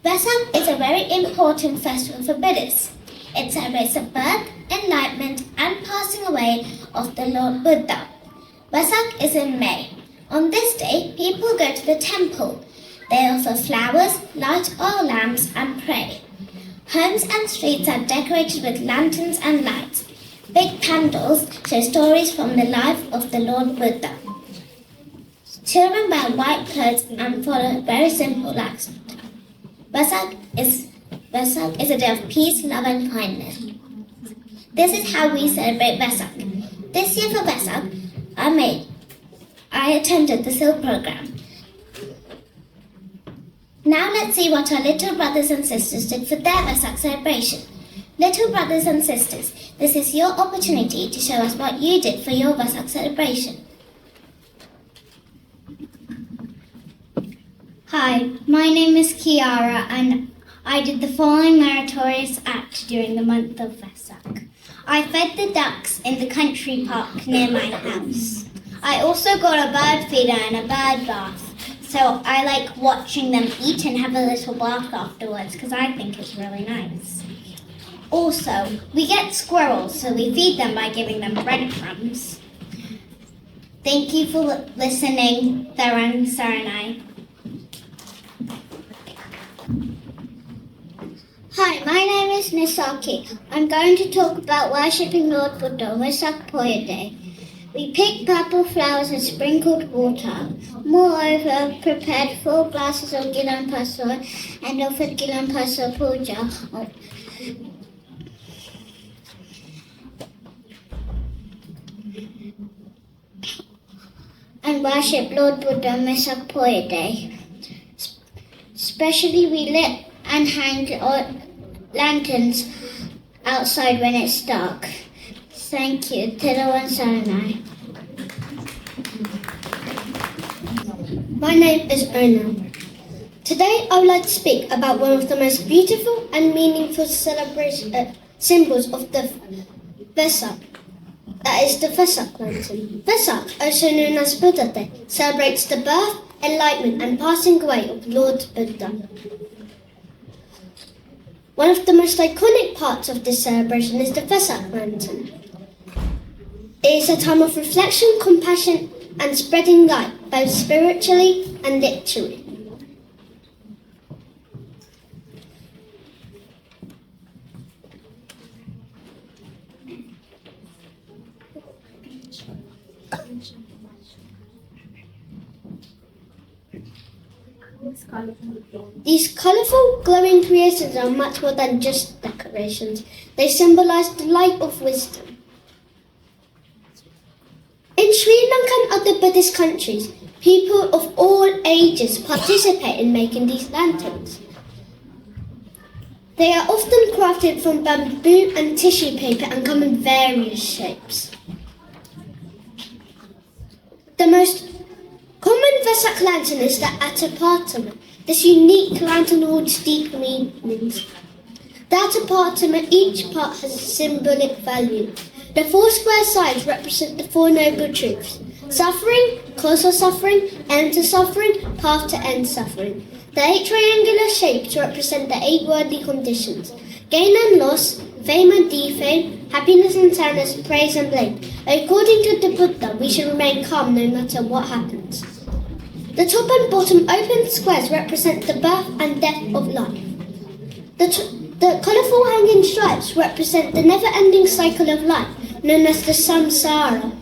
Vesak is a very important festival for Buddhists. It celebrates the birth, enlightenment and passing away of the Lord Buddha. Vesak is in May. On this day, people go to the temple. They offer flowers, light oil lamps and pray. Homes and streets are decorated with lanterns and lights. Big pandals show stories from the life of the Lord Buddha. Children wear white clothes and follow very simple lifestyle. Vesak is a day of peace, love and kindness. This is how we celebrate Vesak. This year for Vesak, I attended the SIL program. Now let's see what our little brothers and sisters did for their Vesak celebration. Little brothers and sisters, this is your opportunity to show us what you did for your Vesak celebration. Hi, my name is Kiara and I did the following meritorious act during the month of Vesak. I fed the ducks in the country park near my house. I also got a bird feeder and a bird bath. So I like watching them eat and have a little bath afterwards because I think it's really nice. Also, we get squirrels, so we feed them by giving them breadcrumbs. Thank you for listening, Theron Saranai. Hi, my name is Nisaki. I'm going to talk about worshipping Lord Buddha on Wesak Poya Day. We picked purple flowers and sprinkled water. Moreover, prepared 4 glasses of Gilam Pasor and offered Gilam Pasor Puja. And worship Lord Buddha on Wesak Poya Day. Especially we lit and hang lanterns outside when it's dark. Thank you, Tilo and Saranai. My name is Ona. Today I would like to speak about one of the most beautiful and meaningful symbols of the Vesak. That is the Vesak lantern. Vesak, also known as Buddha Day, celebrates the birth, enlightenment and passing away of Lord Buddha. One of the most iconic parts of this celebration is the Vesak lantern. It is a time of reflection, compassion and spreading light, both spiritually and literally. These colourful, glowing creations are much more than just decorations. They symbolise the light of wisdom. In Sri Lanka and other Buddhist countries, people of all ages participate in making these lanterns. They are often crafted from bamboo and tissue paper and come in various shapes. The most common Vesak lantern is the Atapartama. This unique lantern holds deep meanings. The Atapartama, each part has a symbolic value. The 4 square sides represent the 4 noble truths: suffering, cause of suffering, end to suffering, path to end suffering. The 8 triangular shapes represent the 8 worldly conditions: gain and loss, fame and defame, happiness and sadness, praise and blame. According to the Buddha, we should remain calm no matter what happens. The top and bottom open squares represent the birth and death of life. The colourful hanging stripes represent the never-ending cycle of life, known as the samsara.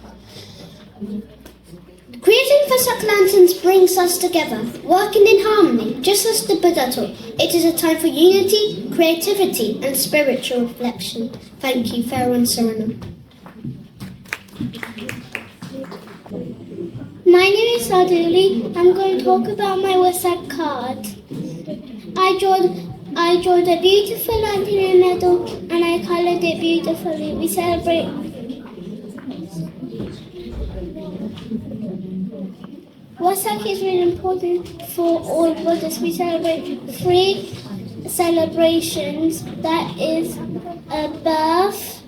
Creating Vesak lanterns brings us together, working in harmony, just as the Buddha taught. It is a time for unity, creativity and spiritual reflection. Thank you, Farewell Saranam. My name is Saduli. I'm going to talk about my Wesak card. I drew a beautiful lantern in the middle and I coloured it beautifully. We celebrate Wesak is really important for all Buddhists. We celebrate 3 celebrations. That is a birth,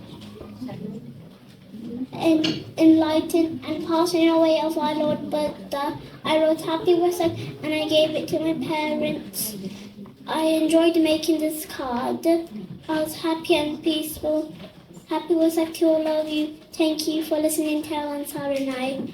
enlightened and passing away of our Lord Buddha. I wrote Happy Wesak and I gave it to my parents. I enjoyed making this card. I was happy and peaceful. Happy Wesak to all of you. Thank you for listening to our Saranai.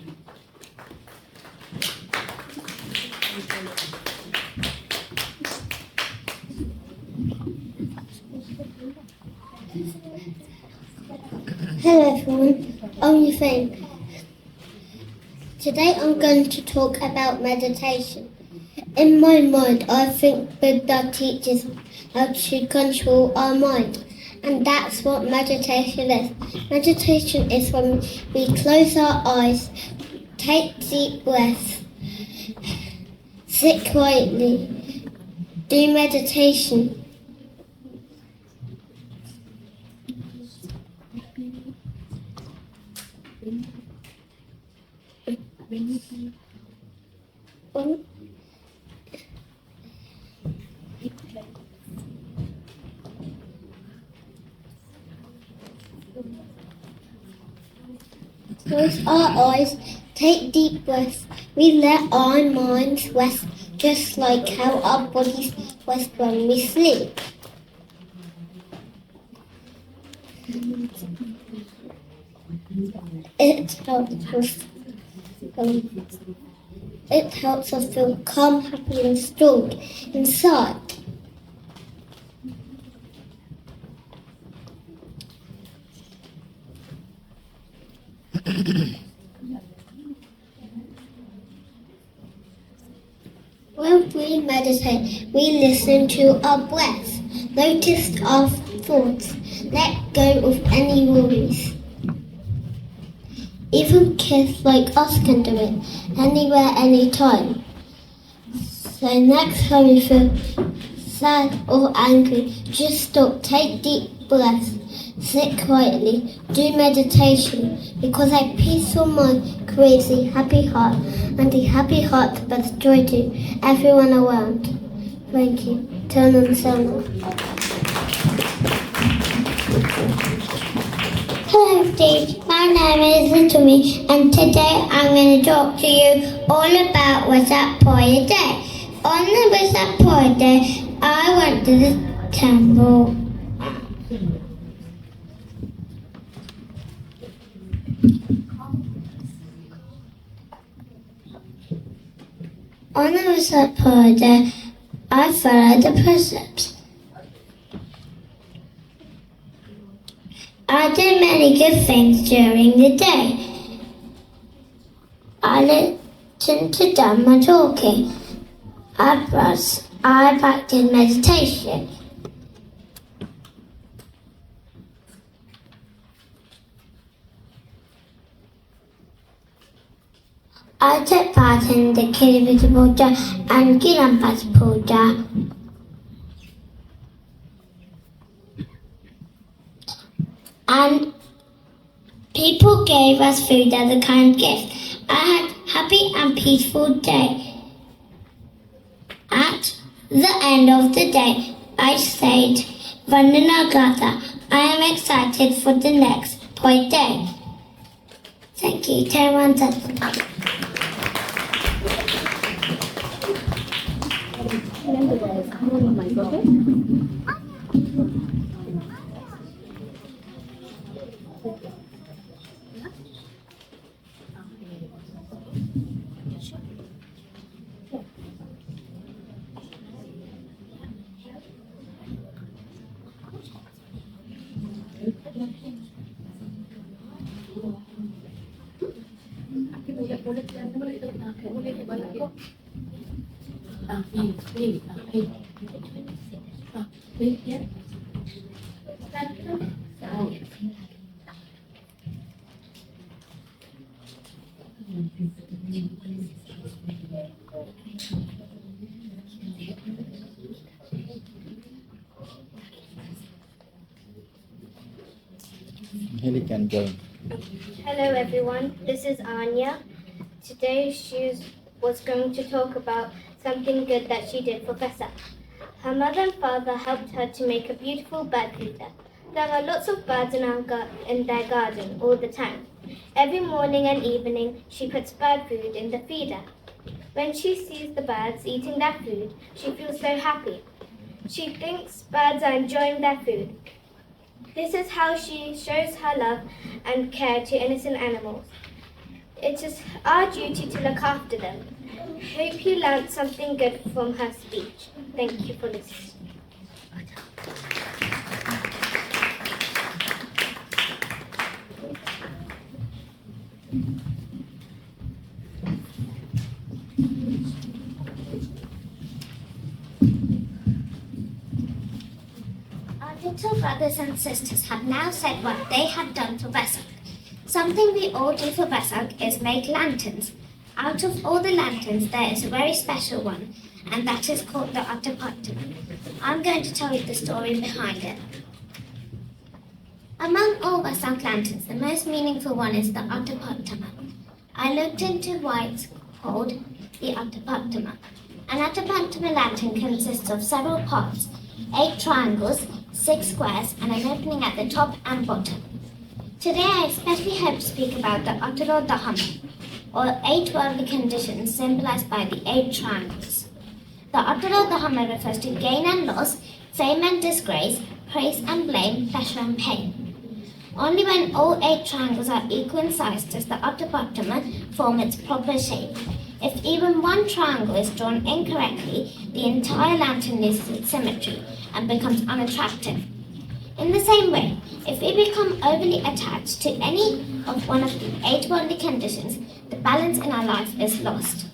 Hello everyone, I'm Yufeng. Today I'm going to talk about meditation. In my mind, I think Buddha teaches how to control our mind, and that's what meditation is. Meditation is when we close our eyes, take deep breaths, sit quietly, do meditation. Close our eyes, take deep breaths. We let our minds rest just like how our bodies rest when we sleep. It helps us feel calm, happy and strong inside. When we meditate, we listen to our breath, notice our thoughts, let go of any worries. Even kids like us can do it, anywhere, anytime. So next time you feel sad or angry, just stop, take deep breaths, sit quietly, do meditation, because a peaceful mind creates a happy heart, and a happy heart spreads joy to everyone around. Thank you. Turn on sound. Hello Steve, my name is Little and today I'm going to talk to you all about Wesak Prayer Day. On the Wesak Prayer Day, I went to the temple. On the Wesak Prayer Day, I followed the precepts. I did many good things during the day. I listened to Dhamma talking. I practiced meditation. I took part in the Kiribati Puja and Gilampas Puja. And people gave us food as a kind gift. I had a happy and peaceful day. At the end of the day, I said, Vandanagata, I am excited for the next prayer day. Thank you. Taiwan. Hello everyone, this is Anya. Today she was going to talk about something good that she did for Vesak. Her mother and father helped her to make a beautiful bird feeder. There are lots of birds in their garden all the time. Every morning and evening, she puts bird food in the feeder. When she sees the birds eating their food, she feels so happy. She thinks birds are enjoying their food. This is how she shows her love and care to innocent animals. It is our duty to look after them. Hope you learned something good from her speech. Thank you for listening. Our little brothers and sisters have now said what they have done for Vesak. Something we all do for Vesak is make lanterns. Out of all the lanterns, there is a very special one, and that is called the Attapattam. I'm going to tell you the story behind it. Among all Vesak lanterns, the most meaningful one is the Attapattam. I looked into why it's called the Attapattam. An Attapattam lantern consists of several parts, 8 triangles, 6 squares, and an opening at the top and bottom. Today I especially hope to speak about the Buddha Dhamma, or 8 worldly conditions symbolized by the 8 triangles. The Buddha Dhamma refers to gain and loss, fame and disgrace, praise and blame, pleasure and pain. Only when all 8 triangles are equal in size does the Attapattam form its proper shape. If even one triangle is drawn incorrectly, the entire lantern loses its symmetry and becomes unattractive. In the same way, if we become overly attached to any of one of the 8 worldly conditions, the balance in our life is lost.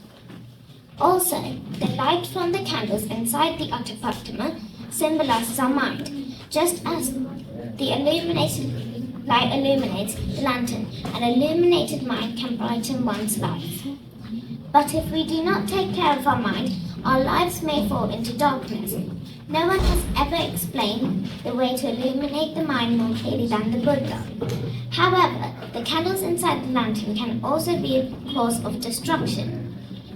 Also, the light from the candles inside the Attapattam symbolizes our mind, just as the illuminated light illuminates the lantern. An illuminated mind can brighten one's life. But if we do not take care of our mind, our lives may fall into darkness. No one has ever explained the way to illuminate the mind more clearly than the Buddha. However, the candles inside the lantern can also be a cause of destruction.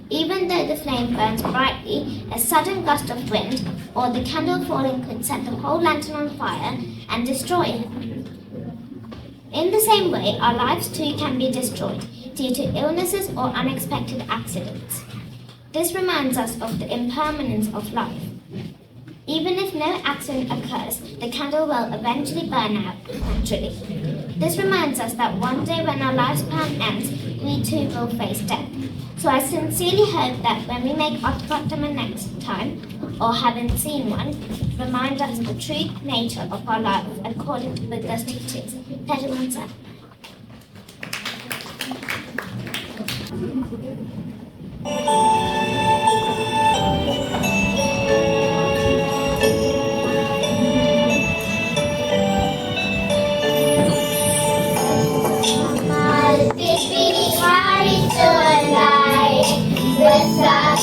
Even though the flame burns brightly, a sudden gust of wind or the candle falling could set the whole lantern on fire and destroy it. In the same way, our lives too can be destroyed due to illnesses or unexpected accidents. This reminds us of the impermanence of life. Even if no accident occurs, the candle will eventually burn out naturally. This reminds us that one day when our lifespan ends, we too will face death. So I sincerely hope that when we make Attapattam next time, or haven't seen one, remind us the true nature of our life according to Buddha's teachings. Pleasure oneself. Wesak,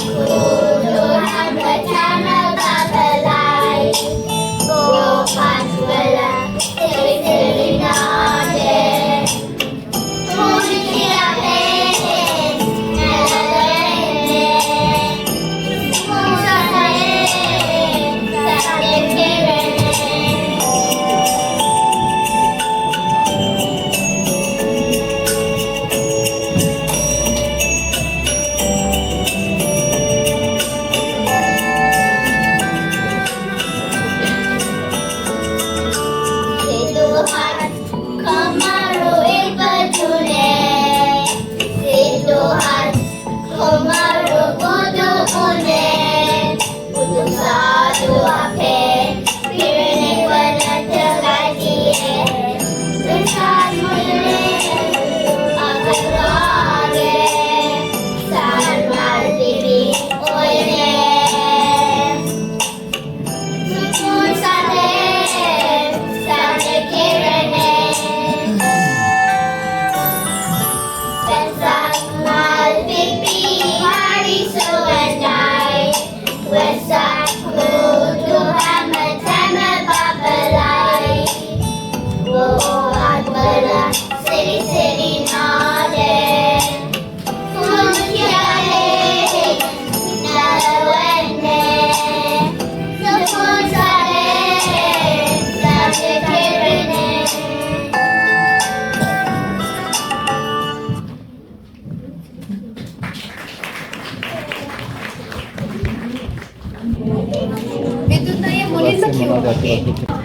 I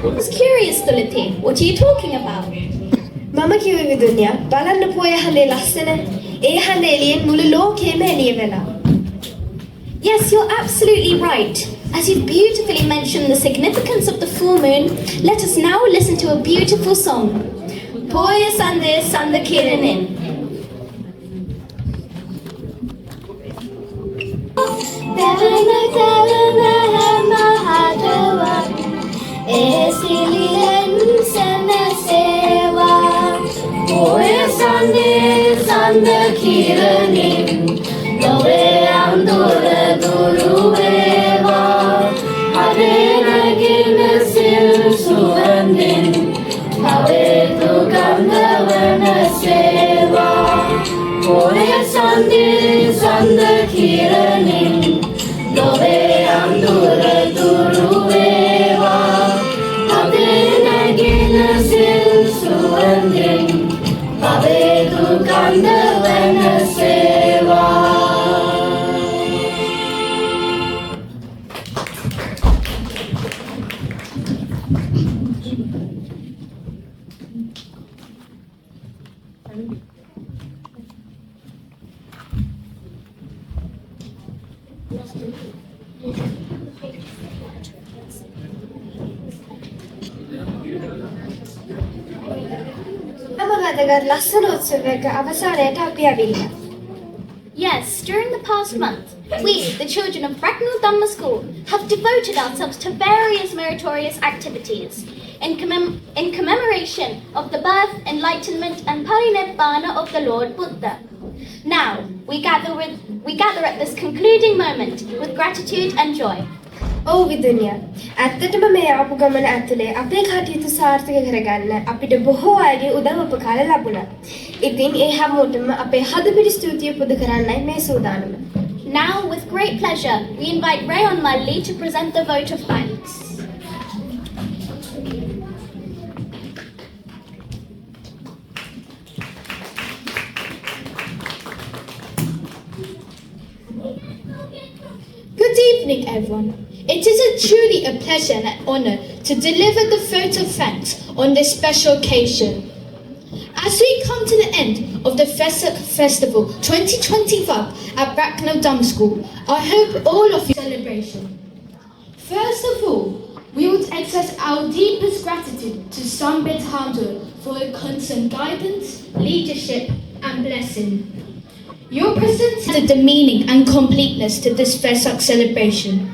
was curious, Tulati. What are you talking about? Mama kiwi vidunya balanna poya hale lassana e hale eliyen mulu lokeme eliye vela. Yes, you're absolutely right. As you've beautifully mentioned the significance of the full moon, let us now listen to a beautiful song. Poya Sande Sanda Kiranin. Yes, during the past month, we, the children of Bracknell Dhamma School, have devoted ourselves to various meritorious activities in commemoration of the birth, enlightenment and Nibbana of the Lord Buddha. Now, we gather at this concluding moment with gratitude and joy. ඔව් විදුනිය. ඇත්තටම මේ ආපු ගමන ඇතුලේ අපේ කටයුතු සාර්ථක කරගන්න අපිට බොහෝ අයගේ උදව් උපකාර ලැබුණා. ඉතින් ඒ හැමෝටම අපේ හදපිරි ස්තුතිය පුද කරන්නයි මේ සූදානම. Now, with great pleasure, we invite Rayon Malli to present the vote of thanks. Good evening, everyone. It is truly a pleasure and an honour to deliver the vote of thanks on this special occasion. As we come to the end of the Vesak Festival 2025 at Bracknell Dhamma School, I hope all of you celebration. First of all, we would express our deepest gratitude to Sambit Hamdul for your constant guidance, leadership and blessing. Your presence added the meaning and completeness to this Vesak celebration.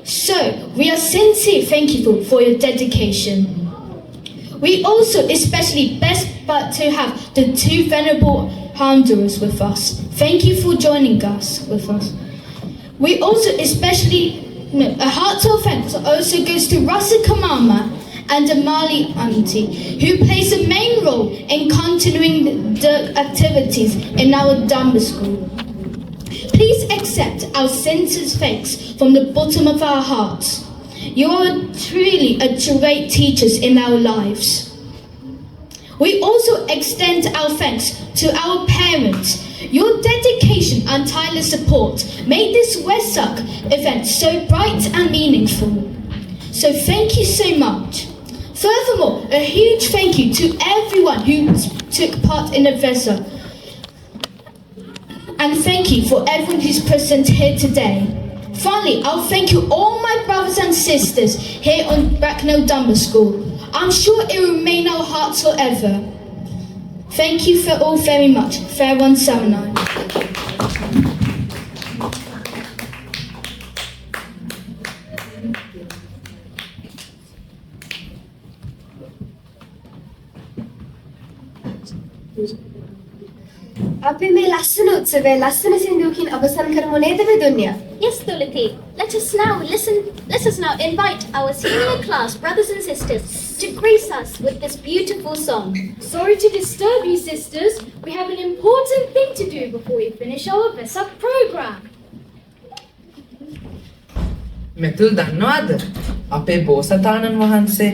So, we are sincerely thankful for your dedication. We also especially best but to have the two venerable Hamduras with us. Thank you for joining us with us. We also especially, a heartfelt thanks also goes to Rasika Mama and Amali Auntie, who plays a main role in continuing the activities in our Dhamma school. Please accept our sincere thanks from the bottom of our hearts. You are truly a great teachers in our lives. We also extend our thanks to our parents. Your dedication and tireless support made this Wesak event so bright and meaningful. So thank you so much. Furthermore, a huge thank you to everyone who took part in the Vesak. And thank you for everyone who's present here today. Finally, I'll thank you all my brothers and sisters here on Bracknell Dhamma School. I'm sure it will remain our hearts forever. Thank you for all very much. Farewell, Samitha. අපි මේ ලස්සන උත්සවය ලස්සන සින්දුවකින් අවසන් කරමු නේද විදුනිය? Yes, Tulati. Let us now invite our senior class brothers and sisters to grace us with this beautiful song. Sorry to disturb you, sisters. We have an important thing to do before we finish our Vesak program. මෙතුල් දන්නවද? අපේ බෝසතාණන් වහන්සේ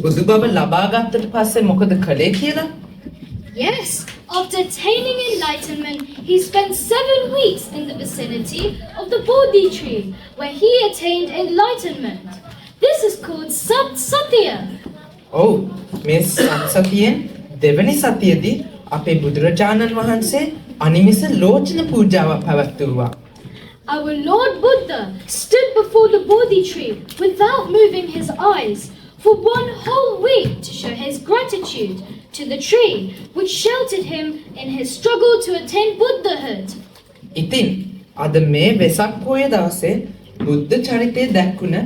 බුදු බව ලබා ගත්තට පස්සේ මොකද කළේ කියලා? Yes, after attaining enlightenment, he spent 7 weeks in the vicinity of the Bodhi tree, where he attained enlightenment. This is called Sat Satya. ඔව් මේ සත්සතියෙන් දෙවනි සතියේදී අපේ බුදුරජාණන් වහන්සේ අනිමිස ලෝචන පූජාවක් පැවැත්වුවා. Our Lord Buddha stood before the Bodhi tree without moving his eyes for one whole week to show his gratitude to the tree which sheltered him in his struggle to attain Buddhahood. ඉතින් අද මේ වෙසක් පොය දවසේ බුද්ධ චරිතය දැක්ුණ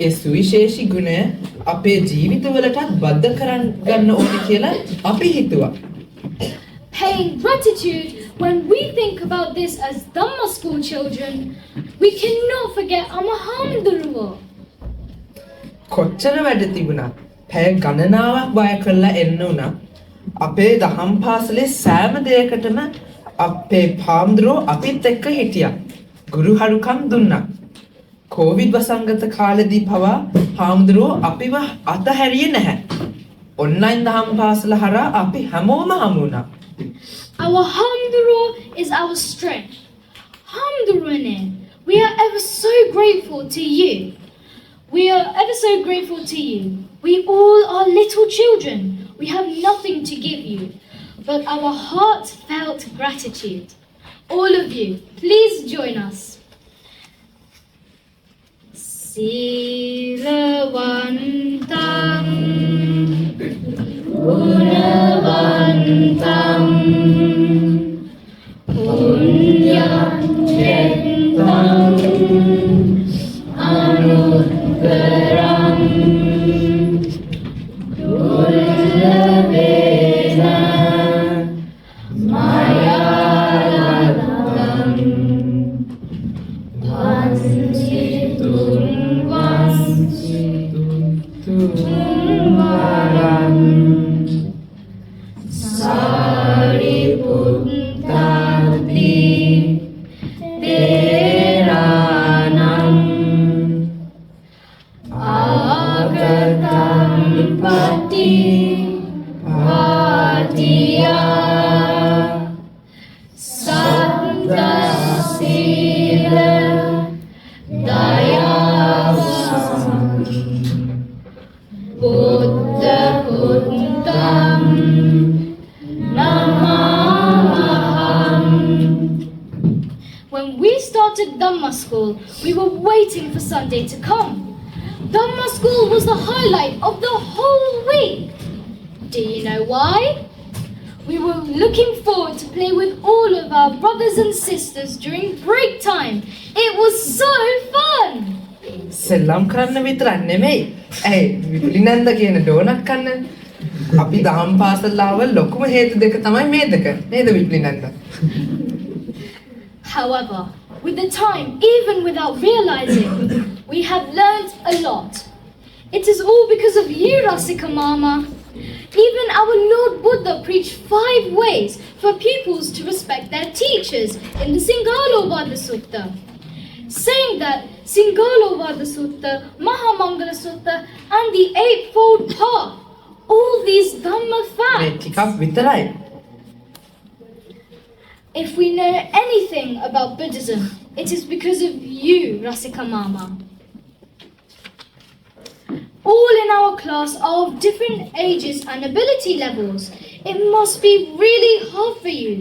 ඒ සුවිශේෂී ගුණය අපේ ජීවිතවලටත් බද්ධ කරන් ගන්න ඕනේ කියලා අපි හිතුවා. Paying gratitude when we think about this as Dhamma school children, we cannot forget our Mahamduruwa. කොච්චර වැඩ තිබුණා පැය ගණනාවක් බය කරලා එන්න උනා අපේ දහම් පාසලේ සෑම දෙයකටම අපේ පාම්දුරෝ අපිත් එක්ක හිටියා ගුරු හරුකම් දුන්නා කොවිඩ් වසංගත කාලෙදී පවා පාම්දුරෝ අපිව අතහැරියේ නැහැ ඔන්ලයින් දහම් පාසල හරහා අපි හැමෝම හමු වුණා. Our Hamduro is our strength. Hamdurune, we are ever so grateful to you. We are ever so grateful to you. We all are little children. We have nothing to give you, but our hearts felt gratitude. All of you, please join us. Silavantam Gunavantam Punyam Chetam Anutkaram Dulavena Mayalatam Vansitum Varam Sariputati Deranam Agatam Pati Patiya Sattasila Dayavasam Buddha Buddham Namaham. When we started Dhamma school, we were waiting for Sunday to come. Dhamma school was the highlight of the whole week. Do you know why? We were looking forward to play with all of our brothers and sisters during break time. It was so fun! සෙල්ලම් කරන්න විතරක් නෙමෙයි. ඇයි විපුලිනන්ද කියන doughnut කන්න අපි දහම් පාසල් ආව ලොකුම හේතු දෙක තමයි මේ දෙක. නේද විපුලිනන්ද? However, with the time, even without realizing, we have learned a lot. It is all because of you, Rasika Mama. Even our Lord Buddha preached 5 ways for pupils to respect their teachers in the Singalovada Sutta, saying that Singalovada Sutta, Mahamangala Sutta, and the Eightfold Path, all these Dhamma facts. If we know anything about Buddhism, it is because of you, Rasika Mama. All in our class are of different ages and ability levels. It must be really hard for you,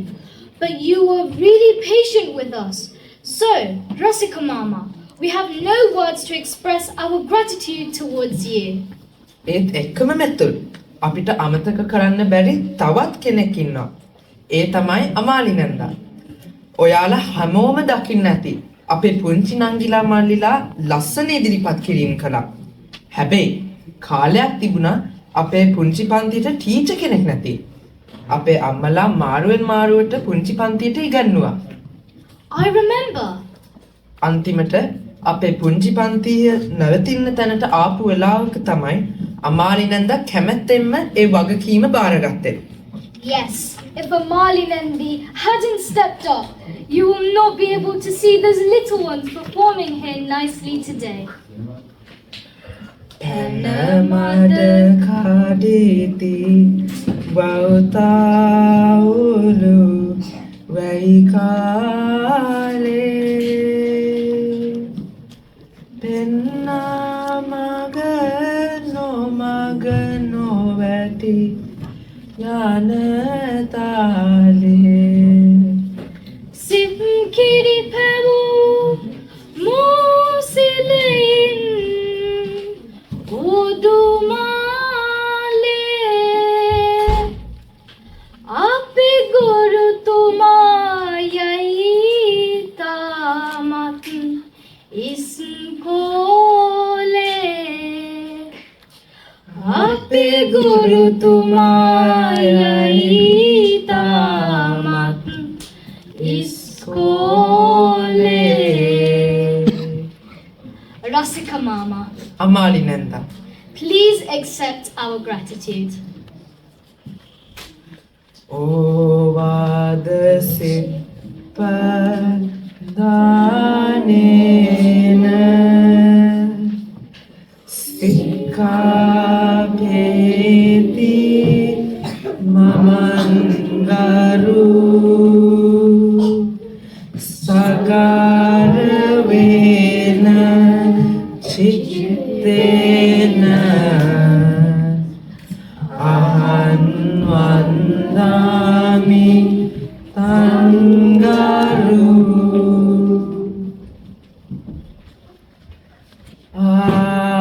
but you were really patient with us. So, Rasika Mama, we have no words to express our gratitude towards you. ඒත් එක්කම මෙතුල් අපිට අමතක කරන්න බැරි තවත් කෙනෙක් ඉන්නවා. ඒ තමයි අමාලිනන්දා. ඔයාලා හැමෝම දකින්න ඇති. අපේ පුංචි නංගිලා මල්ලිලා ලස්සන ඉදිරිපත් කිරීම කළා. හැබැයි කාලයක් තිබුණා අපේ පුංචි පන්තියට ටීචර් කෙනෙක් නැති. අපේ අම්මලා මාරුවෙන් මාරුවට පුංචි පන්තියට ඉගන්නුවා. I remember. අන්තිමට අපේ පුංචි පන්තිය නැවතින්න තැනට ආපු වෙලාවක තමයි අමාලිනන්ද කැමැත්තෙන්ම ඒ වගකීම බාරගත්තේ. Yes, if Amali Nandi hadn't stepped up, you will not be able to see those little ones performing here nicely today. Panamada kaditi vautaulu vaikale Penamaga no වැටි යන තාලේ සිත් කිරි පැවූ මෝසිලයින් උදුමාලේ අපේ ගුරුතුමා යයි තාමත් ඉස්කෝලේ අපේ ගුරුතුමා යයි තාමත් ඉස්කෝලේ. Rasika Mama, Amali නැන්දා. please accept our gratitude. ඕවාද සිප්ප දානේන සික්ඛාපේති මමංගරු සගාර වේන චිත්තේන අහං වන්දාමි තංගරු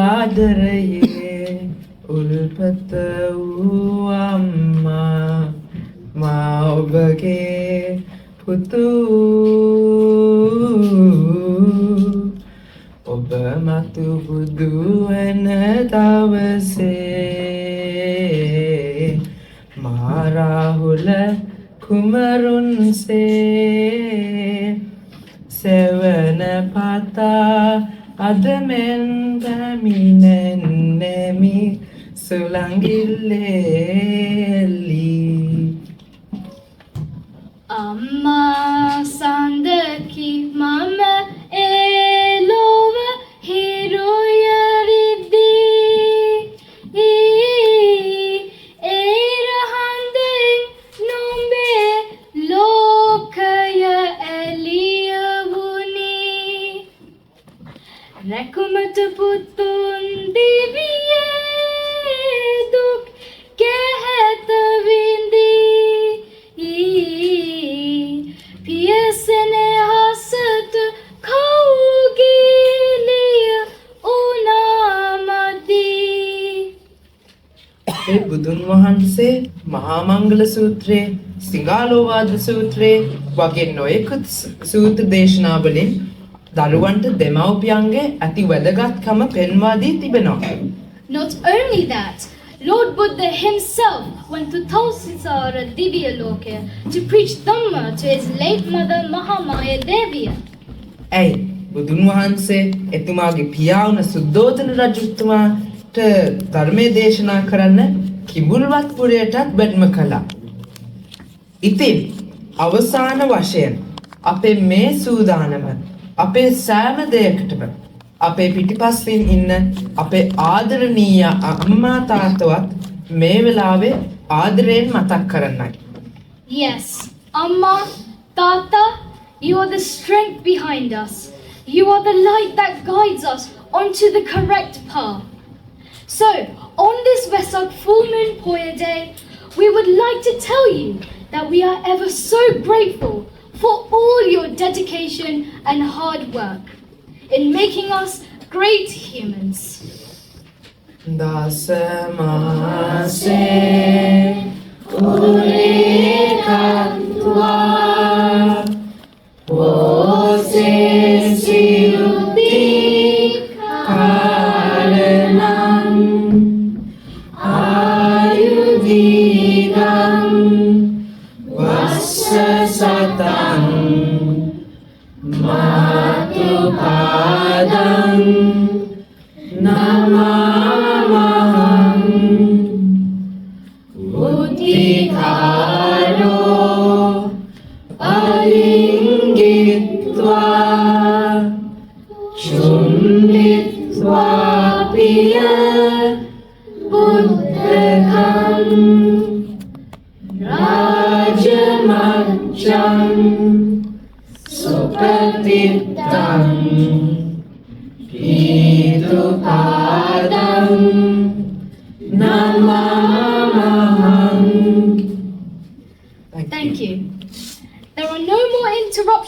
ආදරයේ උල්පත වූ අම්මා මා ඔබගේ පුතු ඔබ මතු බුදු වන දවසේ මා රාහුල කුමරුන්සේ සෙවන පතා අදමෙන් පැමිණෙන්නෙමි සුළඟිල්ලේලී Amma sandaki mama elova hiroyaridi erahanden nombe lokaya eliyavuni rakumata putun diviye duk kehata vindi පියසනේ හසත කවුගිලිය උනාමදී. ඒ බුදුන් වහන්සේ මහා මංගල සූත්‍රයේ සිංහාලෝවාද සූත්‍රයේ වගේ නොයෙකුත් සූත්‍ර දේශනා වලින් දරුවන්ට දෙමව්පියන්ගේ ඇති වැදගත්කම පෙන්වා දී තිබෙනවා. Not only that, Lord Buddha himself went to Tausisara Divya Loka to preach Dhamma to his late mother Mahamaya Deviya. ඇයි බුදුන් වහන්සේ එතුමාගේ පියා වුණ සුද්ධෝදන රජතුමාට ධර්මයේ දේශනා කරන්න කිඹුල්වත් පුරයටත් වැඩම කළා. ඉතින් අවසාන වශයෙන් අපේ මේ සූදානම අපේ සෑම දෙයකටම අපේ පිටිපස්සෙන් ඉන්න අපේ ආදරණීය අම්මා තාත්තවත් මේ වෙලාවේ ආදරයෙන් මතක් කරන්නයි. Yes, Amma, Tata, you are the strength behind us. You are the light that guides us onto the correct path. So, on this Vesak full moon Poya day, we would like to tell you that we are ever so grateful for all your dedication and hard work in making us great humans. Dasamase urekatva Ose siruti karanam ayudhidam vassa satam Matupadam namamaham Utthikaro alingitva Chumlitva piya buddhakam Rajamacham Supatittam Pitupadam Namamaham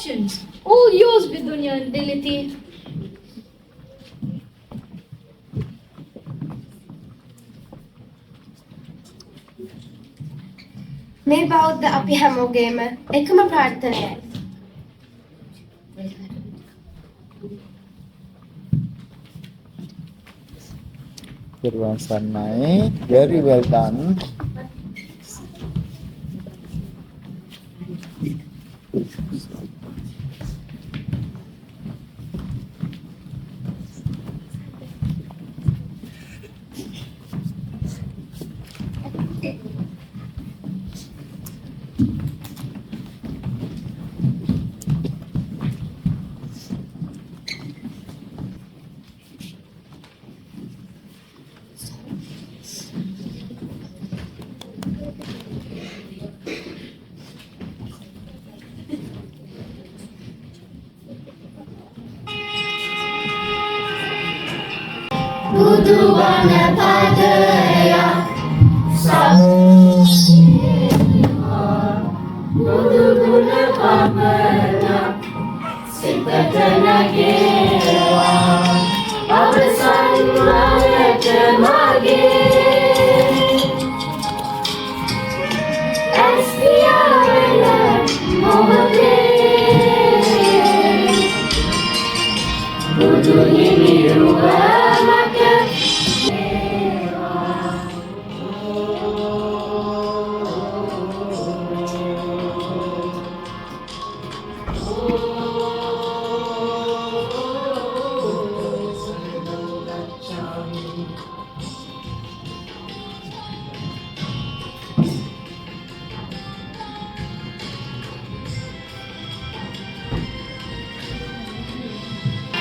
possessions. All yours, Vidunya and Diliti. මේ බෞද්ධ අපි හැමෝගේම එකම ප්‍රාර්ථනයයි. Everyone Sarnai. Very well done. Budu bana padaya Budu guna pamana Sipatana gewa Avasan malaka mage Aspiyana mohate Budu himiruwa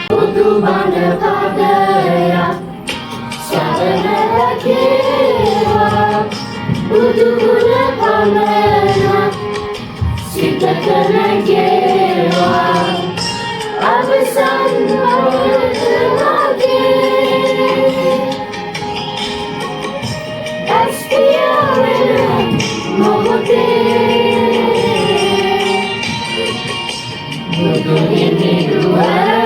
Budu bana padaya Sarana kewa Budu guna pamana Sipatana gewa Avasan malaka mage Aspiyana mohate Budu himiruwa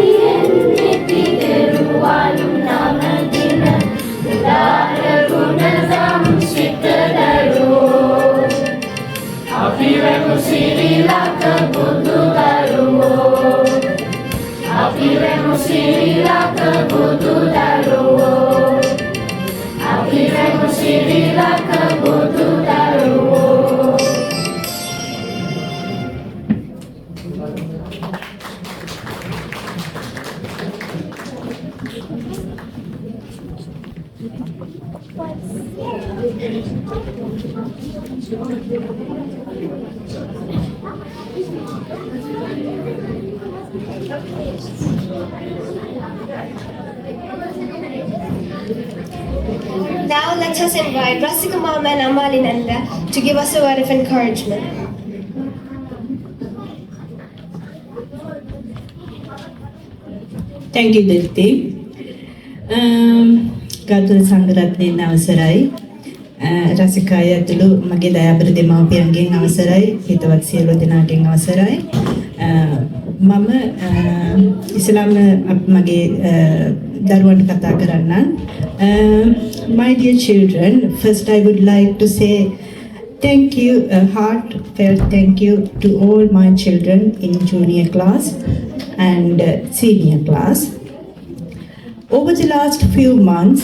Yeah. සිරිලක බුදු දරුවෝ අපි රැමු සිරිලක බුදු දරුවෝ Now let us invite Rasika Mama and Amalinanda to give us a word of encouragement. Thank you, Dilti. Gautama සංඝරත්නයන් අවසරයි. රසිකාය ඇතුළු මගේ දයාබර දෙමාපියන්ගෙන් අවසරයි. හිතවත් සියලු දෙනාගෙන් අවසරයි. මම ඉස්ලාම මගේ දරුවන්ට කතා කරන්නම්. My dear children, first I would like to say thank you, a heartfelt thank you to all my children in junior class and senior class. Over the last few months,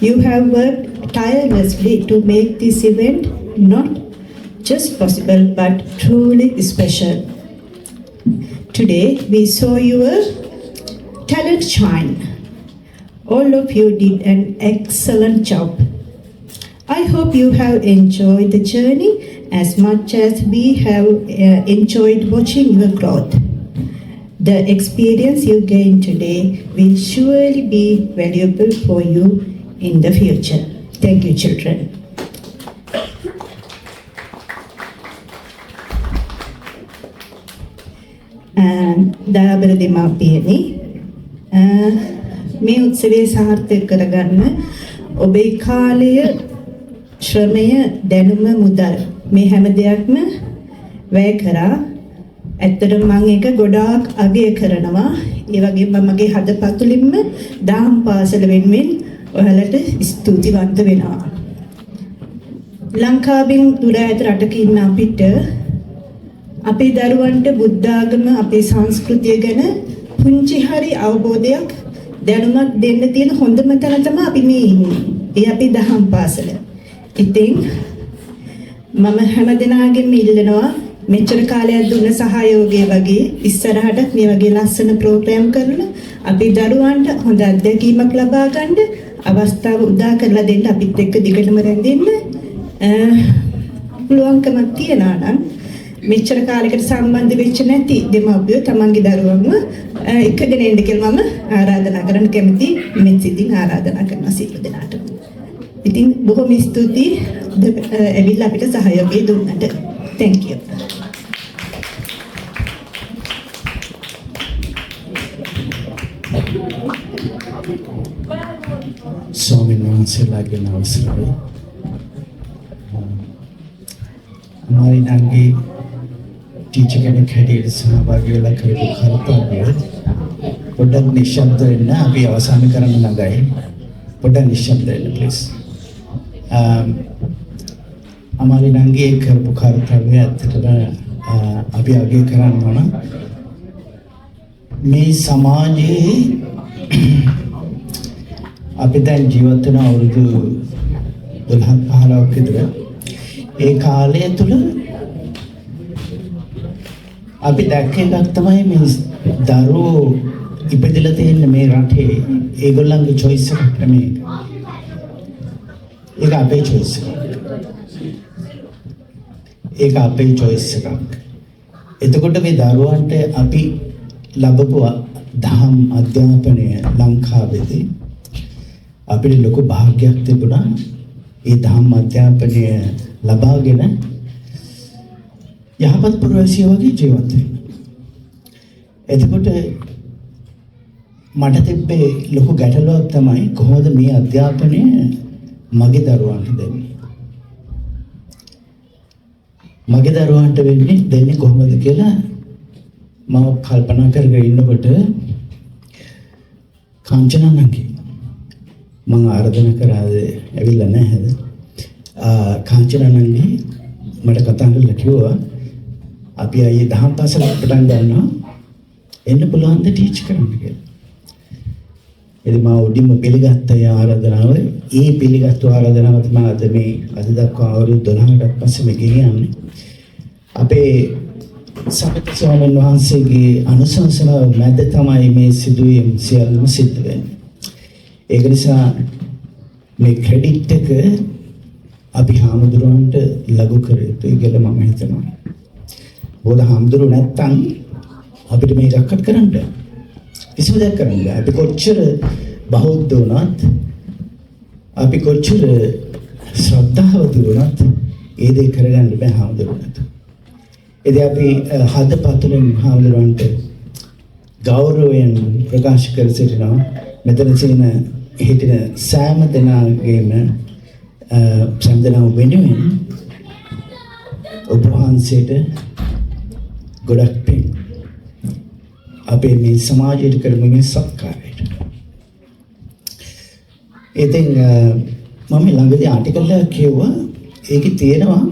you have worked tirelessly to make this event not just possible but truly special. Today, we saw your talent shine. All of you did an excellent job. I hope you have enjoyed the journey as much as we have enjoyed watching your growth. The experience you gained today will surely be valuable for you in the future. Thank you, children. දයාබර දෙමාපියනි, මේ උත්සවය සාර්ථක කරගන්න ඔබේ කාලය, ශ්‍රමය, දැනුම, මුදල් මේ හැම දෙයක්ම වැය කරා. ඇත්තටම මම ඒක ගොඩාක් අගය කරනවා. ඒ වගේම මගේ හදපතුලින්ම දහම් පාසල වෙනුවෙන් ඔයාලට ස්තුතිවන්ත වෙනවා. ලංකාවෙන් දුර ඈත රටක ඉන්න අපිට අපේ දරුවන්ට බුද්ධ ආගම, අපේ සංස්කෘතිය ගැන පුංචි හරි අවබෝධයක්, දැනුමක් දෙන්න තියෙන හොඳම තැන තමයි අපි මේ ඉන්නේ. ඒ අපේ දහම් පාසල. ඉතින් මම හැමදෙනාගෙම ඉල්ලනවා මෙච්චර කාලයක් දුන්න සහයෝගය වගේ ඉස්සරහට මේ වගේ ලස්සන ප්‍රෝග්‍රෑම් කරලා අපේ දරුවන්ට හොඳ අත්දැකීමක් ලබා ගන්න අවස්ථාව උදා කරලා දෙන්න අපිත් එක්ක දිගටම රැඳෙන්න පුළුවන්කමක් තියනවා නම් මෙච්චර කාලයකට සම්බන්ධ වෙච්ච නැති දෙමාපියෝ තමන්ගේ දරුවන්ව එකගෙන එන්න කියලා මම ආරාධනා කරන්න කැමතියි. මෙත් සිතින් ආරාධනා කරනවා සියලු දෙනාට. ඉතින් බොහොම ස්තුතියි ඇවිල්ලා අපිට සහයෝගය දුන්නට. Thank you. ස්වාමීන් වහන්සේලාගේ අවසරයි. અમારી નાંગી ટીચર කෙනෙක් හැටියට සහභාගී වෙලා කරපු කර්තව්‍ය පොඩ්ඩක් නිශ්ශබ්ද වෙන්න. අපි අවසන් කරන්න ළඟයි. පොඩ්ඩක් නිශ්ශබ්ද වෙන්න ප්ලීස්. અમારી નાંગી කරපු කර්තව්‍ය ඇත්තටම අපි අගය කරන්න ඕන. මේ සමාජයේ අපි දැන් ජීවත් වෙන අවුරුදු 12-15ක් විතර ඒ කාලය තුල අපි දැක්ක එකක් තමයි මේ දරුවෝ ඉපදලා තියෙන මේ රටේ ඒගොල්ලන්ගේ choice එකක් නෙමෙයි. ඒක අපේ choice එකක්. ඒක අපේ choice එකක්. එතකොට මේ දරුවන්ට අපි ලැබපු දහම් අධ්‍යාපනය ලංකාවේදී අපිට ලොකු භාග්‍යයක් තිබුණා. ඒ දහම් අධ්‍යාපනය ලබාගෙන යහපත් පුරවැසියෝ වගේ ජීවත් වෙන්න. එතකොට මට තිබ්බේ ලොකු ගැටලුවක් තමයි කොහොමද මේ අධ්‍යාපනය මගේ දරුවන්ට දෙන්නේ. මගේ දරුවන්ට දෙන්නේ කොහොමද කියලා මම කල්පනා කරගෙන ඉන්නකොට කාංචනනගේ මම ආරාධනා කරාද ඇවිල්ලා නැහැද? කාංචනනගේ මට කතා කරලා කිව්වා අපි ආයේ දහම් පාසලක් පටන් ගන්නවා එන්න පුළුවන් ද ටීච් කරන්න කියලා. ඉතින් මම උඩින්ම පිළිගත්ත ආරාධනාව. ඒ පිළිගත්තු ආරාධනාව තමයි අද දක්වා අවුරුදු 12කට පස්සේ මේ ගෙනියන්නේ. අපේ සමිත ස්වාමීන් වහන්සේගේ අනුශාසනාව මැද තමයි මේ සිදුවීම් සියල්ලම සිද්ධ වෙන්නේ. ඒක නිසා මේ ක්‍රෙඩිට් එක අපි හාමුදුරුවන්ට ලඝු කර යුතුයි කියලා මම හිතනවා. මොකද හාමුදුරුවෝ නැත්තම් අපිට මේකක්වත් කරන්න බෑ. කිසිම දෙයක් කරන්න බෑ. අපි කොච්චර බෞද්ධ වුණත් අපි කොච්චර ශ්‍රද්ධාවන්ත වුණත් ඒ දේ කරගන්න බෑ හාමුදුරුවන්ට. එදී අපි හදපතුලෙන් හාමුදුරුවන්ට ගෞරවයෙන් ප්‍රකාශ කර සිටිනවා. මෙතන සිටින හිටින සෑම දෙනාගේම සම්දනාව වෙනුවෙන් ඔබ වහන්සේට ගොඩක් පිං අපේ මේ සමාජයට කරන මේ සත්කාරයට. ඉතින් මම ළඟදී ආටිකල් එකක් කියුවා. ඒකේ තියෙනවා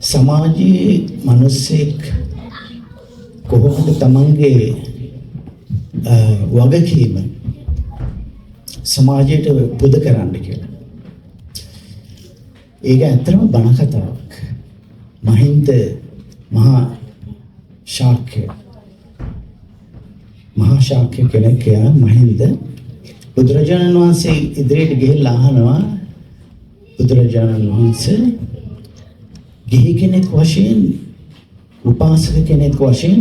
සමාජයේ මිනිස්සෙක් කොහොමද තමන්ගේ වගකීම සමාජයට පුද කරන්න කියලා. ඒක ඇත්තටම බණ කතාවක්. මහින්ද මහා ශාක්‍ය කෙනෙක් මහින්ද බුදුරජාණන් වහන්සේ ඉදිරියට ගිහිල්ලා අහනවා බුදුරජාණන් වහන්සේ ගිහි කෙනෙක් වශයෙන් උපාසක කෙනෙක් වශයෙන්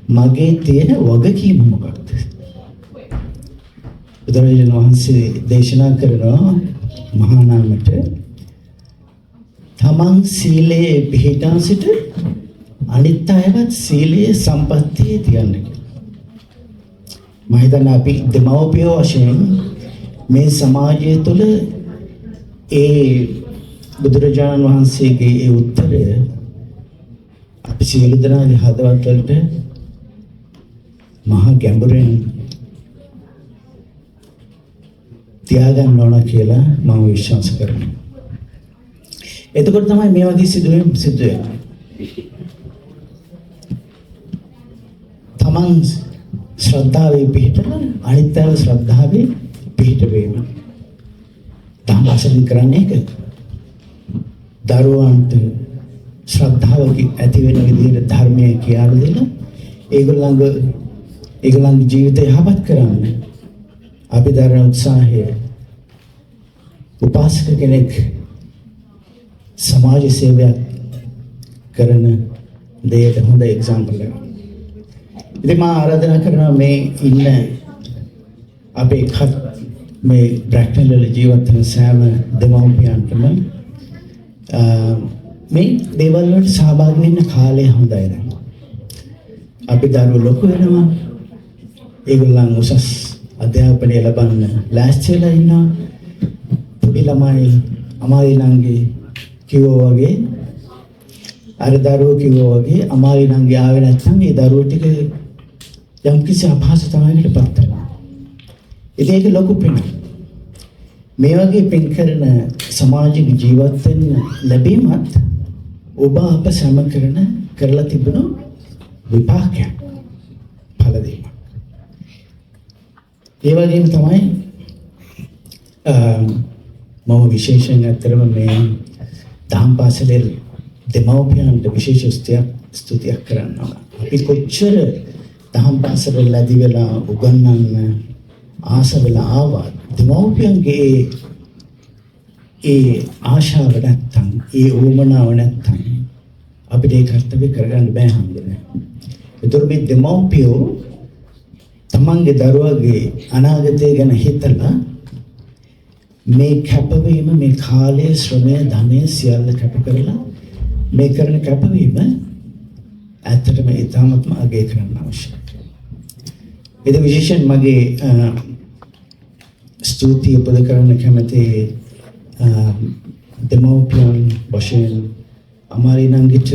මගේ තියෙන වගකීම මොකක්ද? බුදුරජාණන් වහන්සේ දේශනා කරනවා මහා නාමයට තමන් සීලයේ පිහිටා සිට අනිත් අයවත් සීලයේ සම්පත්තියේ තියන්න කියලා. මම හිතන්නේ අපි දෙමව්පිය වශයෙන් මේ සමාජය තුළ ඒ බුදුරජාණන් වහන්සේගේ ඒ උත්තරය අපි සියලු දෙනාගේ හදවත් වලට මහා ගැඹුරෙන් තියාගන්න ඕන කියලා මම විශ්වාස කරනවා. එතකොට තමයි මේ වගේ සිදුවීම් සිදු වෙන්නේ. තමන් ශ්‍රද්ධාවේ පිහිටලා අනිත් අය ශ්‍රද්ධාවේ පිහිට වීම. ධම්මසලින් කරන්නේ ඒක. දරුවන්ට ශ්‍රද්ධාව ඇති වෙන විදිහට ධර්මයේ කියලා දෙලා ඒගොල්ලන්ගේ ජීවිතය යහපත් කරන්න අපි දරන උත්සාහය උපාසක කෙනෙක් සමාජ සේවයක් කරන දෙයට හොඳ එක්සැම්පල් එකක්. ඉතින් මම ආරාධනා කරනවා මේ ඉන්න අපේ මේ බ්‍රැක්නල් වල ජීවත් වෙන සෑම දෙමව්පියන්ටම මේ දේවල් වලට සහභාගී වෙන්න කාලය හොඳයි දැන්. අපි දරුවෝ ලොකු වෙනවා. ඒගොල්ලන් උසස් අධ්‍යාපනය ලබන්න ලෑස්ති වෙලා ඉන්නවා. පොඩි ළමයි අමාරි නංගි කිව්වා වගේ අර දරුවෝ කිව්වා වගේ අමාරි නංගි ආවේ නැත්නම් ඒ දරුවෝ ටික යම් කිසි අපහසුතාවයකට පත් වෙනවා. ඒක ලොකු පිනක්. මේ වගේ පින් කරන සමාජික ජීවත් වෙන්න ලැබීමත් ඔබ අප සම කරලා තිබුණු විපාකයක් ඵල දීමක්. ඒ වගේම තමයි මම විශේෂයෙන් අත්‍තරම මේ දහම් පාසලේ දෙමව්පියන්ට විශේෂ ස්තුතියක් කරනවා. අපි කොච්චර දහම් පාසලේ ලැබි වෙලා උගන්වන්න ආස වෙලා ආවා දෙමව්පියන්ගේ ඒ ආශාව නැත්තම් ඒ උවමනාව නැත්තම් අපිට ඒ කර්තව්‍ය කරගන්න බෑ හම්බුනේ. ඒතර මේ දෙමව්පියෝ තමන්ගේ දරුවගේ අනාගතය ගැන හිතලා මේ කැපවීම මේ කාලය ශ්‍රමය ධනය සියල්ල කැප කරලා මේ කරන කැපවීම ඇත්තටම ඉතාමත්ම අගය කරන්න අවශ්‍යයි. ඒක විශේෂයෙන් මගේ ස්තුතිය උපද කරන්න කැමති දෙමව්පියන් වශයෙන් අමාරි නංගිට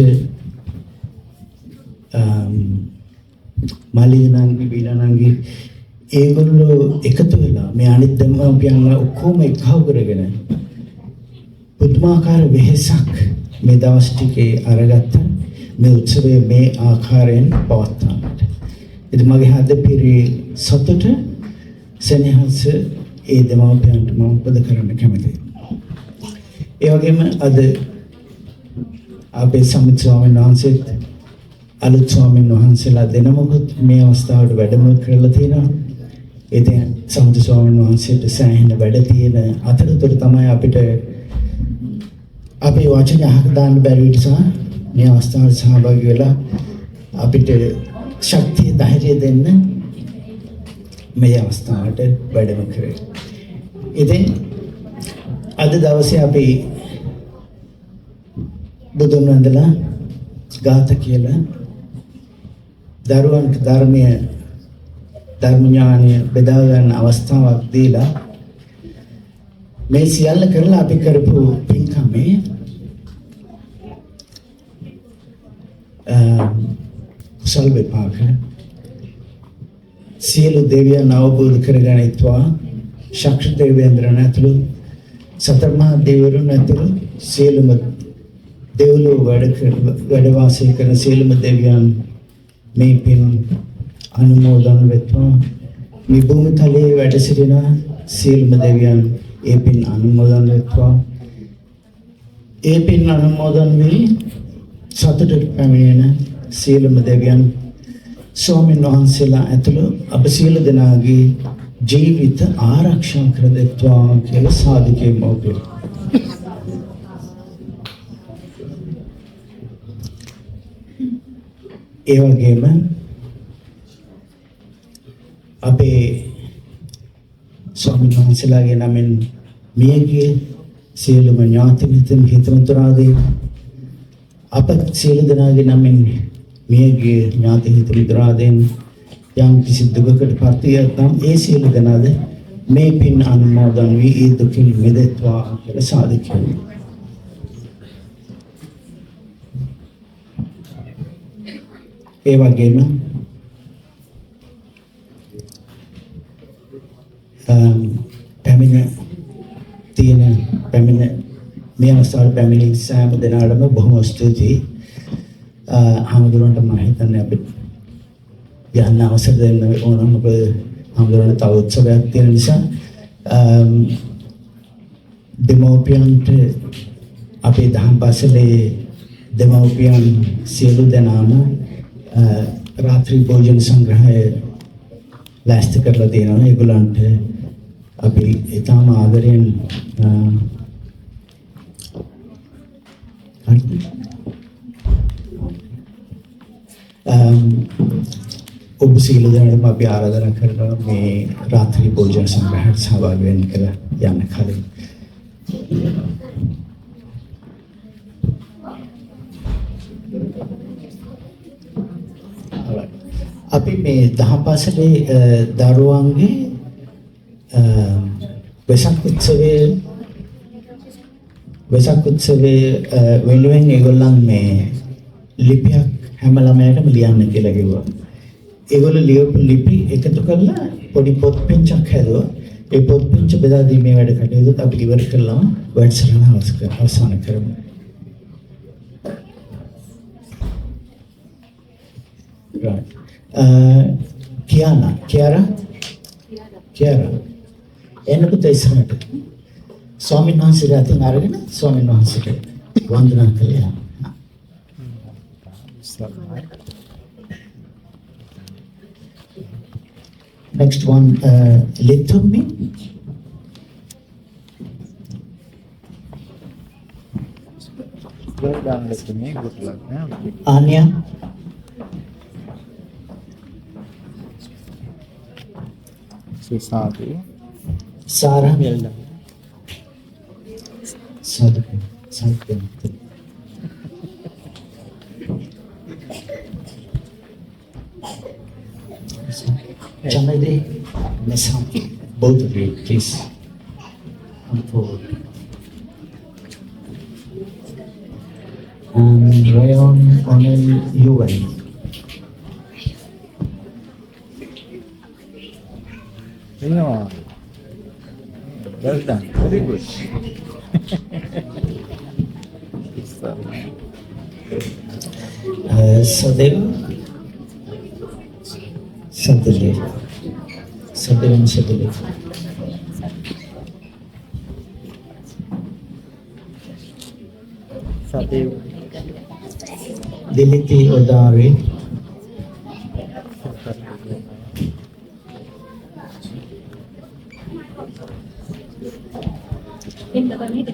මාලි නංගි බීලා නංගි ඒගොල්ලෝ එකතු වෙලා මේ අනිත් දෙමව්පියන් ඔක්කොම එකව කරගෙන පුදුමාකාර වෙහසක් මේ දවස් ටිකේ අරගත්ත මේ උත්සවය මේ ආකාරයෙන් පවත්වන්නට. ඉතින් මගේ හද පිරි සතුට සෙනෙහස ඒ දෙමාපියන්ට මම උපද කරන්න කැමතියි. ඒ වගේම අද අපේ සමිත ස්වාමීන් වහන්සේත් අලුත් ස්වාමීන් වහන්සේලා දෙනමකුත් මේ අවස්ථාවට වැඩම කරලා තියෙනවා. ඉතින් සමිත ස්වාමීන් වහන්සේට සෑහෙන වැඩ තියෙන අතරතුර තමයි අපිට අපේ වචන අහක දාන්න බැරි නිසා මේ අවස්ථාවට සහභාගී වෙලා අපිට ශක්තිය ධෛර්යය දෙන්න මේ අවස්ථාවට වැඩම කරේ. ඉතින් අද දවසේ අපි බුදුන් වන්දනා ගාථා කියලා දරුවන්ට ධර්ම ඥානය බෙදා ගන්න අවස්ථාවක් දීලා මේ සියල්ල කරලා අපි කරපු පින්කමේ කුසල් විපාක සියලු දෙවියන් අවබෝධ කරගනිත්වා ශක්‍ර දේවේන්ද්‍රයන් ඇතුළු සතර මහා දෙවිවරුන් ඇතුළු සියලුම දෙව්ලොව වැඩ වාසය කරන සියලුම දෙවියන් මේ පින් අනුමෝදන් වෙත්වා. මේ භූමි තලයේ වැඩ සිටින සියලුම දෙවියන් ඒ පින් අනුමෝදන් වෙත්වා. ඒ පින් අනුමෝදන් වී සතුටට පැමිණෙන සියලුම දෙවියන් ස්වාමීන් වහන්සේලා ඇතුළු අප සියලු දෙනාගේ ජීවිත ආරක්ෂා කර දෙත්වා කියලා සාදුකේ මොකද. ඒ වගේම අපේ ස්වාමීන් වහන්සේලාගේ නමින් මියගිය සියලුම ඥාති මිත්‍රන් හිතවතුන්ගේ අප සියලු දෙනාගේ නමින් මියගිය ඥාති හිතවතුන්ගෙන් යම් කිසි දුකකට පත්වියත්නම් ඒ සියලු දෙනාද මේ පින් අනුමෝදන් වී ඒ දුකින් මිදෙත්වා කියලා සාදු කියනවා. ඒ වගේම පැමිණ මේ අවස්ථාවේ පැමිණි සෑම දෙනාටම බොහොම ස්තුතියි. හාමුදුරන්ට මම හිතන්නේ අපි යන්න අවසර දෙන්න ඕන. මොකද හාමුදුරන්ට තව උත්සවයක් තියෙන නිසා දෙමෝපියන්ට අපේ දහම් පාසලේ දෙමෝපියන් සියලු දෙනාම රාත්‍රී භෝජන සංග්‍රහය ලෑස්ති කරලා තියෙනවා. ඒගොල්ලන්ට අපි ඊටම ආදරෙන් ඔබ සියලු දෙනාටම අපි ආරාධනා කරනවා මේ රාත්‍රී භෝජන සංග්‍රහයට සහභාගී වෙන්න කියලා යන්න කලින්. අපි මේ දහම් පාසලේ දරුවන්ගේ වෙසක් උත්සවයේ වෙනුවෙන් ඒගොල්ලන් මේ ලිපියක් හැම ළමයාටම ලියන්න කියලා කිව්වා. ඒගොල්ලෝ ලියපු ලිපි එකතු කරලා පොඩි පොත් පින්චක් හැදුවා. ඒ පොත් පින්ච බෙදා දීමේ වැඩ කටයුතු අපි ඉවර කළා. වැඩසටහන අවසන් කරමු. Right. Kiara, එන්න පුතේ ඉස්සරහට. ස්වාමීන් වහන්සේලා අතින් අරගෙන ස්වාමීන් වහන්සේට වන්දනා කළා. Next one, Litumi. Well done, Litumi. Good luck. Anya. Sadhu. Sarah. Sadhu. Chanade, Nessa, both of you, please come forward. And Rayon Onel Yuval. Yeah. Well done. Very good. So then, Suddenly. Diliti Odari.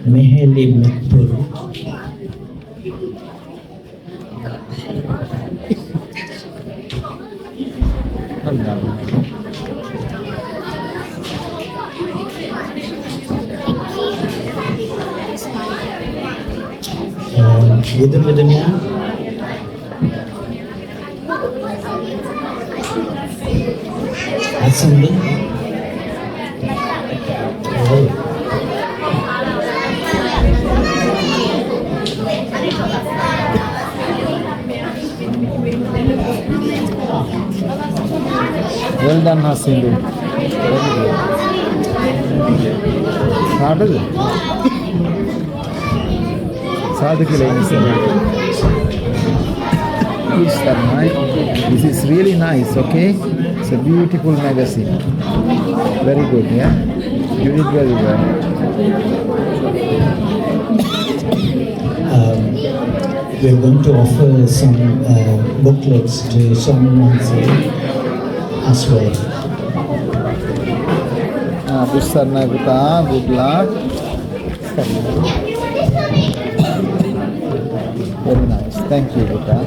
Meheli Mekpuru. Gitu bedanya. Assembly. Well done, Hasindu. Very good. This is really nice, okay? It's a beautiful magazine. Very good, yeah? You did very well. We're going to offer some booklets to someone as well. Good luck. Very nice. Thank you, Buddha.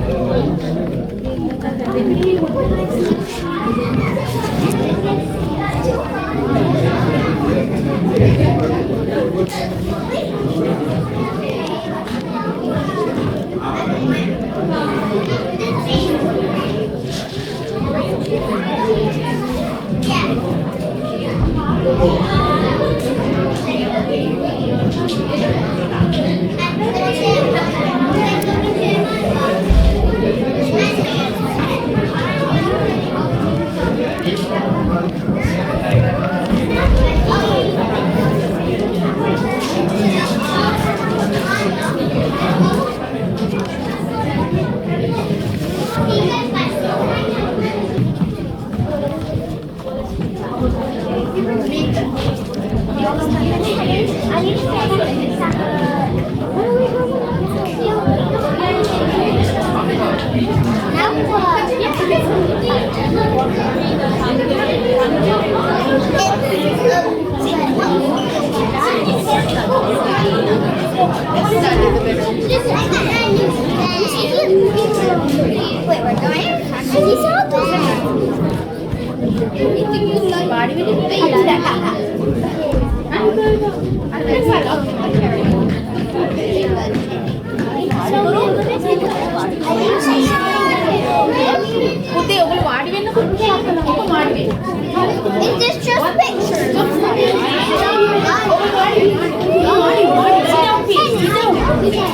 Is this just pictures?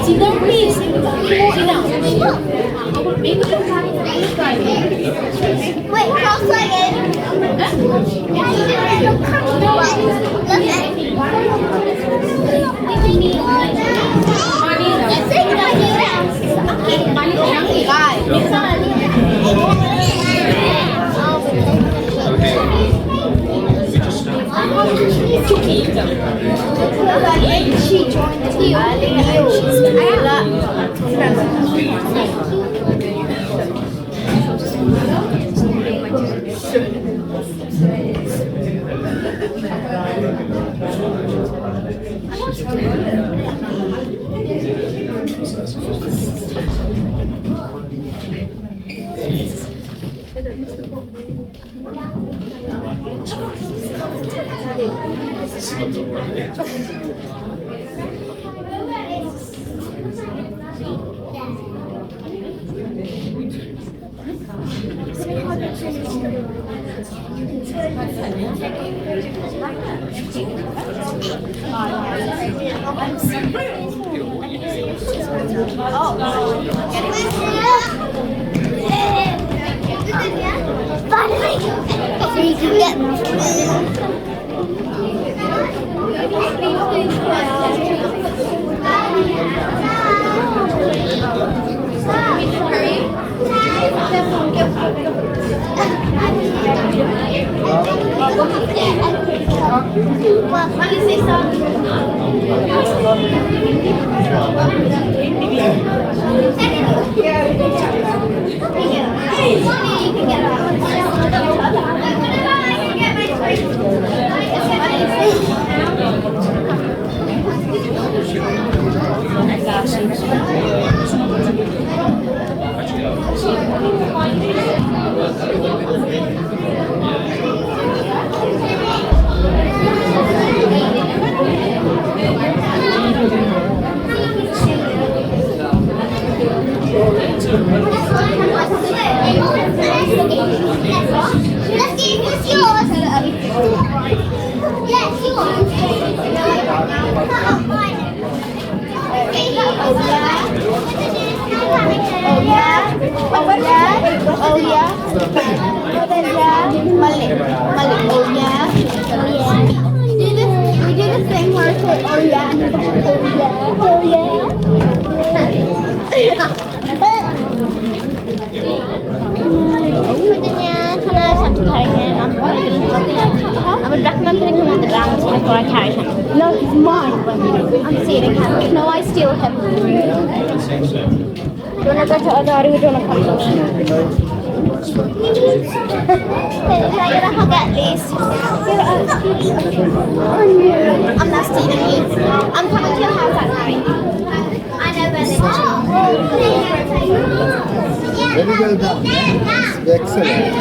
Sit down, please. Sit down. Wait, cross-legged. She joined the I would recommend putting him on the ground before I carry him. No, he's mine. I'm stealing him. No, I steal him. Do you want to go to Adari? We don't want to come. Can I get a hug at least? I'm not stealing you. I'm coming to your house at night. I know where they are. Very well done. Excellent.